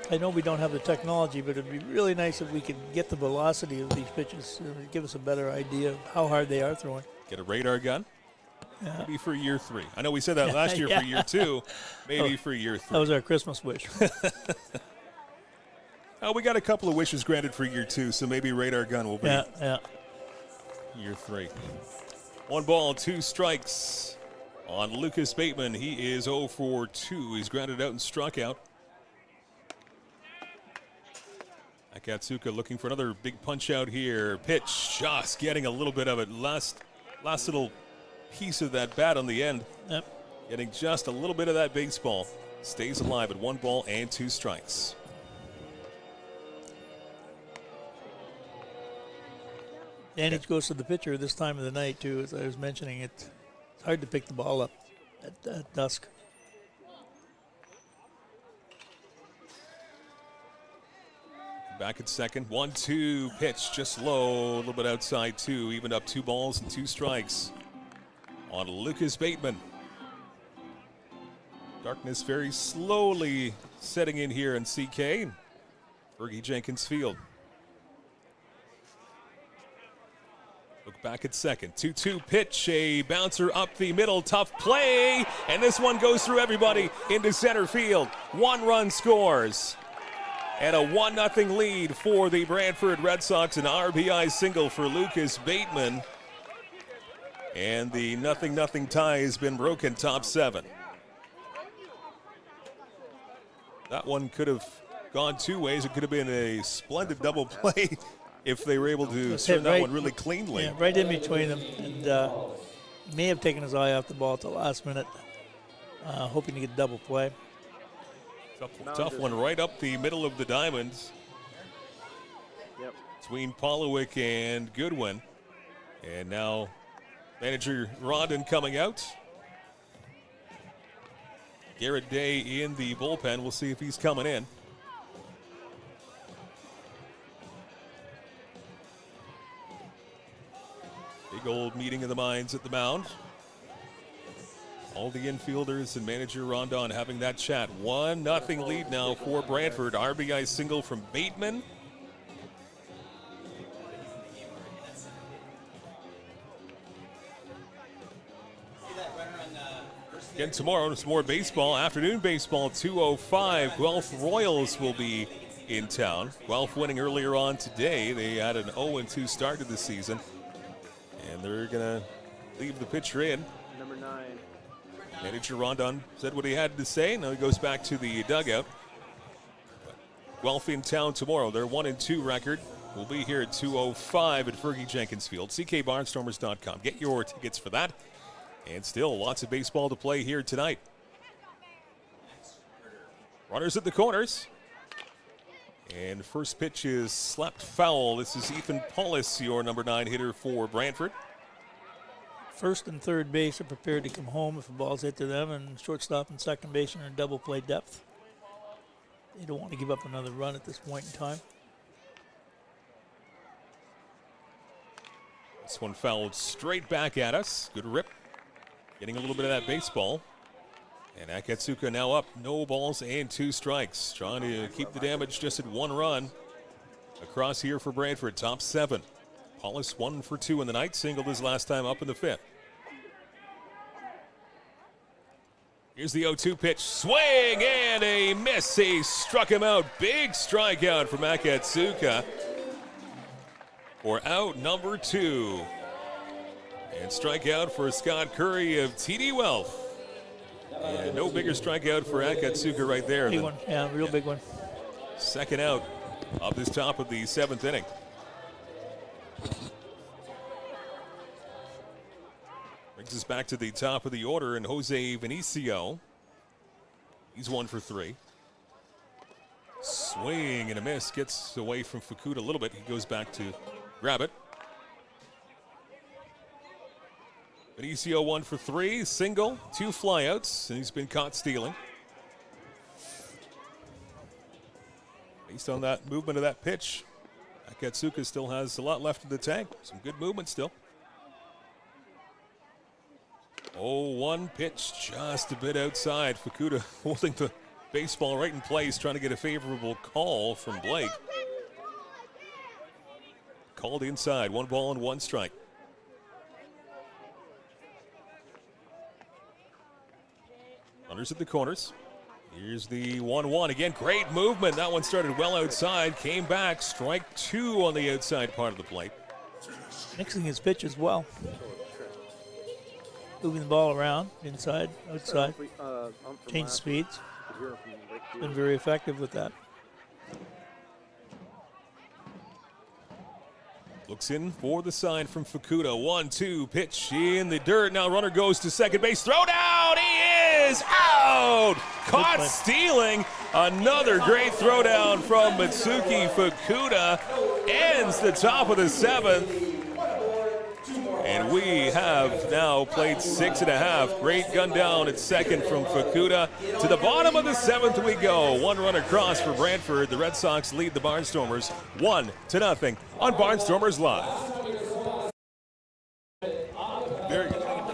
I know we don't have the technology, but it'd be really nice if we could get the velocity of these pitches. It would give us a better idea of how hard they are throwing. Get a radar gun? Yeah. Maybe for year 3. I know we said that last year for year 2. Maybe for year 3. That was our Christmas wish. We got a couple of wishes granted for year 2, so maybe radar gun will be year 3. 1 ball, 2 strikes on Lucas Bateman. He is 0 for 2. He's grounded out and struck out. Akatsuka looking for another big punch out here. Pitch, just getting a little bit of it. Last little piece of that bat on the end. Yep. Getting just a little bit of that baseball. Stays alive at 1 ball and 2 strikes. Advantage goes to the pitcher this time of the night, too. As I was mentioning, it's hard to pick the ball up at dusk. Back at second. 1-2 pitch, just low, a little bit outside 2. Even up 2 balls and 2 strikes on Lucas Bateman. Darkness very slowly setting in here in CK, Fergie Jenkins Field. Look back at second. 2-2 pitch, a bouncer up the middle, tough play, and this one goes through everybody into center field. 1 run scores, and a 1-0 lead for the Brantford Red Sox. An RBI single for Lucas Bateman, and the 0-0 tie has been broken, top 7. That one could have gone 2 ways. It could have been a splendid double play if they were able to turn that one really cleanly. Yeah, right in between them, and he may have taken his eye off the ball at the last minute, hoping to get a double play. Tough one right up the middle of the diamonds. Yep. Between Polowick and Goodwin. And now manager Rondon coming out. Garrett Day in the bullpen. We'll see if he's coming in. Big old meeting of the minds at the mound. All the infielders and manager Rondon having that chat. 1-0 lead now for Brantford. RBI single from Bateman. Again tomorrow, there's more baseball. Afternoon baseball, 2:05. Guelph Royals will be in town. Guelph winning earlier on today. They had an 0-2 start to the season. And they're going to leave the pitcher in. Number 9. Manager Rondon said what he had to say. Now he goes back to the dugout. Guelph in town tomorrow. Their 1-2 record will be here at 2:05 at Fergie Jenkins Field. CKBarnstormers.com. Get your tickets for that. And still lots of baseball to play here tonight. Runners at the corners. And first pitch is slapped foul. This is Ethan Paulus, your number 9 hitter for Brantford. First and third base are prepared to come home if the ball's hit to them, and shortstop and second base are in double play depth. They don't want to give up another run at this point in time. This one fouled straight back at us. Good rip. Getting a little bit of that baseball. And Akatsuka now up, no balls and 2 strikes. Trying to keep the damage just at 1 run. Across here for Brantford, top 7. Paulus 1 for 2 in the night, singled his last time up in the 5th. Here's the 0-2 pitch, swing and a miss. He struck him out. Big strikeout from Akatsuka for out number 2. And strikeout for Scott Curry of TD Wealth. And no bigger strikeout for Akatsuka right there. Big one, yeah, real big one. Second out of this top of the 7th inning. Brings us back to the top of the order, and Jose Vinicio. He's 1 for 3. Swing and a miss. Gets away from Fukuda a little bit. He goes back to grab it. Vinicio 1 for 3, single, 2 flyouts, and he's been caught stealing. Based on that movement of that pitch, Akatsuka still has a lot left in the tank. Some good movement still. 0-1 pitch, just a bit outside. Fukuda holding the baseball right in place, trying to get a favorable call from Blake. Called inside, 1 ball and 1 strike. Runners at the corners. Here's the 1-1 again. Great movement. That one started well outside. Came back. Strike 2 on the outside part of the plate. Mixing his pitch as well. Moving the ball around, inside, outside. Change speeds. Been very effective with that. Looks in for the sign from Fukuda. 1-2 pitch in the dirt. Now runner goes to second base. Throw down. He is out. Caught stealing. Another great throwdown from Mitsuki Fukuda. Ends the top of the 7th. And we have now played 6.5. Great gun down at second from Fukuda. To the bottom of the 7th we go. 1 run across for Brantford. The Red Sox lead the Barnstormers 1-0 on Barnstormers Live.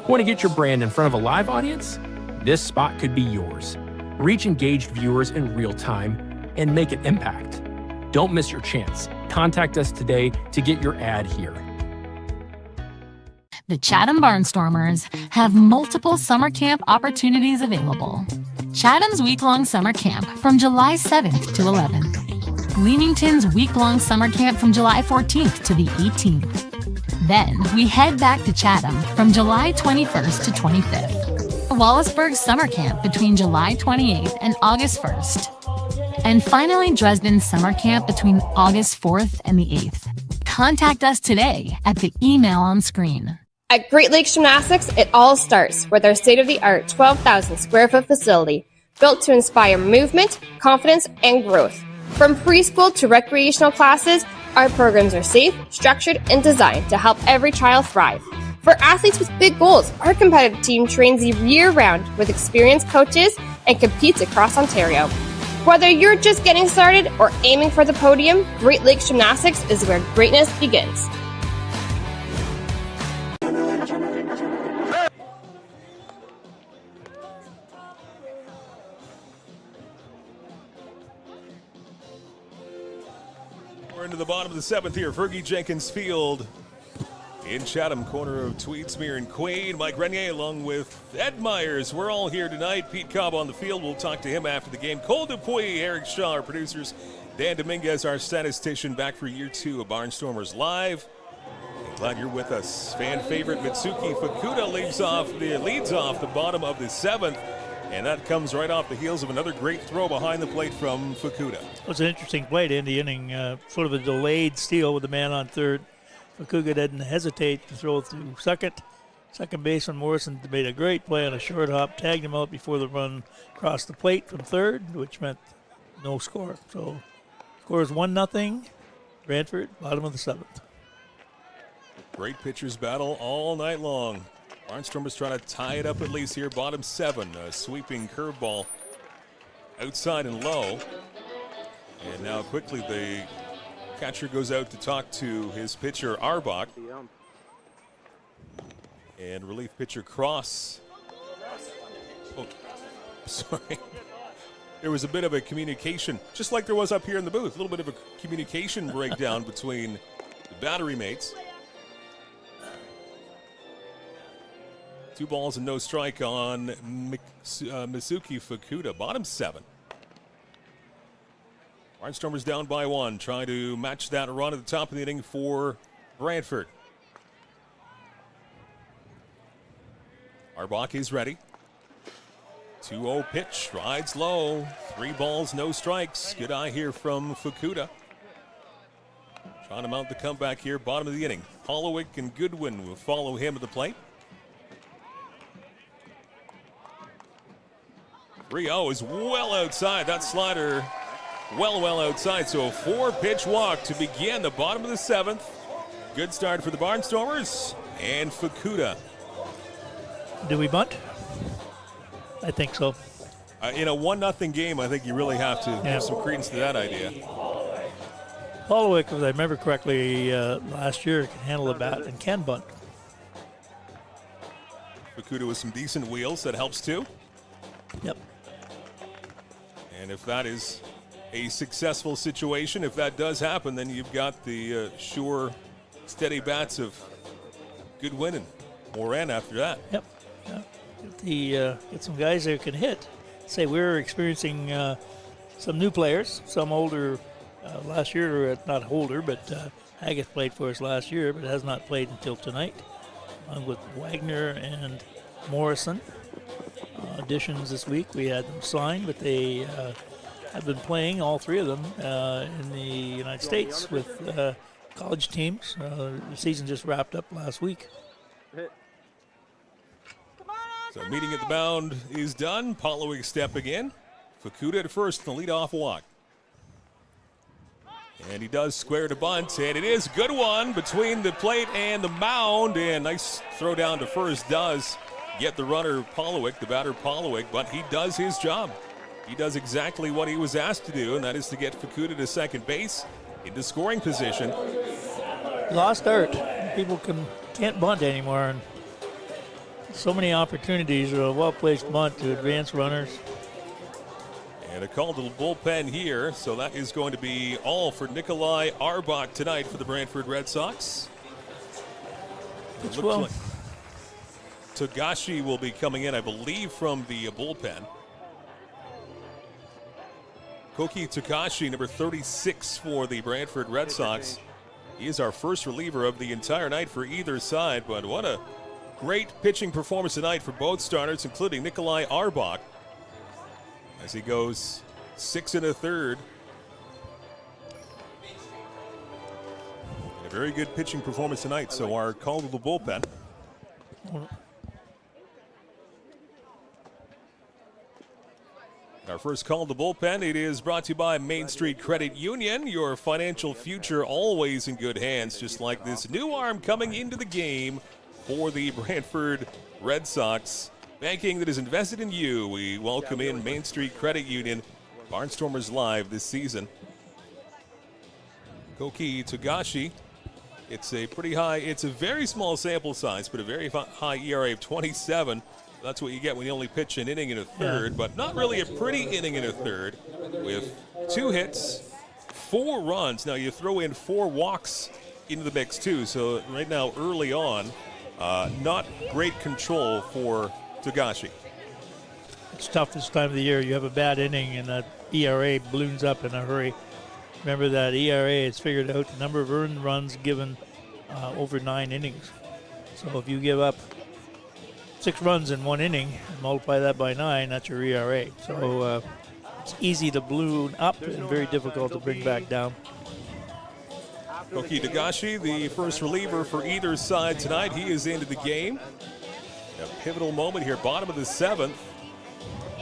Want to get your brand in front of a live audience? this spot could be yours. Reach engaged viewers in real time and make an impact. Don't miss your chance. Contact us today to get your ad here. The Chatham Barnstormers have multiple summer camp opportunities available. Chatham's week-long summer camp from July 7th to 11th. Leamington's week-long summer camp from July 14th to the 18th. Then we head back to Chatham from July 21st to 25th. Wallaceburg's summer camp between July 28th and August 1st. And finally, Dresden's summer camp between August 4th and the 8th. Contact us today at the email on screen. At Great Lakes Gymnastics, it all starts with our state-of-the-art 12,000 square foot facility built to inspire movement, confidence, and growth. From preschool to recreational classes, our programs are safe, structured, and designed to help every child thrive. For athletes with big goals, our competitive team trains year-round with experienced coaches and competes across Ontario. Whether you're just getting started or aiming for the podium, Great Lakes Gymnastics is where greatness begins. We're into the bottom of the seventh here. Fergie Jenkins Field in Chatham, corner of Tweedsmuir and Queen. Mike Renier along with Ed Myers. We're all here tonight. Pete Cobb on the field. We'll talk to him after the game. Cole Dupuy, Eric Shaw, our producers. Dan Dominguez, our statistician, back for year 2 of Barnstormers Live. Glad you're with us. Fan favorite Mitsuki Fukuda leads off the bottom of the seventh. And that comes right off the heels of another great throw behind the plate from Fukuda. It was an interesting play to end the inning. Sort of a delayed steal with the man on third. Fukuda didn't hesitate to throw through second. Second baseman Morrison made a great play on a short hop, tagged him out before the run crossed the plate from third, which meant no score. So, score is 1-0. Brantford, bottom of the seventh. Great pitchers battle all night long. Barnstormers trying to tie it up at least here. Bottom 7, a sweeping curveball outside and low. And now quickly the catcher goes out to talk to his pitcher Arbach. And relief pitcher Cross. Oh, sorry. There was a bit of a communication, just like there was up here in the booth, a little bit of a communication breakdown between the battery mates. 2 balls and no strike on Mitsuki Fukuda. Bottom 7. Barnstormers down by 1, trying to match that run at the top of the inning for Brantford. Arbach is ready. 2-0 pitch, rides low. 3 balls, no strikes. Good eye here from Fukuda. Trying to mount the comeback here, bottom of the inning. Hollowick and Goodwin will follow him at the plate. 3-0 is well outside. That slider well outside. So a 4-pitch walk to begin the bottom of the 7th. Good start for the Barnstormers and Fukuda. Do we bunt? I think so. In a 1-0 game, I think you really have to give some credence to that idea. Hollowick, if I remember correctly, last year can handle the bat and can bunt. Fukuda with some decent wheels. That helps too. Yep. And if that is a successful situation, if that does happen, then you've got the sure, steady bats of Goodwin and Moran after that. Yep. Get some guys that can hit. Say we're experiencing some new players, some older. Last year, not older, but Haggett played for us last year, but has not played until tonight. Along with Wagner and Morrison. Additions this week. We had them signed, but they have been playing, all 3 of them, in the United States with college teams. The season just wrapped up last week. So meeting at the mound is done. Hollowick stepping in. Fukuda at first, the leadoff walk. And he does square to bunt, and it is a good one between the plate and the mound. And nice throw down to first does get the runner Hollowick, the batter Hollowick, but he does his job. He does exactly what he was asked to do, and that is to get Fukuda to second base into scoring position. Lost art. People can't bunt anymore. And So many opportunities, a well-placed bunt to advance runners. And a call to the bullpen here, so that is going to be all for Nikolai Arbach tonight for the Brantford Red Sox. It looks like Togashi will be coming in, I believe, from the bullpen. Koki Togashi, number 36 for the Brantford Red Sox. He is our first reliever of the entire night for either side, but what a great pitching performance tonight for both starters, including Nikolai Arbach, as he goes 6 1/3. A very good pitching performance tonight, so our call to the bullpen. Our first call to the bullpen, it is brought to you by Main Street Credit Union. Your financial future always in good hands, just like this new arm coming into the game for the Brantford Red Sox. Banking that is invested in you. We welcome in Main Street Credit Union. Barnstormers live this season. Koki Togashi. It's a pretty high, it's a very small sample size, but a very high ERA of 27. That's what you get when you only pitch an inning and a third, but not really a pretty inning and a third, with 2 hits, 4 runs. Now you throw in 4 walks into the mix too, so right now early on, not great control for Togashi. It's tough this time of the year. You have a bad inning and that ERA balloons up in a hurry. Remember that ERA, it's figured out the number of earned runs given over 9 innings. So if you give up 6 runs in 1 inning, and multiply that by 9, that's your ERA. So it's easy to balloon up and very difficult to bring back down. Koki Togashi, the first reliever for either side tonight. He is into the game. A pivotal moment here, bottom of the 7th.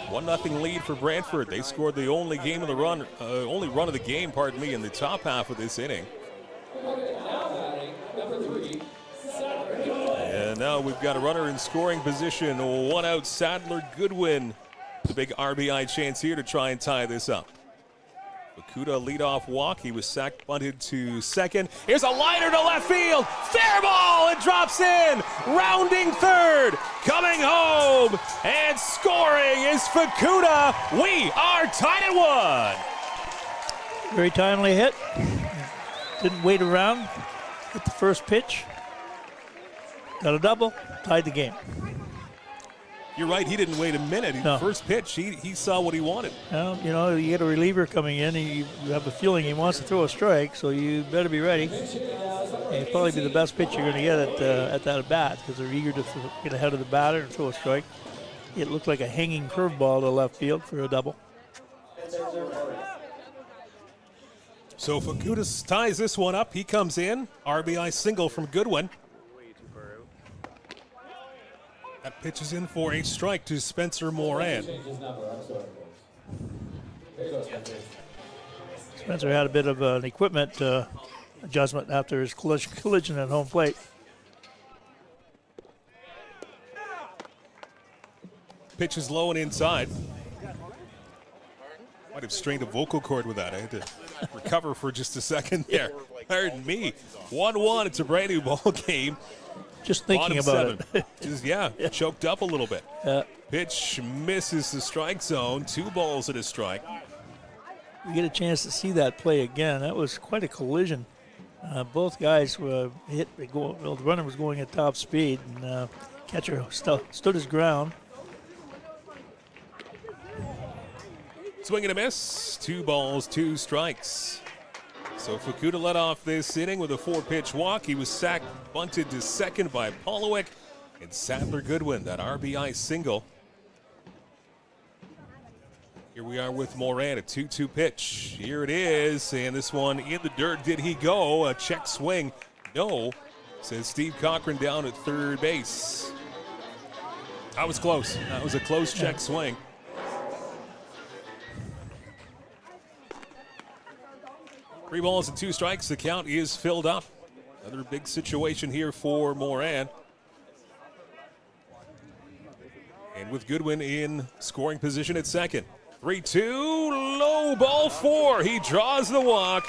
1-0 lead for Brantford. They scored the only run of the game, in the top half of this inning. And now we've got a runner in scoring position. 1 out, Sadler Goodwin. The big RBI chance here to try and tie this up. Bakuda leadoff walk. He was sacked, bunted to second. Here's a liner to left field. Fair ball. It drops in. Rounding third. Coming home and scoring is Bakuda. We are tied at 1. Very timely hit. Didn't wait around. Hit the first pitch. Got a double. Tied the game. You're right, he didn't wait a minute. No. First pitch, he saw what he wanted. Well, you know, you get a reliever coming in, and you have a feeling he wants to throw a strike, so you better be ready. And it'll probably be the best pitch you're going to get at that at bat, because they're eager to get ahead of the batter and throw a strike. It looked like a hanging curveball to left field for a double. So Facudas ties this one up. He comes in. RBI single from Goodwin. That pitch is in for a strike to Spencer Moran. Spencer had a bit of an equipment adjustment after his collision at home plate. Pitch is low and inside. Might have strained a vocal cord with that. I had to recover for just a second there. Pardon me. 1-1. It's a brand new ball game. Just thinking about it. Just, choked up a little bit. Pitch misses the strike zone. 2 balls and a strike. We get a chance to see that play again. That was quite a collision. Both guys hit. The runner was going at top speed, and catcher stood his ground. Swing and a miss. 2 balls, 2 strikes. So Fukuda led off this inning with a 4-pitch walk. He was sacked, bunted to second by Polowick, and Sadler Goodwin, that RBI single. Here we are with Moran, a 2-2 pitch. Here it is, and this one in the dirt. Did he go? A check swing. No, says Steve Cochran down at third base. That was close. That was a close check swing. Three balls and 2 strikes. The count is filled up. Another big situation here for Moran. And with Goodwin in scoring position at second. 3-2, low ball 4. He draws the walk.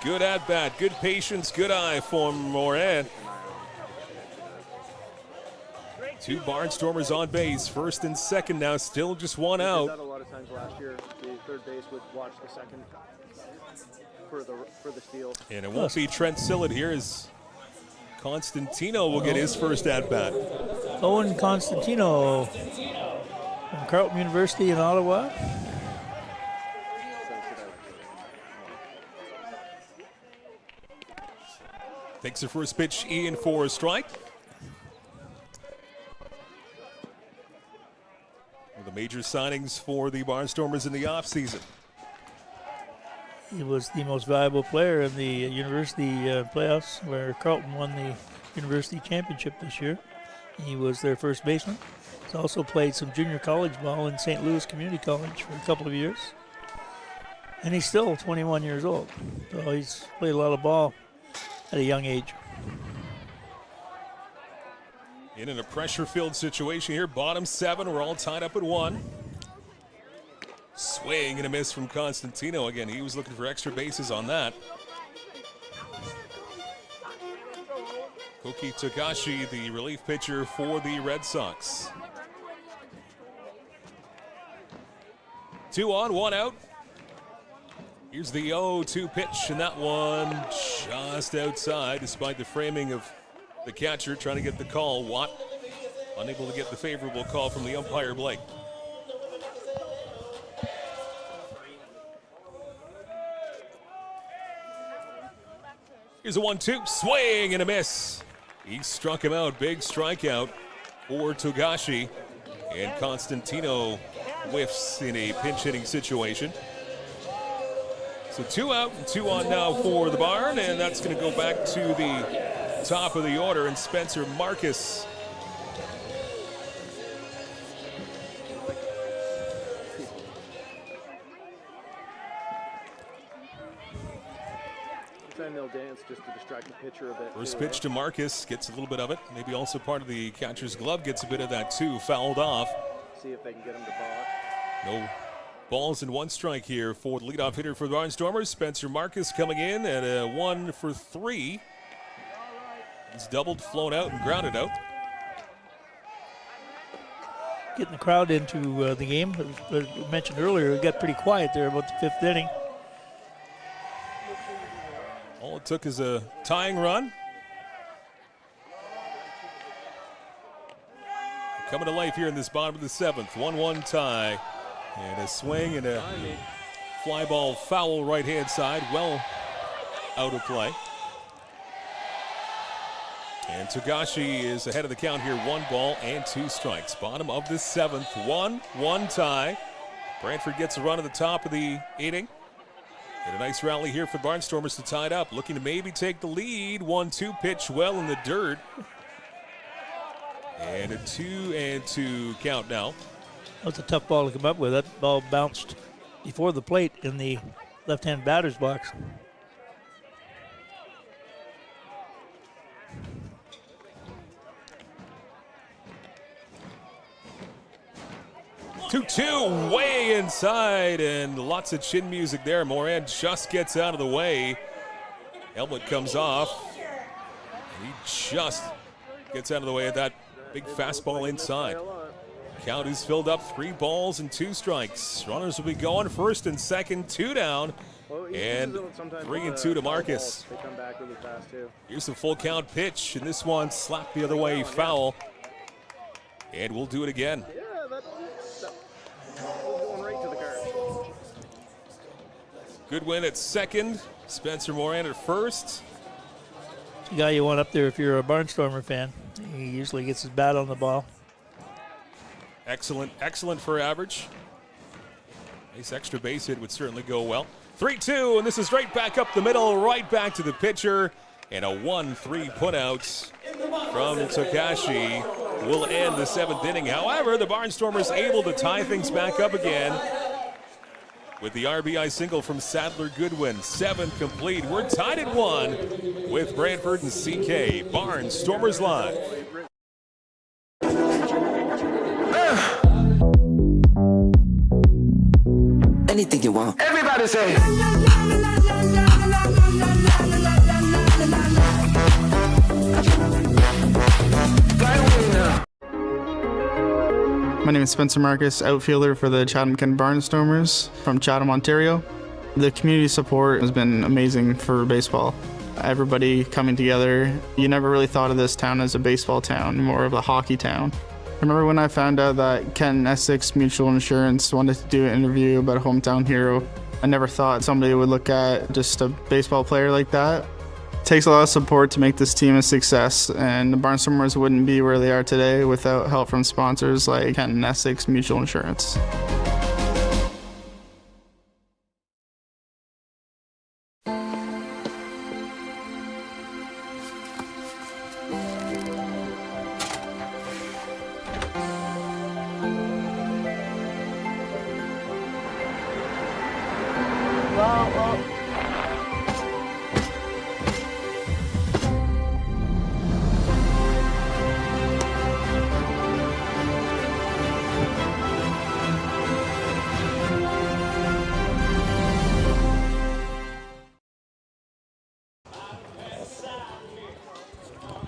Good at bat, good patience, good eye for Moran. Two Barnstormers on base, first and second now, still just one We did out. that a lot of times last year. The third base would watch the second for the steal. And it won't be Trent Sillett here as Constantino will get his first at-bat. Owen Constantino from Carleton University in Ottawa. Takes the first pitch, Ian, for a strike. One of the major signings for the Barnstormers in the offseason. He was the most valuable player in the university playoffs, where Carleton won the university championship this year. He was their first baseman. He's also played some junior college ball in St. Louis Community College for a couple of years. And he's still 21 years old. So he's played a lot of ball at a young age. In a pressure-filled situation here, bottom seven, we're all tied up at one. Swing and a miss from Constantino. Again, he was looking for extra bases on that. Koki Togashi, the relief pitcher for the Red Sox. 2 on, 1 out. Here's the 0-2 pitch, and that one just outside, despite the framing of the catcher trying to get the call. Watt unable to get the favorable call from the umpire, Blake. Here's a 1-2, swing and a miss. He struck him out, big strikeout for Togashi. And Constantino whiffs in a pinch hitting situation. So 2 out and 2 on now for the Barn, and that's going to go back to the top of the order, and Spencer Marcus. Sometimes they'll dance just to distract the pitcher a bit. First pitch to Marcus, gets a little bit of it. Maybe also part of the catcher's glove gets a bit of that too, fouled off. See if they can get him to balk. No balls and 1 strike here for the leadoff hitter for the Barnstormers. Spencer Marcus coming in at a 1 for 3. He's doubled, flown out, and grounded out. Getting the crowd into the game. As I mentioned earlier, it got pretty quiet there about the 5th inning. All it took is a tying run. Coming to life here in this bottom of the 7th. 1-1 tie. And a swing and a fly ball foul right-hand side. Well out of play. And Togashi is ahead of the count here. 1 ball and 2 strikes. Bottom of the 7th. 1-1 tie. Brantford gets a run at the top of the inning. And a nice rally here for the Barnstormers to tie it up. Looking to maybe take the lead. 1-2 pitch well in the dirt. And a 2-2 count now. That was a tough ball to come up with. That ball bounced before the plate in the left-hand batter's box. Two way inside, and lots of chin music there. Moran just gets out of the way. Helmet comes off. He just gets out of the way of that big fastball inside. Count is filled up, 3 balls and 2 strikes. Runners will be going first and second, 2 down. And 3-2 to Marcus. They come back really fast too. Here's the full count pitch, and this one slapped the other way, foul. And we'll do it again. Yeah, that was going right to the guard. Goodwin at second, Spencer Moran at first. It's the guy you want up there if you're a Barnstormer fan. He usually gets his bat on the ball. Excellent for average. Nice extra base hit would certainly go well. 3-2, and this is right back up the middle, right back to the pitcher. And a 1-3 putout from Togashi will end the 7th inning. However, the Barnstormers able to tie things back up again with the RBI single from Sadler Goodwin. 7 complete. We're tied at 1 with Brantford and CK. Barnstormers Live. Anything you want. Everybody say. My name is Spencer Marcus, outfielder for the Chatham-Kent Barnstormers from Chatham, Ontario. The community support has been amazing for baseball. Everybody coming together. You never really thought of this town as a baseball town, more of a hockey town. I remember when I found out that Kent Essex Mutual Insurance wanted to do an interview about a hometown hero. I never thought somebody would look at just a baseball player like that. It takes a lot of support to make this team a success, and the Barnstormers wouldn't be where they are today without help from sponsors like Kent Essex Mutual Insurance.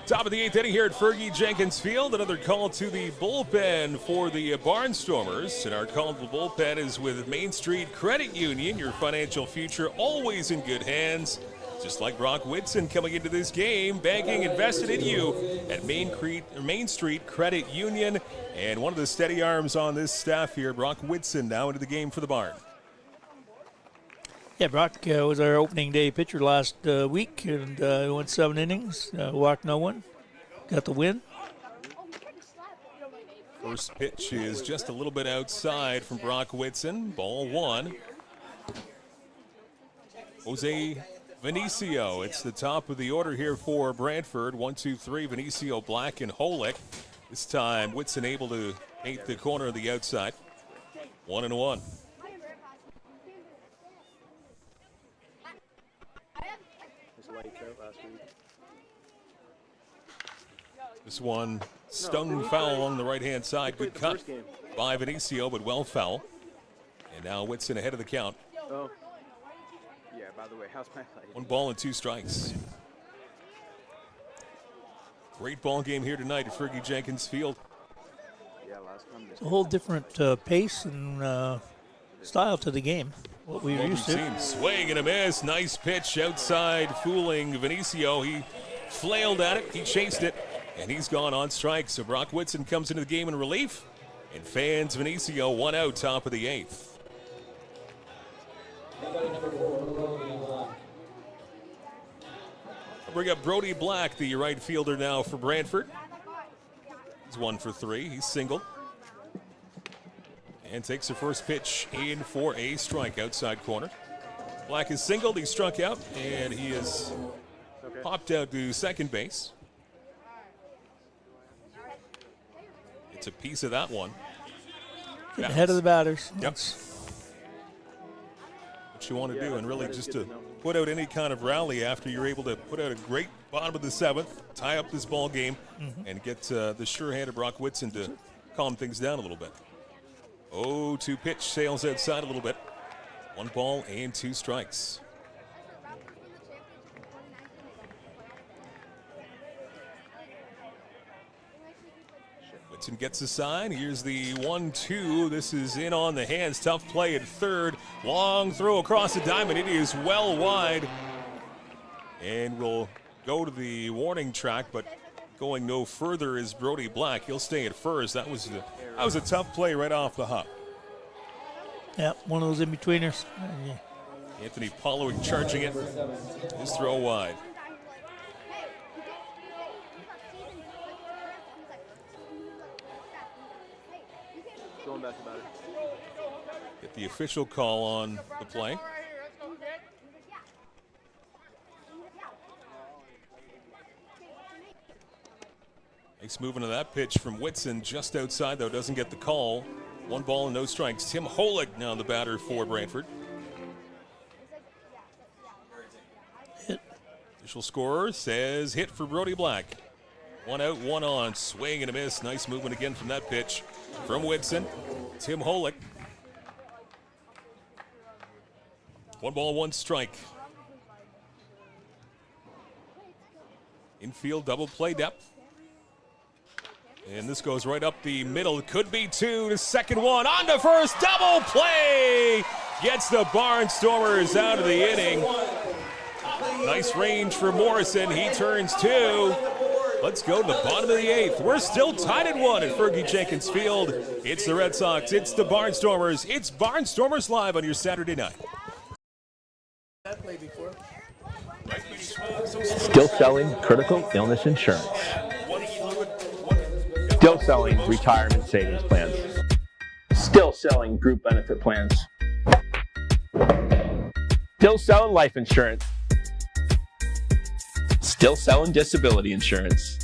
Top of the 8th inning here at Fergie Jenkins Field. Another call to the bullpen for the Barnstormers. And our call to the bullpen is with Main Street Credit Union. Your financial future always in good hands. Just like Brock Whitson coming into this game, banking invested in you at Main Street Credit Union. And one of the steady arms on this staff here, Brock Whitson, now into the game for the Barn. Yeah, Brock was our opening day pitcher last week, and went 7 innings, walked no one, got the win. First pitch is just a little bit outside from Brock Whitson. Ball 1. Jose Vinicio. It's the top of the order here for Brantford. 1, 2, 3. Vinicio, Black, and Holick. This time Whitson able to paint the corner of the outside. 1-1. This one stung foul along the right-hand side. Good cut by Vinicio, but well foul. And now Whitson ahead of the count. Oh. Yeah, by the way, how's my light? 1 ball and 2 strikes. Great ball game here tonight at Fergie Jenkins Field. Yeah, last time. It's a whole different pace and style to the game, what we're used to. Swing and a miss. Nice pitch outside, fooling Vinicio. He flailed at it. He chased it. And he's gone on strike. So Brock Whitson comes into the game in relief and fans Vinicio 1 out, top of the 8th. I'll bring up Brody Black, the right fielder now for Brantford. He's 1 for 3. He's single. And takes the first pitch in for a strike outside corner. Black is singled. He struck out. And he is popped out to second base. It's a piece of that one. Ahead of the batters. Yep. What you want to do, and really just to put out any kind of rally after you're able to put out a great bottom of the 7th, tie up this ball game, and get the sure-handed Brock Whitson to calm things down a little bit. 0-2 pitch, sails outside a little bit. 1 ball and 2 strikes. Whitson gets a sign. Here's the 1-2. This is in on the hands. Tough play at third. Long throw across the diamond. It is well wide. And we'll go to the warning track, but going no further is Brody Black. He'll stay at first. That was a tough play right off the hop. Yeah, one of those in-betweeners. Anthony Pollard charging it. His throw wide. Going back about it. Get the official call on the play. Nice movement of that pitch from Whitson. Just outside, though, doesn't get the call. 1 ball and no strikes. Tim Holick now the batter for Brantford. Hit. Official scorer says hit for Brody Black. 1 out, 1 on. Swing and a miss. Nice movement again from that pitch from Whitson. Tim Holick. 1 ball, 1 strike. Infield double play depth. And this goes right up the middle. Could be two. The second one on the first. Double play. Gets the Barnstormers out of the inning. Nice range for Morrison. He turns two. Let's go to the bottom of the eighth. We're still tied at 1 at Fergie Jenkins Field. It's the Red Sox. It's the Barnstormers. It's Barnstormers Live on your Saturday night. Still selling critical illness insurance. Still selling retirement savings plans. Still selling group benefit plans. Still selling life insurance. Still selling disability insurance.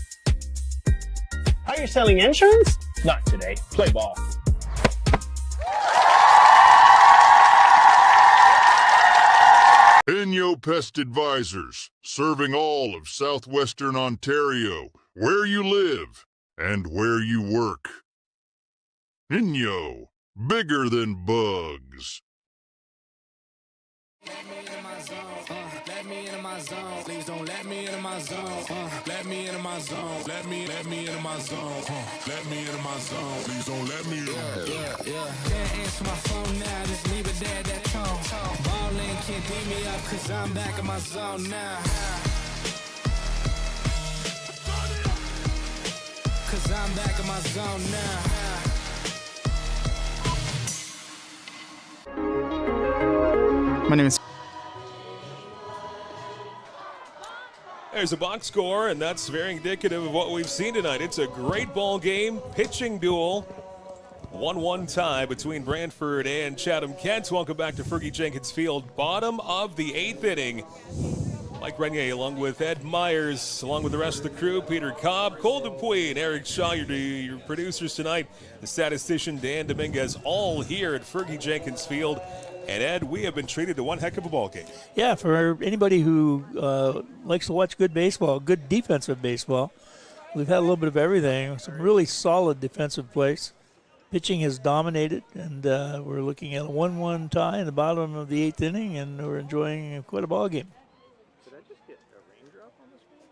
Are you selling insurance? Not today. Play ball. Inyo Pest Advisors, serving all of southwestern Ontario, where you live and where you work. Inyo, bigger than bugs. Let me into my zone. Please don't let me into my zone. Let me into my zone. Let me into my zone. Let me into my zone. Please don't let me in. Yeah. Can't answer my phone now. Just leave it there, that tone. Ballin' can't beat me up, cause I'm back in my zone now. Cause I'm back in my zone My now. name is There's a box score, and that's very indicative of what we've seen tonight. It's a great ball game, pitching duel. 1-1 tie between Brantford and Chatham-Kent. Welcome back to Fergie Jenkins Field. Bottom of the 8th inning. Mike Renier along with Ed Myers, along with the rest of the crew, Peter Cobb, Cole Dupuis, and Eric Shaw, your producers tonight. The statistician Dan Dominguez, all here at Fergie Jenkins Field. And Ed, we have been treated to one heck of a ball game. Yeah, for anybody who likes to watch good baseball, good defensive baseball, we've had a little bit of everything. Some really solid defensive plays. Pitching has dominated, and we're looking at a 1-1 tie in the bottom of the 8th inning, and we're enjoying quite a ball game. Did I just get a raindrop on the screen?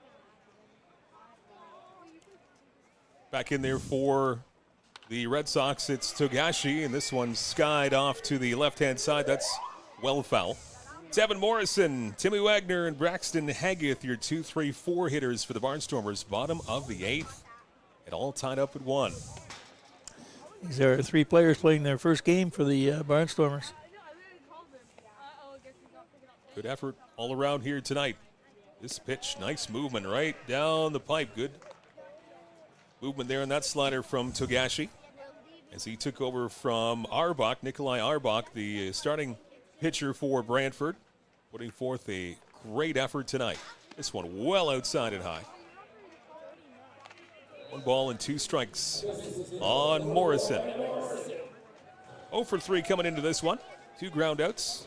Back in there for the Red Sox, it's Togashi, and this one skied off to the left-hand side. That's well foul. It's Evan Morrison, Timmy Wagner, and Braxton Haggith, your 2-3-4 hitters for the Barnstormers. Bottom of the 8th. It all tied up at 1. These are 3 players playing their first game for the Barnstormers. Good effort all around here tonight. This pitch, nice movement right down the pipe. Good movement there on that slider from Togashi as he took over from Nikolai Arbach, the starting pitcher for Brantford, putting forth a great effort tonight. This one well outside and high. 1 ball and 2 strikes on Morrison. 0 for 3 coming into this one. 2 groundouts.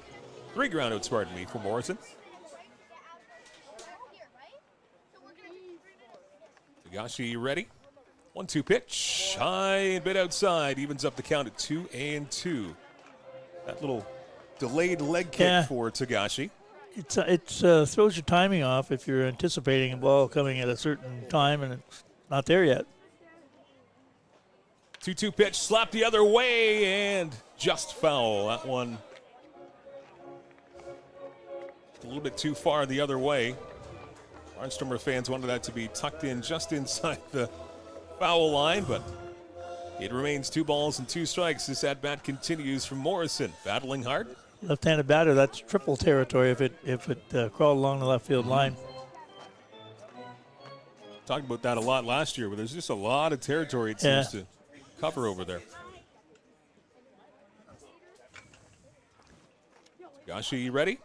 3 groundouts, pardon me, for Morrison. Togashi ready. 1-2 pitch. High and bit outside. Evens up the count at 2-2. That little delayed leg kick for Togashi. It throws your timing off if you're anticipating a ball coming at a certain time and it's not there yet. 2-2 pitch, slap the other way, and just foul. That one a little bit too far the other way. Barnstormer fans wanted that to be tucked in just inside the foul line, but it remains 2 balls and 2 strikes. This at-bat continues from Morrison, battling hard. Left-handed batter, that's triple territory if it crawled along the left field line. Talked about that a lot last year, but there's just a lot of territory it seems to cover over there. Togashi ready?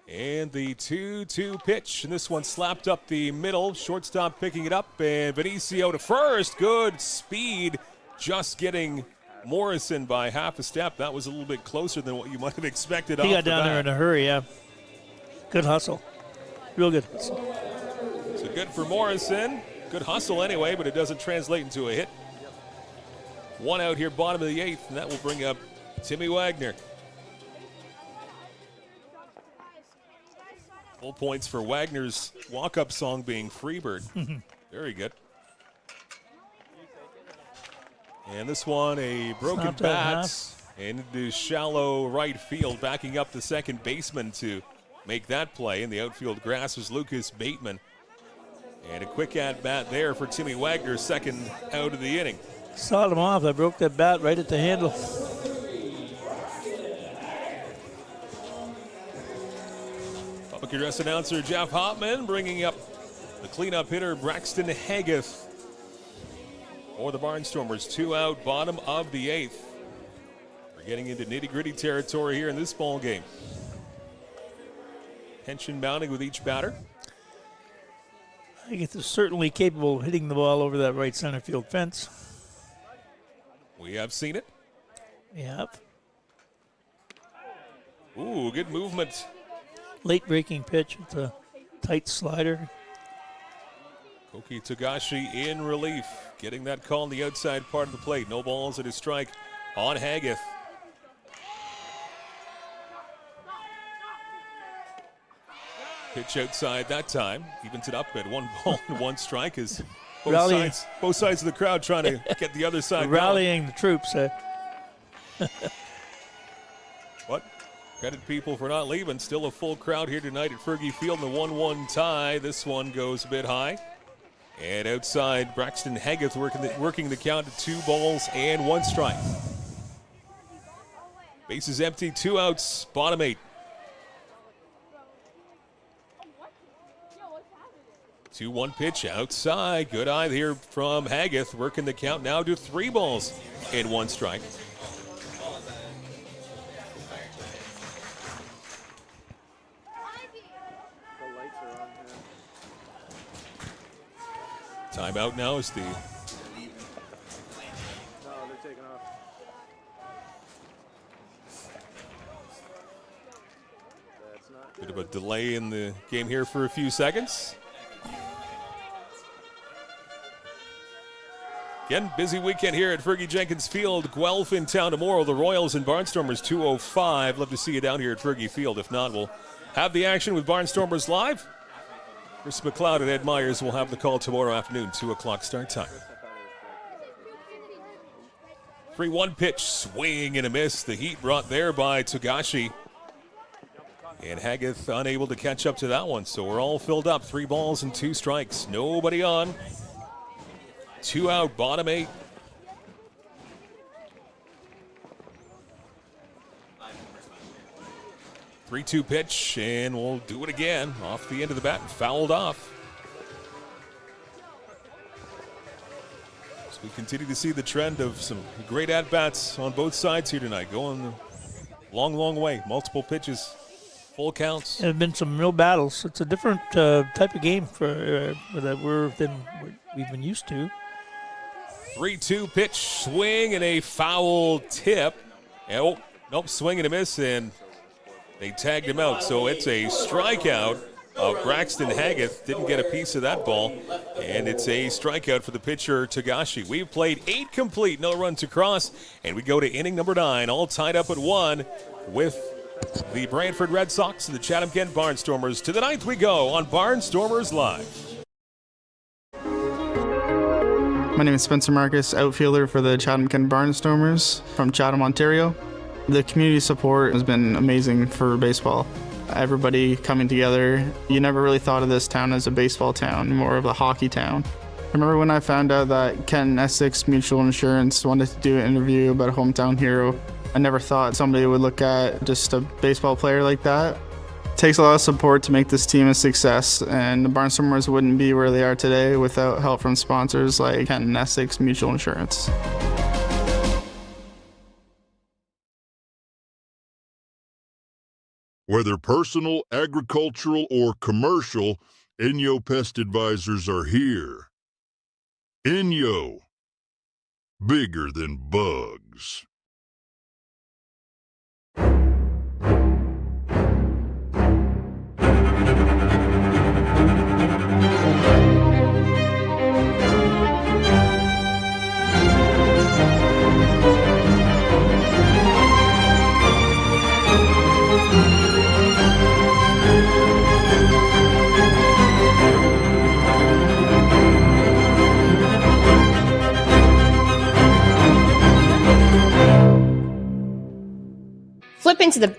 And the 2-2 pitch, and this one slapped up the middle. Shortstop picking it up, and Benicio to first. Good speed, just getting Morrison by half a step. That was a little bit closer than what you might have expected. He got down there in a hurry, yeah. Good hustle. Real good. So good for Morrison. Good hustle anyway, but it doesn't translate into a hit. 1 out here, bottom of the 8th, and that will bring up Timmy Wagner. Full points for Wagner's walk-up song being Freebird. Very good. And this one, a broken bat into shallow right field, backing up the second baseman to make that play. In the outfield grass was Lucas Bateman. And a quick at-bat there for Timmy Wagner, second out of the inning. Sawed him off. I broke that bat right at the handle. Public address announcer Jeff Hopman bringing up the cleanup hitter Braxton Haggith for the Barnstormers. 2 out, bottom of the 8th. We're getting into nitty-gritty territory here in this ball game. Tension mounting with each batter. Haggith is certainly capable of hitting the ball over that right center field fence. We have seen it. We have. Ooh, good movement. Late breaking pitch with a tight slider. Koki Togashi in relief, getting that call on the outside part of the plate. No balls and a strike on Haggith. Pitch outside that time. Evens it up at 1 ball and 1 strike as both sides of the crowd trying to get the other side rallying the troops. What? Credit people for not leaving. Still a full crowd here tonight at Fergie Field in the 1-1 tie. This one goes a bit high. And outside, Braxton Haggith working the count to 2 balls and 1 strike. Bases empty, 2 outs, bottom 8. 2-1 pitch outside. Good eye here from Haggith, working the count now to 3 balls and 1 strike. Timeout now is the No, they're taking off. That's not bit of a delay in the game here for a few seconds. Again, busy weekend here at Fergie Jenkins Field. Guelph in town tomorrow. The Royals and Barnstormers 2:05. Love to see you down here at Fergie Field. If not, we'll have the action with Barnstormers live. Chris McLeod and Ed Myers will have the call tomorrow afternoon, 2 o'clock start time. 3-1 pitch, swing and a miss. The heat brought there by Togashi. And Haggith unable to catch up to that one. So we're all filled up. 3 balls and 2 strikes. Nobody on. 2 out, bottom 8. Three-two pitch, and we'll do it again. Off the end of the bat and fouled off. So we continue to see the trend of some great at-bats on both sides here tonight. Going a long, long way. Multiple pitches, full counts. There have been some real battles. It's a different type of game that we've been used to. 3-2 pitch, swing and a foul tip. Oh, nope, swing and a miss, and they tagged him out. So it's a strikeout of Braxton Haggith. Didn't get a piece of that ball, and it's a strikeout for the pitcher Togashi. We've played 8 complete, no runs across, and we go to inning number 9, all tied up at 1 with the Brantford Red Sox and the Chatham-Kent Barnstormers. To the 9th we go on Barnstormers Live. My name is Spencer Marcus, outfielder for the Chatham-Kent Barnstormers from Chatham, Ontario. The community support has been amazing for baseball. Everybody coming together. You never really thought of this town as a baseball town, more of a hockey town. I remember when I found out that Kent Essex Mutual Insurance wanted to do an interview about a hometown hero. I never thought somebody would look at just a baseball player like that. It takes a lot of support to make this team a success, and the Barnstormers wouldn't be where they are today without help from sponsors like Kent Essex Mutual Insurance. Whether personal, agricultural, or commercial, Inyo Pest Advisors are here. Inyo. Bigger than bugs. into the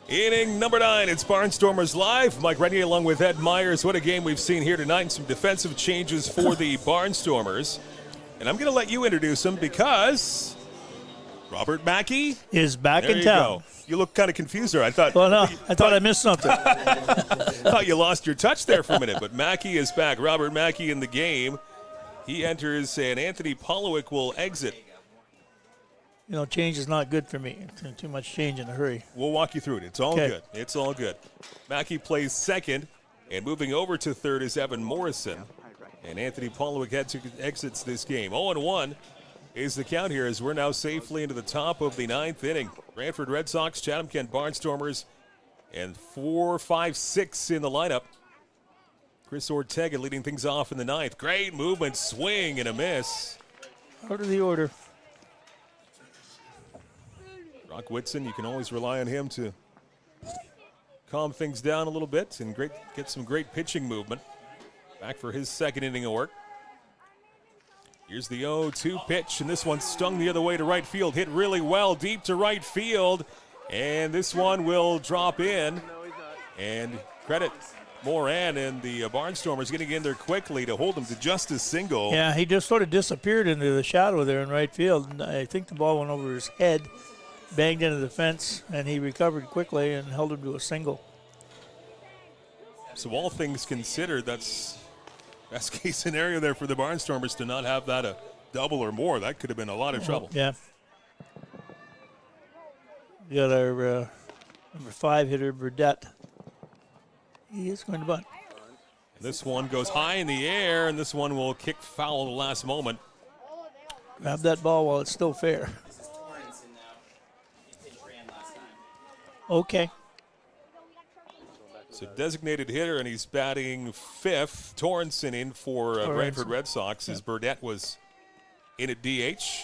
Inning number 9, it's Barnstormers Live. Mike Renier along with Ed Myers. What a game we've seen here tonight, and some defensive changes for the Barnstormers. And I'm going to let you introduce them because Robert Mackey is back there in you town. Go. You look kind of confused there. I thought. Well, no, I thought I missed something. Thought you lost your touch there for a minute, but Mackey is back. Robert Mackey in the game. He enters, and Anthony Polowick will exit. You know, change is not good for me. Too much change in a hurry. We'll walk you through it. It's all good. It's all good. Mackey plays second, and moving over to third is Evan Morrison. And Anthony Polowick exits this game. 0-1 is the count here as we're now safely into the top of the 9th inning. Brantford Red Sox, Chatham-Kent Barnstormers, and 4, 5, 6 in the lineup. Chris Ortega leading things off in the 9th. Great movement, swing, and a miss. Out of the order. Brock Whitson, you can always rely on him to calm things down a little bit and get some great pitching movement. Back for his second inning of work. Here's the 0-2 pitch, and this one stung the other way to right field. Hit really well deep to right field, and this one will drop in. And credit Moran and the Barnstormers getting in there quickly to hold him to just a single. Yeah, he just sort of disappeared into the shadow there in right field. And I think the ball went over his head, banged into the fence, and he recovered quickly and held him to a single. So all things considered, that's best case scenario there for the Barnstormers to not have that a double or more. That could have been a lot of trouble. Yeah. We got our number 5 hitter, Burdette. He is going to bunt. This one goes high in the air, and this one will kick foul at the last moment. Grab that ball while it's still fair. Okay. So designated hitter, and he's batting 5th. Torrenson in for Brantford Red Sox as Burdette was in at DH.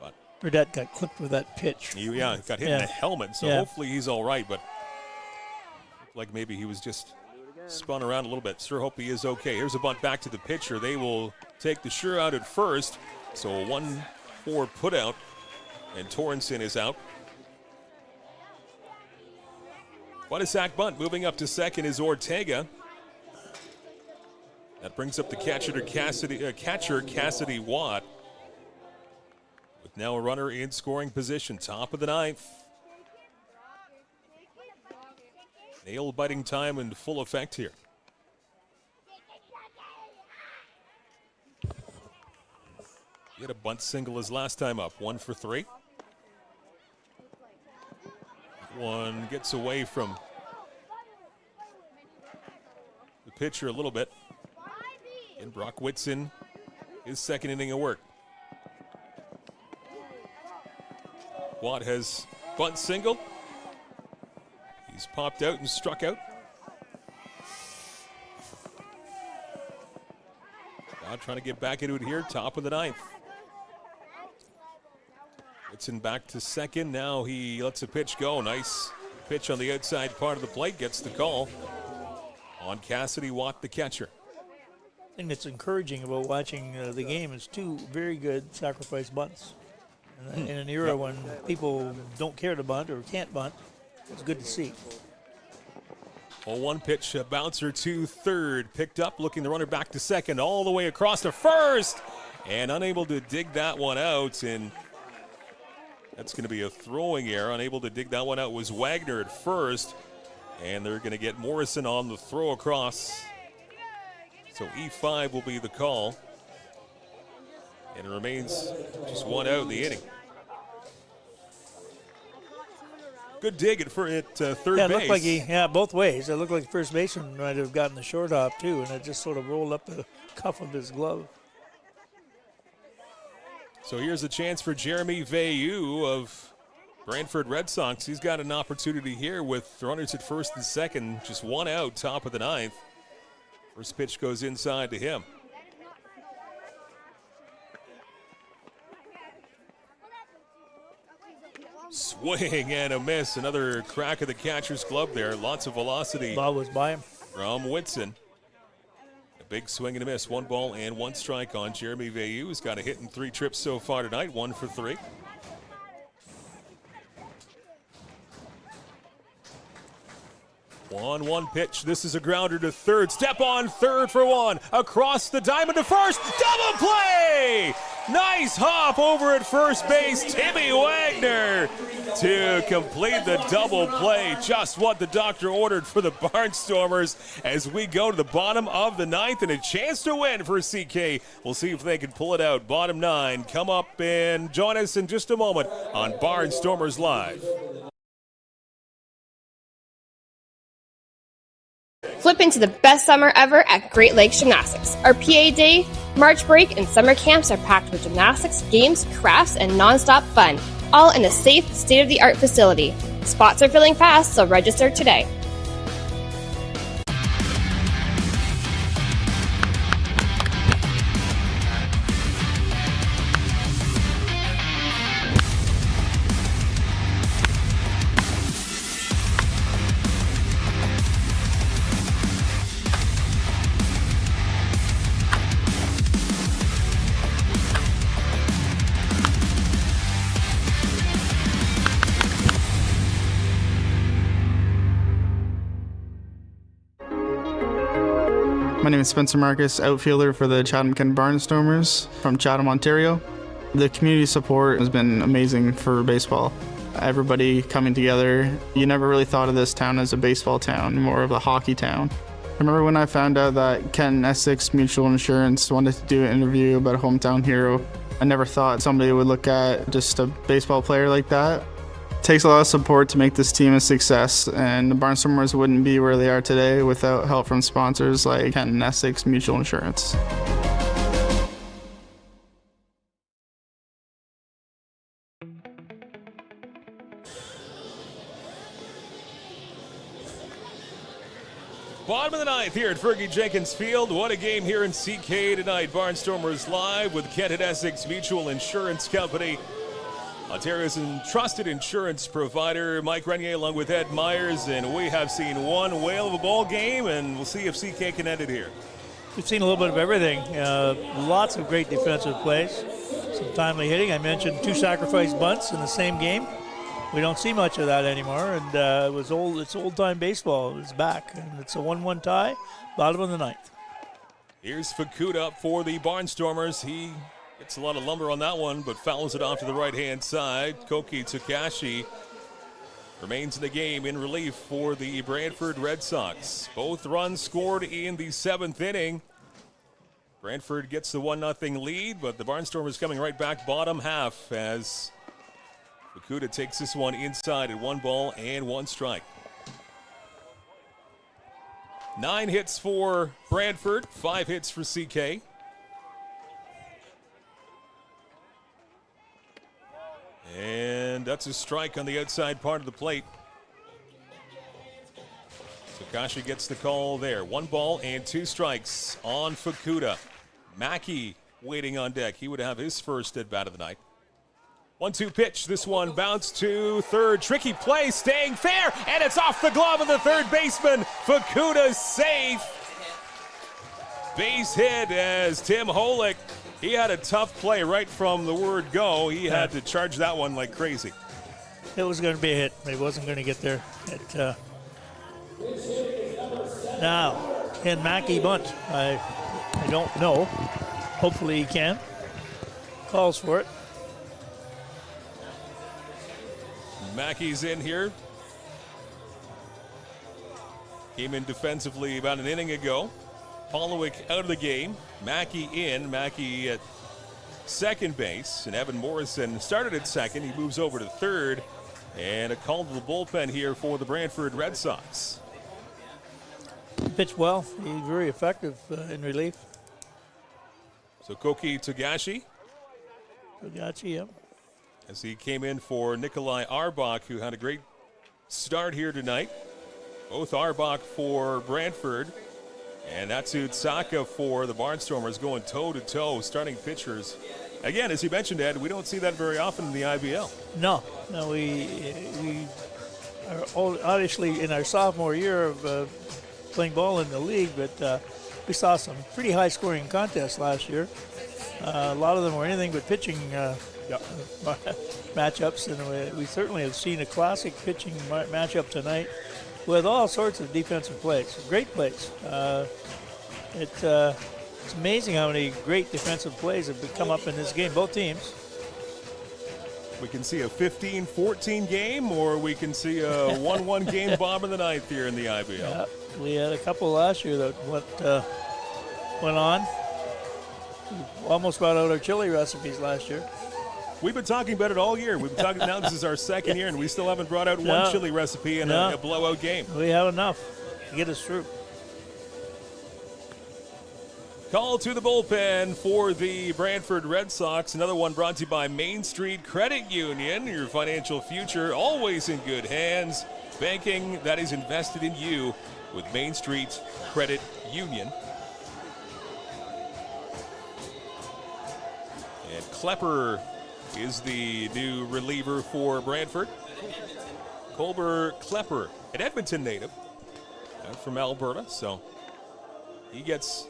But Burdette got clipped with that pitch. Yeah, got hit in the helmet, so hopefully he's all right. But looked like maybe he was just spun around a little bit. Sure hope he is okay. Here's a bunt back to the pitcher. They will take the sure out at first. So a 1-4 put out, and Torrenson is out. What a sack bunt. Moving up to second is Ortega. That brings up the catcher Cassidy Watt. With now a runner in scoring position. Top of the 9th. Nail biting time in full effect here. He had a bunt single his last time up. 1 for 3. One gets away from the pitcher a little bit. And Brock Whitson, his second inning of work. Watt has bunt single. He's popped out and struck out. Now trying to get back into it here, top of the 9th. Whitson back to second. Now he lets a pitch go. Nice pitch on the outside part of the plate. Gets the call on Cassidy Watt, the catcher. The thing that's encouraging about watching the game is 2 very good sacrifice bunts. In an era when people don't care to bunt or can't bunt, it's good to see. 0-1 pitch, a bouncer to third. Picked up, looking the runner back to second, all the way across to first. And unable to dig that one out. And that's going to be a throwing error. Unable to dig that one out was Wagner at first. And they're going to get Morrison on the throw across. So E5 will be the call. And it remains just 1 out in the inning. Good dig at third base. It looked like both ways. It looked like the first baseman might have gotten the short hop too, and it just sort of rolled up the cuff of his glove. So here's a chance for Jeremy Veilleux of Brantford Red Sox. He's got an opportunity here with runners at first and second, just 1 out, top of the 9th. First pitch goes inside to him. Swing and a miss. Another crack of the catcher's glove there. Lots of velocity. Ball was by him. From Whitson. A big swing and a miss. 1 ball and 1 strike on Jeremy Veilleux. He's got a hit in 3 trips so far tonight, 1 for 3. One pitch. This is a grounder to third. Step on third for 1. Across the diamond to first. Double play! Nice hop over at first base. Timmy Wagner to complete the double play. Just what the doctor ordered for the Barnstormers as we go to the bottom of the 9th and a chance to win for CK. We'll see if they can pull it out. Bottom 9. Come up and join us in just a moment on Barnstormers Live. Flip into the best summer ever at Great Lakes Gymnastics. Our PA Day, March break, and summer camps are packed with gymnastics, games, crafts, and non-stop fun, all in a safe, state-of-the-art facility. Spots are filling fast, so register today. My name is Spencer Marcus, outfielder for the Chatham-Kent Barnstormers from Chatham, Ontario. The community support has been amazing for baseball. Everybody coming together. You never really thought of this town as a baseball town, more of a hockey town. I remember when I found out that Kent Essex Mutual Insurance wanted to do an interview about a hometown hero. I never thought somebody would look at just a baseball player like that. It takes a lot of support to make this team a success, and the Barnstormers wouldn't be where they are today without help from sponsors like Kent Essex Mutual Insurance. Bottom of the 9th here at Fergie Jenkins Field. What a game here in CK tonight. Barnstormers Live with Kent Essex Mutual Insurance Company, Ontario's trusted insurance provider. Mike Renier along with Ed Myers, and we have seen one whale of a ball game, and we'll see if CK can end it here. We've seen a little bit of everything. Lots of great defensive plays, some timely hitting. I mentioned 2 sacrifice bunts in the same game. We don't see much of that anymore, and it's old-time baseball. It's back, and it's a 1-1 tie, bottom of the 9th. Here's Fukuda for the Barnstormers. He gets a lot of lumber on that one, but fouls it off to the right-hand side. Koki Takashi remains in the game in relief for the Brantford Red Sox. Both runs scored in the 7th inning. Brantford gets the 1-0 lead, but the Barnstormers coming right back bottom half as Fukuda takes this one inside at 1 ball and 1 strike. 9 hits for Brantford, 5 hits for CK. And that's a strike on the outside part of the plate. Takashi gets the call there. 1 ball and 2 strikes on Fukuda. Mackey waiting on deck. He would have his first at bat of the night. 1-2 pitch. This one bounced to third. Tricky play, staying fair, and it's off the glove of the third baseman. Fukuda's safe. Base hit as Tim Holick. He had a tough play right from the word go. He had to charge that one like crazy. It was going to be a hit. It wasn't going to get there. Now, can Mackey bunt? I don't know. Hopefully he can. Calls for it. Mackey's in here. Came in defensively about an inning ago. Polowick out of the game. Mackey in. Mackey at second base. And Evan Morrison started at second. He moves over to third. And a call to the bullpen here for the Brantford Red Sox. He pitched well. He's very effective in relief. So Koki Togashi. Togashi, yep. As he came in for Nikolai Arbach, who had a great start here tonight. Both Arbach for Brantford and Atsutsaka for the Barnstormers, going toe-to-toe, starting pitchers. Again, as you mentioned, Ed, we don't see that very often in the IBL. No, we are obviously in our sophomore year of playing ball in the league, but we saw some pretty high-scoring contests last year. A lot of them were anything but pitching matchups, and we certainly have seen a classic pitching matchup tonight with all sorts of defensive plays, great plays. It's amazing how many great defensive plays have come up in this game, both teams. We can see a 15-14 game, or we can see a 1-1 game bottom of the ninth here in the IBL. Yeah, we had a couple last year that went on. We almost brought out our chili recipes last year. We've been talking about it all year. We've been talking now. This is our second year, and we still haven't brought out one chili recipe in a blowout game. We have enough to get us through. Call to the bullpen for the Brantford Red Sox. Another one brought to you by Main Street Credit Union. Your financial future always in good hands. Banking that is invested in you with Main Street Credit Union. And Klepper is the new reliever for Brantford. Colbert Klepper, an Edmonton native from Alberta, so he gets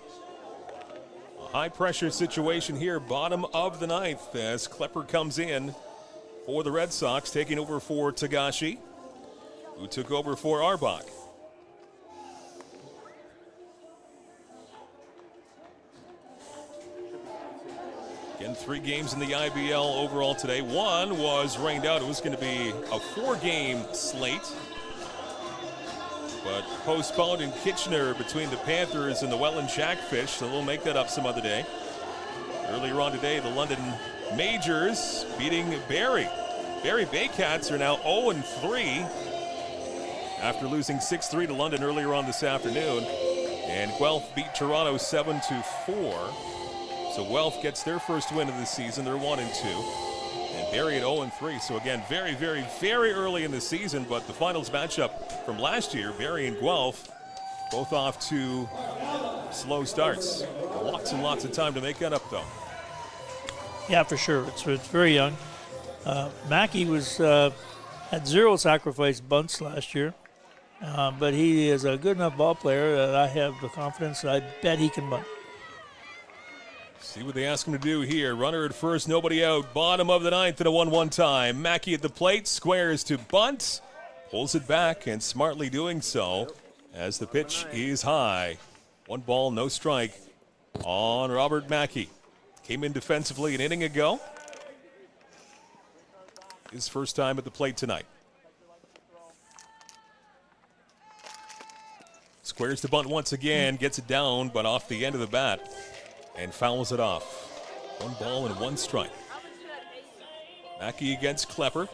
high-pressure situation here, bottom of the ninth, as Klepper comes in for the Red Sox, taking over for Tagashi, who took over for Arbach. Again, 3 games in the IBL overall today. One was rained out. It was going to be a 4-game slate, but postponed in Kitchener between the Panthers and the Welland Jackfish, so we'll make that up some other day. Earlier on today, the London Majors beating Barrie. Barrie Baycats are now 0-3 after losing 6-3 to London earlier on this afternoon. And Guelph beat Toronto 7-4. So Guelph gets their first win of the season. They're 1-2. And Barrie at 0-3. So again, very, very, very early in the season, but the finals matchup from last year, Barrie and Guelph, both off to slow starts. Lots and lots of time to make that up, though. Yeah, for sure. It's very young. Mackey had 0 sacrifice bunts last year, but he is a good enough ball player that I have the confidence that I bet he can bunt. See what they ask him to do here. Runner at first, nobody out. Bottom of the ninth at a 1-1 time. Mackey at the plate, squares to bunt. Pulls it back, and smartly doing so as the pitch is high. 1 ball, no strike on Robert Mackey. Came in defensively an inning ago. His first time at the plate tonight. Squares to bunt once again, gets it down, but off the end of the bat, and fouls it off. 1 ball and 1 strike. Mackey against Klepper.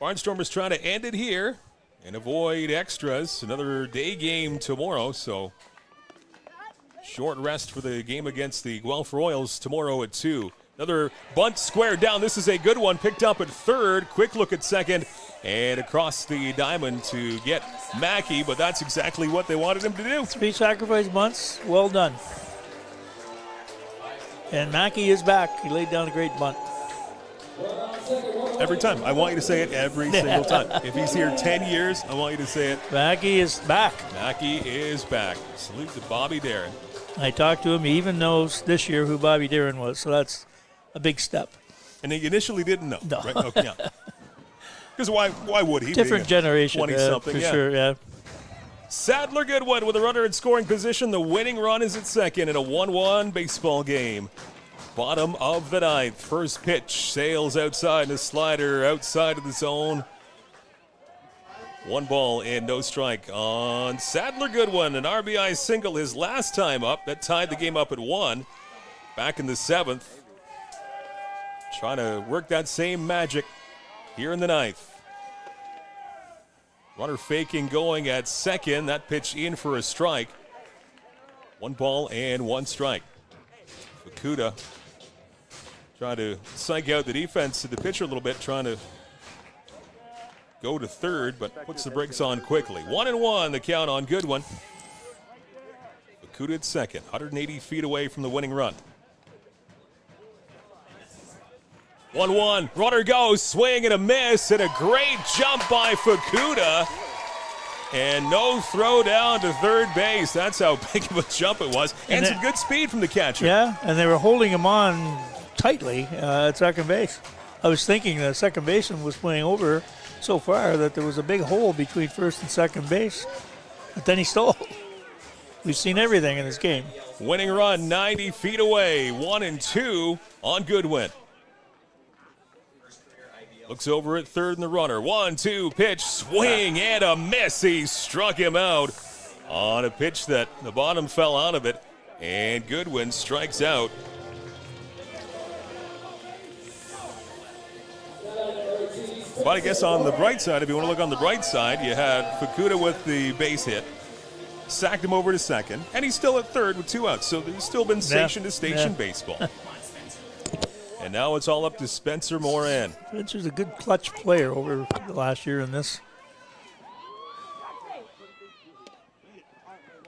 Barnstormers trying to end it here and avoid extras. Another day game tomorrow, so short rest for the game against the Guelph Royals tomorrow at 2. Another bunt square down. This is a good one. Picked up at third. Quick look at second. And across the diamond to get Mackey, but that's exactly what they wanted him to do. 3 sacrifice bunts. Well done. And Mackey is back. He laid down a great bunt. Every time. I want you to say it every single time. If he's here 10 years, I want you to say it. Mackey is back. Mackey is back. Salute to Bobby Darin. I talked to him. He even knows this year who Bobby Darin was, so that's a big step. And he initially didn't know. No. Right? Okay, yeah. Because why would he? Different generation, 20-something, for sure, yeah. Sadler Goodwin with a runner in scoring position. The winning run is at second in a 1-1 baseball game. Bottom of the ninth. First pitch sails outside, and a slider outside of the zone. 1 ball and no strike on Sadler Goodwin. An RBI single his last time up. That tied the game up at 1. Back in the 7th. Trying to work that same magic here in the 9th. Runner faking going at second. That pitch in for a strike. 1 ball and 1 strike. Fukuda trying to psych out the defense to the pitcher a little bit, trying to go to third, but puts the brakes on quickly. 1-1, the count on Goodwin. Fukuda at second, 180 feet away from the winning run. 1-1. Runner goes, swing and a miss, and a great jump by Fukuda. And no throw down to third base. That's how big of a jump it was. And some good speed from the catcher. Yeah, and they were holding him on tightly at second base. I was thinking the second baseman was playing over so far that there was a big hole between first and second base. But then he stole. We've seen everything in this game. Winning run 90 feet away. 1-2 on Goodwin. Looks over at third and the runner. 1-2 pitch, swing and a miss. He struck him out on a pitch that the bottom fell out of it, and Goodwin strikes out. But I guess on the bright side, if you want to look on the bright side, you had Fukuda with the base hit, sacked him over to second, and he's still at third with 2 outs. So there's still been station-to-station baseball. And now it's all up to Spencer Moran. Spencer's a good clutch player over the last year in this.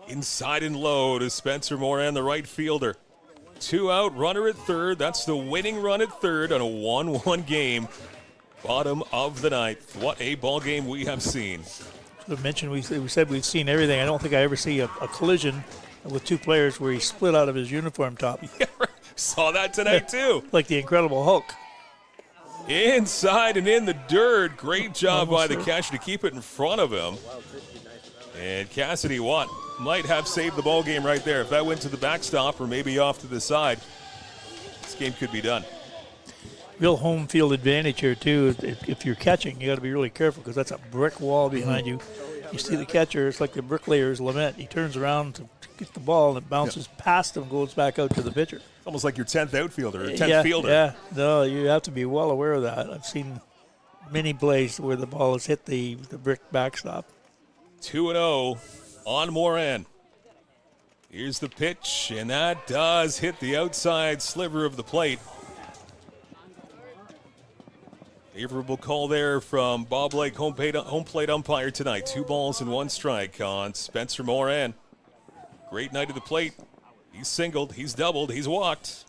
Inside and low to Spencer Moran, the right fielder. 2 out, runner at third. That's the winning run at third on a 1-1 game. Bottom of the ninth. What a ball game we have seen. I mentioned we said we've seen everything. I don't think I ever see a collision with 2 players where he split out of his uniform top. Yeah, right. Saw that tonight too. Like the Incredible Hulk. Inside and in the dirt. Great job by the catcher to keep it in front of him. And Cassidy Watt might have saved the ball game right there. If that went to the backstop or maybe off to the side, this game could be done. Real home field advantage here too. If you're catching, you got to be really careful because that's a brick wall behind you. You see the catcher, it's like the bricklayer's lament. He turns around to get the ball and it bounces past him, goes back out to the pitcher. Almost like your 10th outfielder or 10th fielder. Yeah, no, you have to be well aware of that. I've seen many plays where the ball has hit the brick backstop. 2-0 on Moran. Here's the pitch, and that does hit the outside sliver of the plate. Favorable call there from Bob Lake, home plate umpire tonight. 2 balls and 1 strike on Spencer Moran. Great night at the plate. He's singled, he's doubled, he's walked.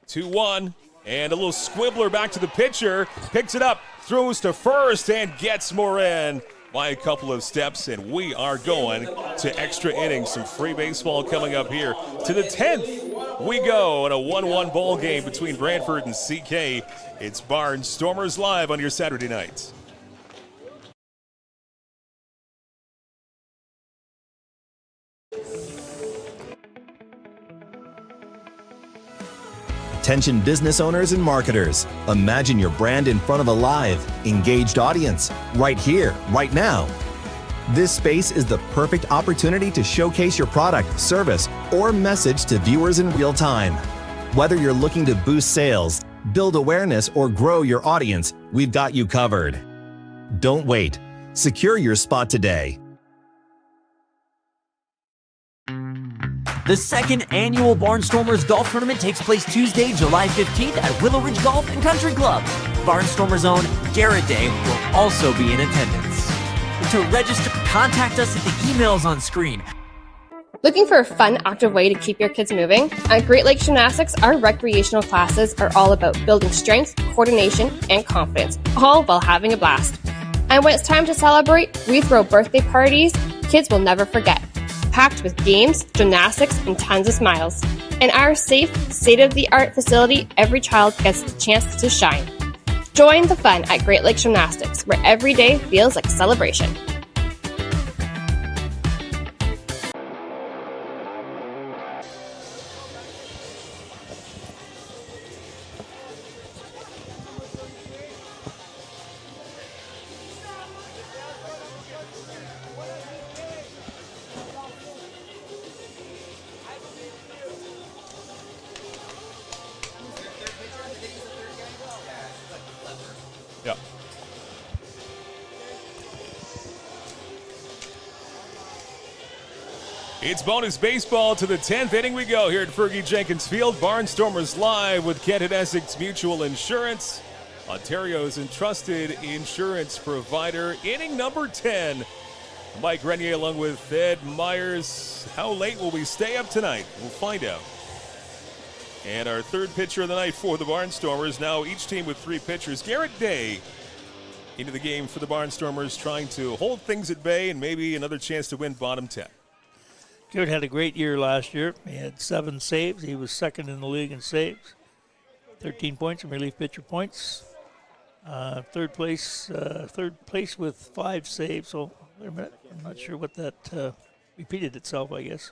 2-1, and a little squibbler back to the pitcher. Picks it up, throws to first, and gets Moran by a couple of steps, and we are going to extra innings. Some free baseball coming up here. To the 10th we go in a 1-1 ball game between Brantford and CK. It's Barnstormers live on your Saturday nights. Attention business owners and marketers. Imagine your brand in front of a live, engaged audience, right here, right now. This space is the perfect opportunity to showcase your product, service, or message to viewers in real time. Whether you're looking to boost sales, build awareness, or grow your audience, we've got you covered. Don't wait. Secure your spot today. The second annual Barnstormers Golf Tournament takes place Tuesday, July 15th at Willow Ridge Golf and Country Club. Barnstormers' own Garrett Day will also be in attendance. To register, contact us at the emails on screen. Looking for a fun, active way to keep your kids moving? At Great Lakes Gymnastics, our recreational classes are all about building strength, coordination, and confidence, all while having a blast. And when it's time to celebrate, we throw birthday parties kids will never forget, packed with games, gymnastics, and tons of smiles. In our safe, state-of-the-art facility, every child gets the chance to shine. Join the fun at Great Lakes Gymnastics, where every day feels like a celebration. Yeah. It's bonus baseball. To the 10th inning we go here at Fergie Jenkins Field. Barnstormers live with Kent Essex Mutual Insurance, Ontario's entrusted insurance provider. Inning number 10. Mike Renier along with Ed Myers. How late will we stay up tonight? We'll find out. And our third pitcher of the night for the Barnstormers. Now each team with 3 pitchers. Garrett Day into the game for the Barnstormers, trying to hold things at bay and maybe another chance to win bottom 10. Garrett had a great year last year. He had 7 saves. He was second in the league in saves. 13 points in relief pitcher points. Third place with 5 saves. So wait a minute, I'm not sure what that repeated itself. I guess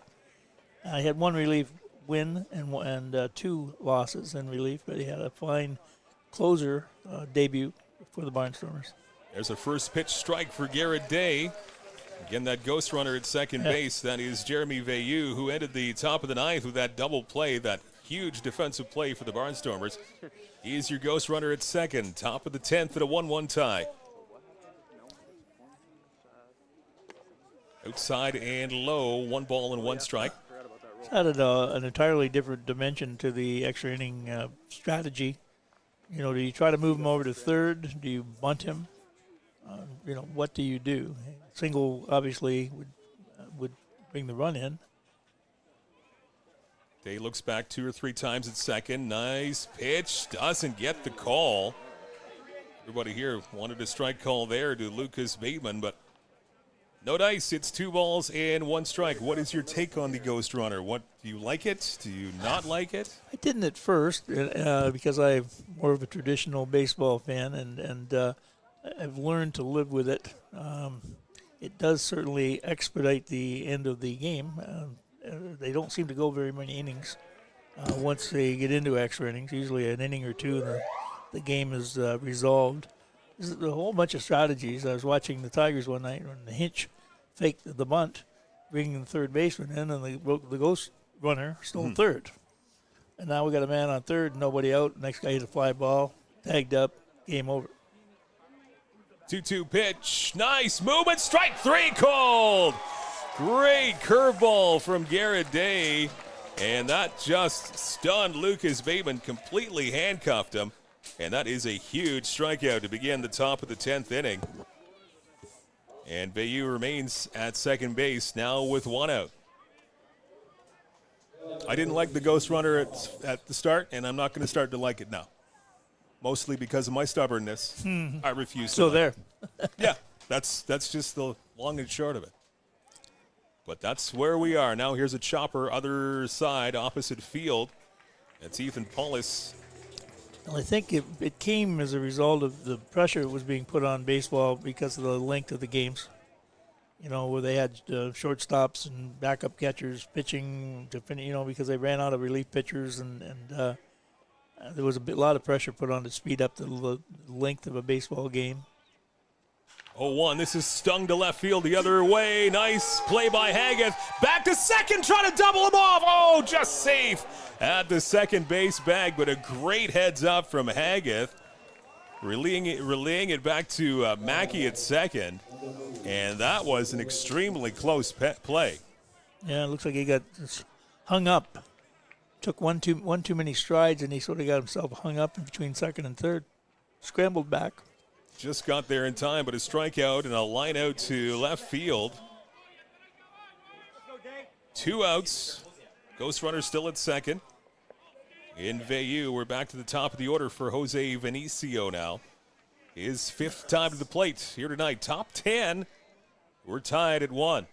he had 1 relief win and 2 losses in relief, but he had a fine closer debut for the Barnstormers. There's a first pitch strike for Garrett Day. Again, that ghost runner at second base. That is Jeremy Veilleux, who ended the top of the 9th with that double play, that huge defensive play for the Barnstormers. He is your ghost runner at second. Top of the 10th at a 1-1 tie. Outside and low, 1 ball and 1 strike. It's added an entirely different dimension to the extra inning strategy. You know, do you try to move him over to third? Do you bunt him? You know, what do you do? Single obviously would bring the run in. Day looks back 2 or 3 times at second. Nice pitch. Doesn't get the call. Everybody here wanted a strike call there to Lucas Bateman, but no dice. It's 2 balls and 1 strike. What is your take on the ghost runner? What do you like it? Do you not like it? I didn't at first because I'm more of a traditional baseball fan, and I've learned to live with it. It does certainly expedite the end of the game. They don't seem to go very many innings once they get into extra innings. Usually an inning or 2, and the game is resolved. There's a whole bunch of strategies. I was watching the Tigers one night when the Hinch faked the bunt, bringing the third baseman in, and the ghost runner stole third. And now we got a man on third, nobody out. Next guy hit a fly ball, tagged up, game over. 2-2 pitch. Nice movement. Strike 3 called. Great curveball from Garrett Day. And that just stunned Lucas Bateman, completely handcuffed him. And that is a huge strikeout to begin the top of the 10th inning. And Veilleux remains at second base now with 1 out. I didn't like the ghost runner at the start, and I'm not going to start to like it now. Mostly because of my stubbornness. I refuse to. So there. Yeah, that's just the long and short of it. But that's where we are. Now here's a chopper, other side, opposite field. That's Ethan Paulus. Well, I think it came as a result of the pressure that was being put on baseball because of the length of the games. You know, where they had shortstops and backup catchers pitching to finish, you know, because they ran out of relief pitchers, and there was a lot of pressure put on to speed up the length of a baseball game. 0-1. This is stung to left field the other way. Nice play by Haggith. Back to second, trying to double him off. Oh, just safe at the second base bag, but a great heads up from Haggith. Relaying it back to Mackey at second. And that was an extremely close play. Yeah, it looks like he got hung up. Took one too many strides, and he sort of got himself hung up in between second and third. Scrambled back. Just got there in time, but a strikeout and a line out to left field. 2 outs. Ghost runner still at second. In Veilleux, we're back to the top of the order for Jose Vinicio now. His 5th time to the plate here tonight. Top 10. We're tied at 1.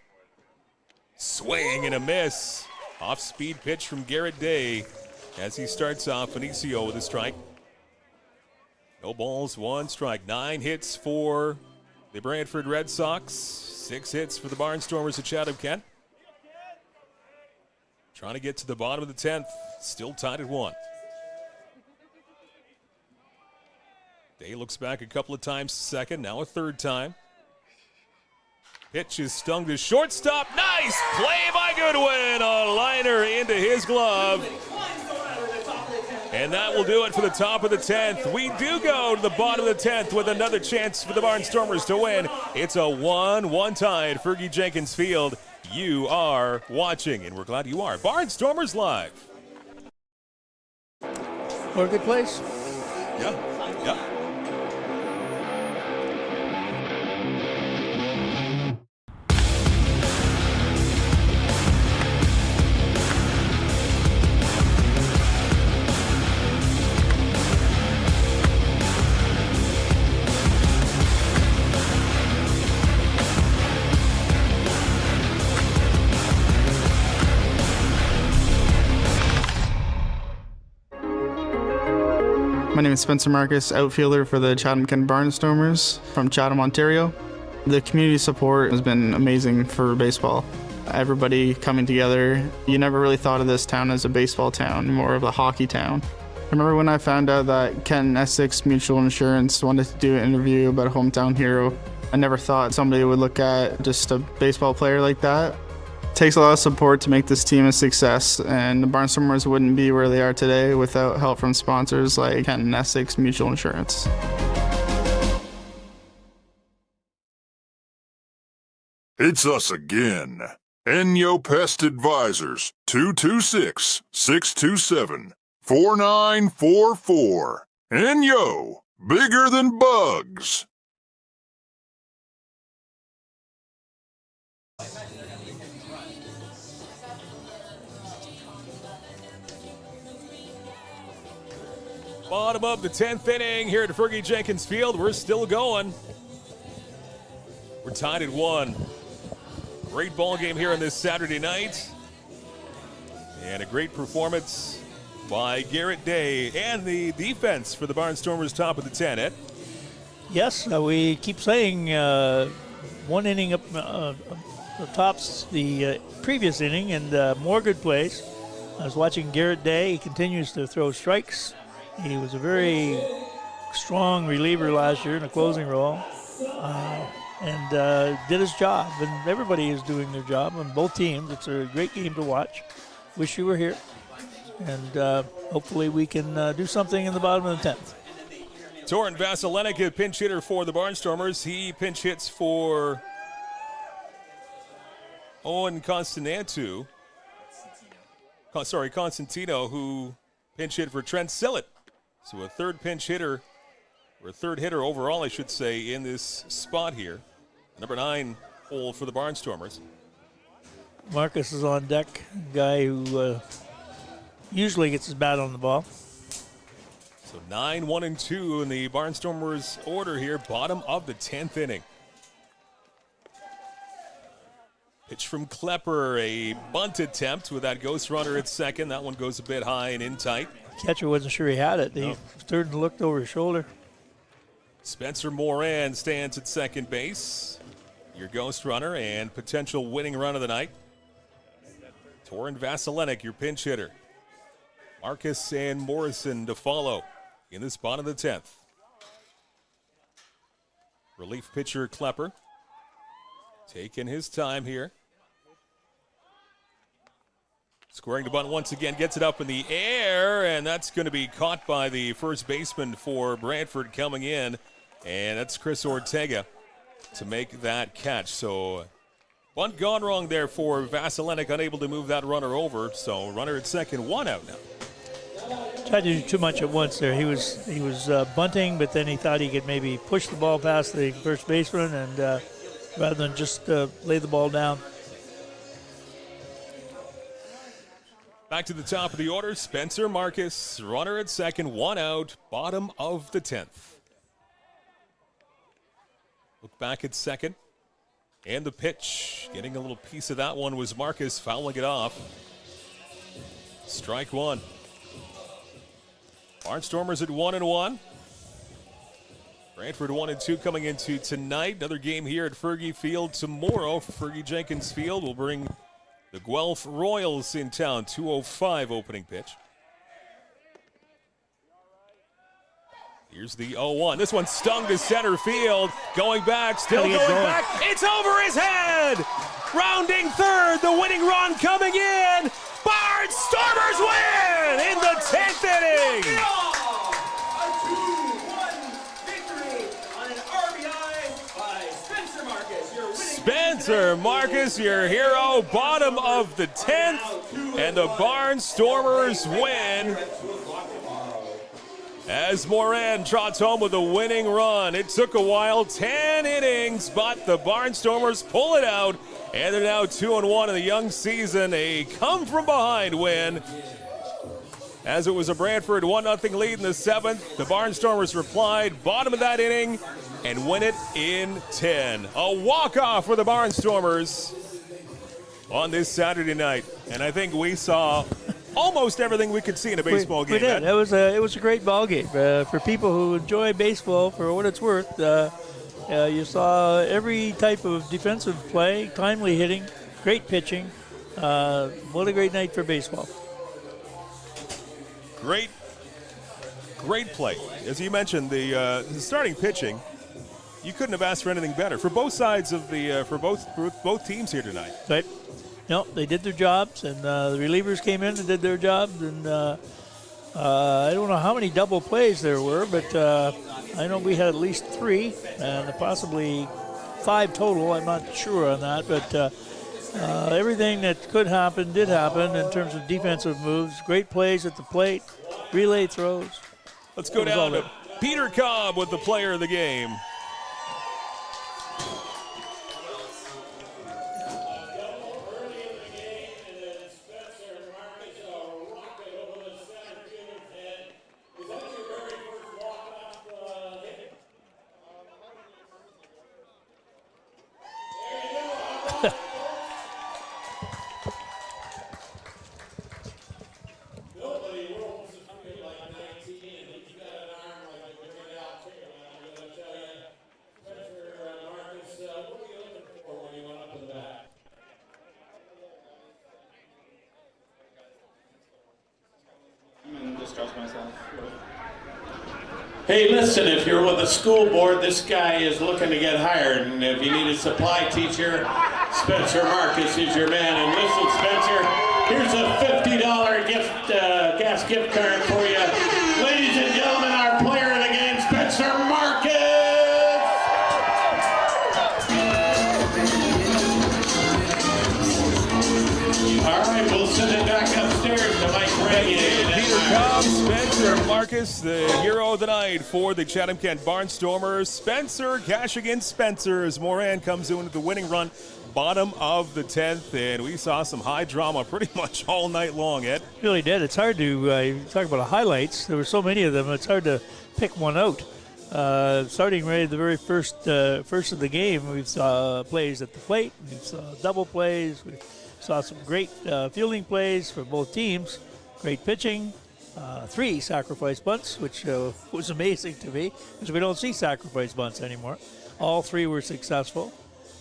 Swing and a miss. Off-speed pitch from Garrett Day as he starts off Vinicio with a strike. No balls, 1 strike. 9 hits for the Brantford Red Sox. 6 hits for the Barnstormers at Chatham-Kent. Trying to get to the bottom of the 10th. Still tied at 1. Day looks back a couple of times second, now a 3rd time. Pitch is stung to shortstop. Nice play by Goodwin. A liner into his glove. And that will do it for the top of the 10th. We do go to the bottom of the 10th with another chance for the Barnstormers to win. It's a 1-1 tie at Fergie Jenkins Field. You are watching, and we're glad you are. Barnstormers Live. What a good place. Yeah. name is Spencer Marcus, outfielder for the Chatham-Kent Barnstormers from Chatham, Ontario. The community support has been amazing for baseball. Everybody coming together. You never really thought of this town as a baseball town, more of a hockey town. I remember when I found out that Kent Essex Mutual Insurance wanted to do an interview about a hometown hero. I never thought somebody would look at just a baseball player like that. It takes a lot of support to make this team a success, and the Barnstormers wouldn't be where they are today without help from sponsors like Kent Essex Mutual Insurance. It's us again. Enyo Pest Advisors, 226-627-4944. Enyo, bigger than bugs. Bottom of the 10th inning here at Fergie Jenkins Field. We're still going. We're tied at 1. Great ball game here on this Saturday night. And a great performance by Garrett Day and the defense for the Barnstormers top of the 10, Ed. Yes, we keep saying one inning up tops the previous inning, and more good plays. I was watching Garrett Day. He continues to throw strikes. He was a very strong reliever last year in the closing role, and did his job. And everybody is doing their job on both teams. It's a great game to watch. Wish you were here. And hopefully we can do something in the bottom of the 10th. Torin Vasilenik, a pinch hitter for the Barnstormers. He pinch hits for Owen Constantino, who pinch hit for Trent Sillett. So a third pinch hitter, or a third hitter overall, I should say, in this spot here. Number 9 hole for the Barnstormers. Marcus is on deck, a guy who usually gets his bat on the ball. So 9, 1, and 2 in the Barnstormers order here, bottom of the 10th inning. Pitch from Klepper, a bunt attempt with that ghost runner at second. That one goes a bit high and in tight. Catcher wasn't sure he had it. He turned and looked over his shoulder. Spencer Moran stands at second base. Your ghost runner and potential winning run of the night. Torin Vasilenik, your pinch hitter. Marcus and Morrison to follow in the spot of the 10th. Relief pitcher Klepper taking his time here. Squaring the bunt once again, gets it up in the air, and that's going to be caught by the first baseman for Brantford coming in, and that's Chris Ortega to make that catch. So bunt gone wrong there for Vasilenik, unable to move that runner over. So runner at second, 1 out now. Tried to do too much at once there. He was bunting, but then he thought he could maybe push the ball past the first baseman, and rather than just lay the ball down. Back to the top of the order, Spencer Marcus, runner at second, 1 out, bottom of the 10th. Look back at second, and the pitch. Getting a little piece of that one was Marcus, fouling it off. Strike 1. Barnstormers at 1-1. Brantford 1-2 coming into tonight. Another game here at Fergie Field tomorrow. Fergie Jenkins Field will bring the Guelph Royals in town. 2:05 opening pitch. Here's the 0-1. This one stung to center field. Going back, still going back. It's over his head. Rounding third, the winning run coming in. Barnstormers win in the 10th inning. Spencer Marcus, your hero, bottom of the 10th, and the Barnstormers win. As Moran trots home with a winning run. It took a while, 10 innings, but the Barnstormers pull it out, and they're now 2-1 in the young season. A come-from-behind win. As it was a Brantford 1-0 lead in the 7th, the Barnstormers replied, bottom of that inning, and win it in 10. A walk-off for the Barnstormers on this Saturday night. And I think we saw almost everything we could see in a baseball game. We did. It was a great ball game. For people who enjoy baseball, for what it's worth, you saw every type of defensive play, timely hitting, great pitching. What a great night for baseball. Great play. As you mentioned, the starting pitching, you couldn't have asked for anything better for both sides of for both teams here tonight. Right. No, they did their jobs, and the relievers came in and did their jobs. And I don't know how many double plays there were, but I know we had at least 3 and possibly 5 total. I'm not sure on that, but everything that could happen did happen in terms of defensive moves. Great plays at the plate, relay throws. Let's go down to Peter Cobb with the player of the game. Hey, listen, if you're with the school board, this guy is looking to get hired, and if you need a supply teacher, Spencer Marcus is your man. And listen, Spencer, here's a $50 gas gift card for you. Ladies and gentlemen, our player of the game, Spencer Marcus! All right, we'll send it back upstairs to Mike Grenier. Peter Cobb, Spencer Marcus, the hero of the night for the Chatham-Kent Barnstormers. Spencer cash against Spencer as Moran comes in with the winning run, bottom of the 10th, and we saw some high drama pretty much all night long, Ed. It really did. It's hard to talk about the highlights. There were so many of them, it's hard to pick one out. Starting right at the very first of the game, we saw plays at the plate, we saw double plays, we saw some great fielding plays for both teams, great pitching, 3 sacrifice bunts, which was amazing to me because we don't see sacrifice bunts anymore. All 3 were successful,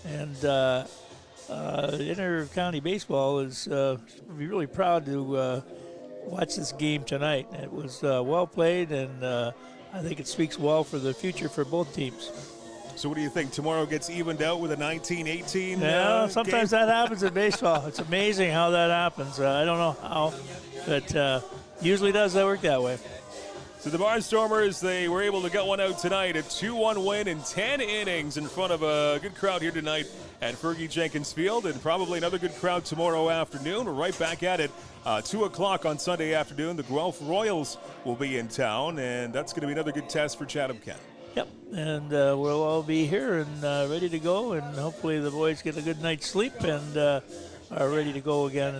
and Intercounty baseball is be really proud to watch this game tonight. It was well played, and I think it speaks well for the future for both teams. So what do you think? Tomorrow gets evened out with a 19-18 Yeah, sometimes game? that happens in baseball. It's amazing how that happens. I don't know how, but usually does that work that way. So the Barnstormers, they were able to get one out tonight, a 2-1 win in 10 innings in front of a good crowd here tonight at Fergie Jenkins Field, and probably another good crowd tomorrow afternoon. We're right back at it, 2 o'clock on Sunday afternoon. The Guelph Royals will be in town, and that's going to be another good test for Chatham-Kent. Yep, and we'll all be here and ready to go, and hopefully the boys get a good night's sleep and are ready to go again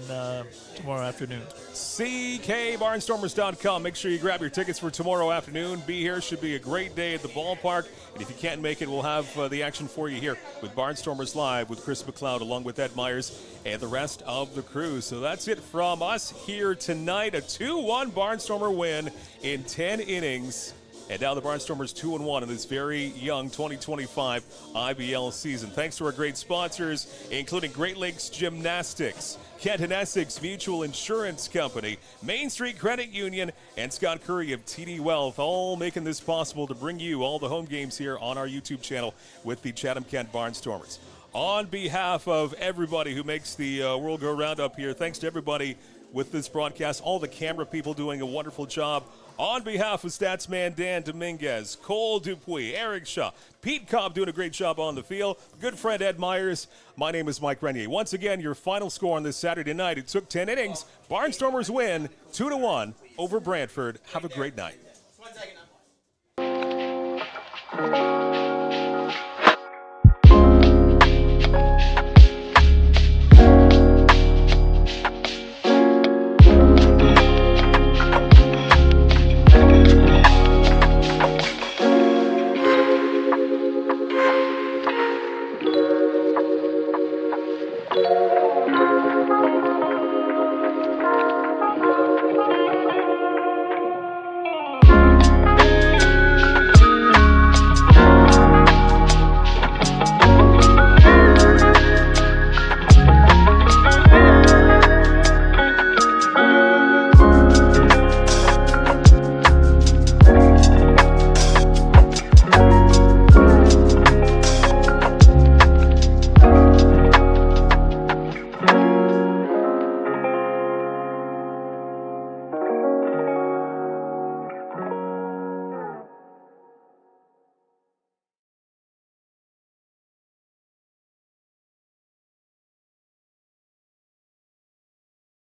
tomorrow afternoon. CKBarnstormers.com. Make sure you grab your tickets for tomorrow afternoon. Be here. Should be a great day at the ballpark. And if you can't make it, we'll have the action for you here with Barnstormers Live with Chris McLeod along with Ed Myers and the rest of the crew. So that's it from us here tonight. A 2-1 Barnstormer win in 10 innings. And now the Barnstormers 2-1 in this very young 2025 IBL season. Thanks to our great sponsors, including Great Lakes Gymnastics, Kent Essex Mutual Insurance Company, Main Street Credit Union, and Scott Curry of TD Wealth, all making this possible to bring you all the home games here on our YouTube channel with the Chatham-Kent Barnstormers. On behalf of everybody who makes the world go round up here, thanks to everybody with this broadcast, all the camera people doing a wonderful job. On behalf of Statsman Dan Dominguez, Cole Dupuis, Eric Shaw, Pete Cobb doing a great job on the field, good friend Ed Myers, my name is Mike Grenier. Once again, your final score on this Saturday night, it took 10 innings. Barnstormers win 2-1 over Brantford. Have a great night. 1 second.